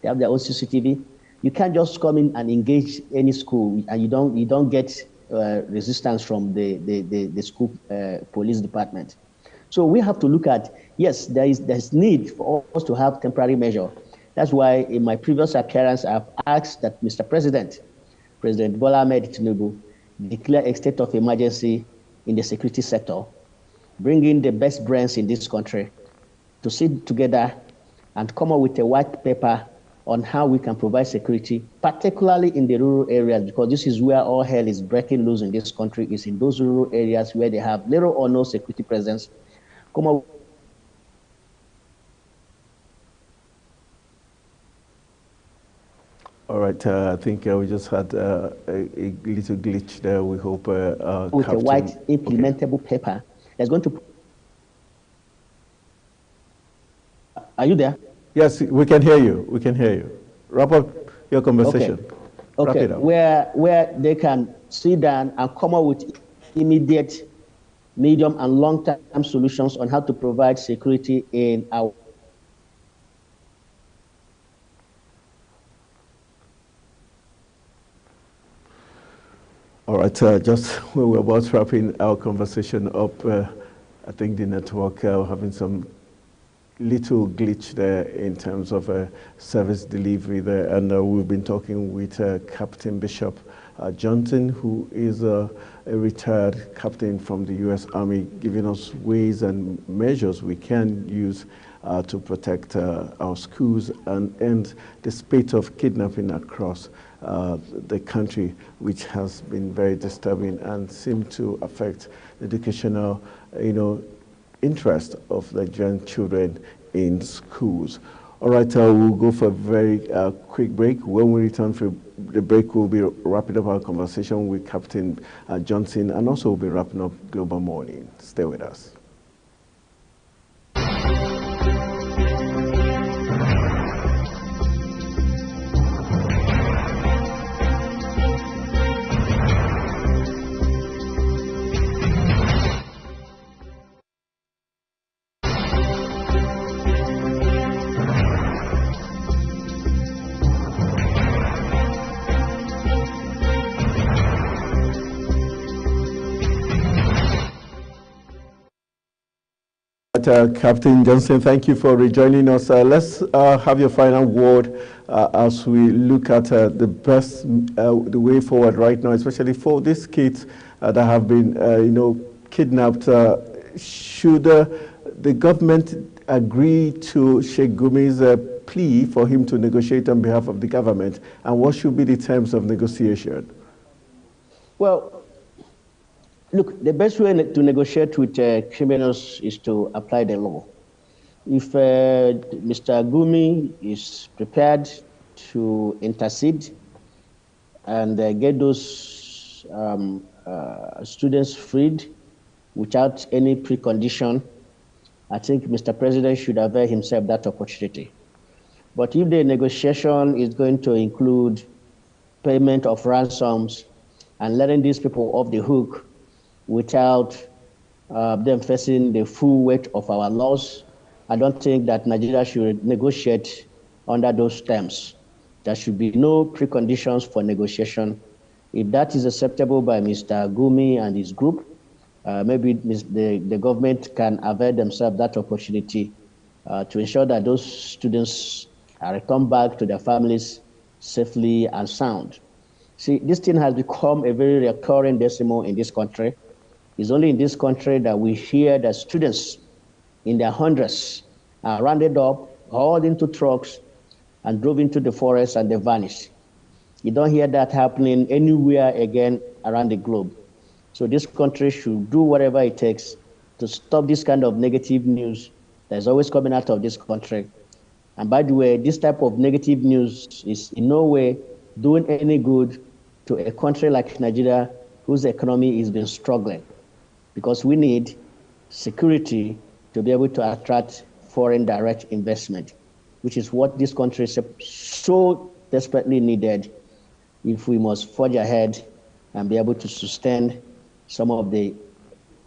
they have their own CCTV. You can't just come in and engage any school and you don't get resistance from the school police department. So we have to look at, yes, there's need for us to have temporary measure. That's why in my previous appearance, I've asked that Mr. President Bola Ahmed Tinubu, declare a state of emergency in the security sector, bring in the best brains in this country to sit together and come up with a white paper on how we can provide security, particularly in the rural areas, because this is where all hell is breaking loose in this country, is in those rural areas where they have little or no security presence. Come up. All right, I think we just had a little glitch there. We hope with a white implementable paper that's going to. Are you there? Yes, we can hear you. We can hear you. Wrap up your conversation. Okay. Wrap it up. Where they can sit down and come up with immediate, medium, and long-term solutions on how to provide security in our. All right, just when we're about wrapping our conversation up, I think the network having some little glitch there in terms of service delivery there, and we've been talking with Captain Bishop Johnson, who is a retired captain from the U.S. Army, giving us ways and measures we can use to protect our schools and end the spate of kidnapping across the country, which has been very disturbing and seemed to affect the educational, interest of Nigerian children in schools. All right, we'll go for a very quick break. When we return from the break, we'll be wrapping up our conversation with Captain Johnson, and also we'll be wrapping up Global Morning. Stay with us. Captain Johnson, thank you for rejoining us. Let's have your final word as we look at the best the way forward right now, especially for these kids that have been, kidnapped. Should the government agree to Sheikh Gumi's plea for him to negotiate on behalf of the government, and what should be the terms of negotiation? Well, look, the best way to negotiate with criminals is to apply the law. If Mr. Gumi is prepared to intercede and get those students freed without any precondition, I think Mr. President should avail himself that opportunity. But if the negotiation is going to include payment of ransoms and letting these people off the hook without them facing the full weight of our laws, I don't think that Nigeria should negotiate under those terms. There should be no preconditions for negotiation. If that is acceptable by Mr. Gumi and his group, maybe the government can avail themselves that opportunity to ensure that those students are returned back to their families safely and sound. See, this thing has become a very recurring decimal in this country. It's only in this country that we hear that students in their hundreds are rounded up, hauled into trucks, and drove into the forest and they vanish. You don't hear that happening anywhere again around the globe. So this country should do whatever it takes to stop this kind of negative news that is always coming out of this country. And by the way, this type of negative news is in no way doing any good to a country like Nigeria, whose economy has been struggling, because we need security to be able to attract foreign direct investment, which is what this country so desperately needed if we must forge ahead and be able to sustain some of the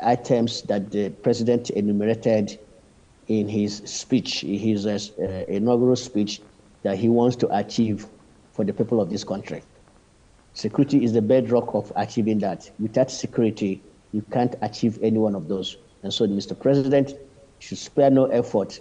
items that the president enumerated in his speech, his inaugural speech, that he wants to achieve for the people of this country. Security is the bedrock of achieving that. Without security, you can't achieve any one of those. And so Mr. President should spare no effort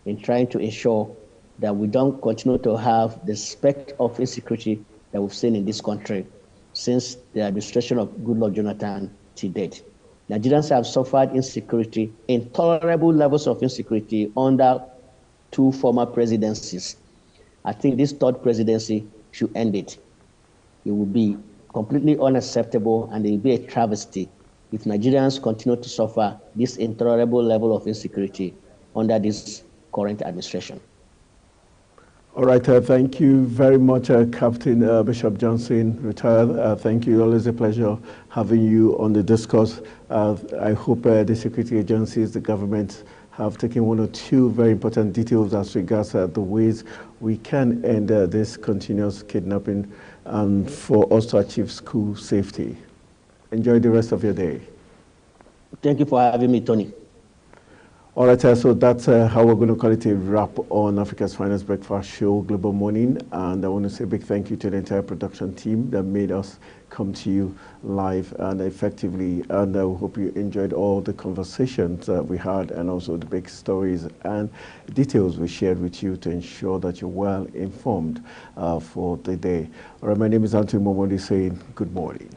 in trying to ensure that we don't continue to have the specter of insecurity that we've seen in this country since the administration of Goodluck Jonathan to date. Nigerians have suffered insecurity, intolerable levels of insecurity under 2 former presidencies. I think this 3rd presidency should end it. It will be completely unacceptable and it will be a travesty if Nigerians continue to suffer this intolerable level of insecurity under this current administration. All right, thank you very much, Captain Bishop Johnson, retired. Thank you, always a pleasure having you on the discourse. I hope the security agencies, the government, have taken 1 or 2 very important details as regards the ways we can end this continuous kidnapping and for us to achieve school safety. Enjoy the rest of your day. Thank you for having me, Tony. All right, so that's how we're going to call it a wrap on Africa's Finest Breakfast Show, Global Morning. And I want to say a big thank you to the entire production team that made us come to you live and effectively. And I hope you enjoyed all the conversations we had and also the big stories and details we shared with you to ensure that you're well informed for the day. All right, my name is Anthony Momodi saying good morning.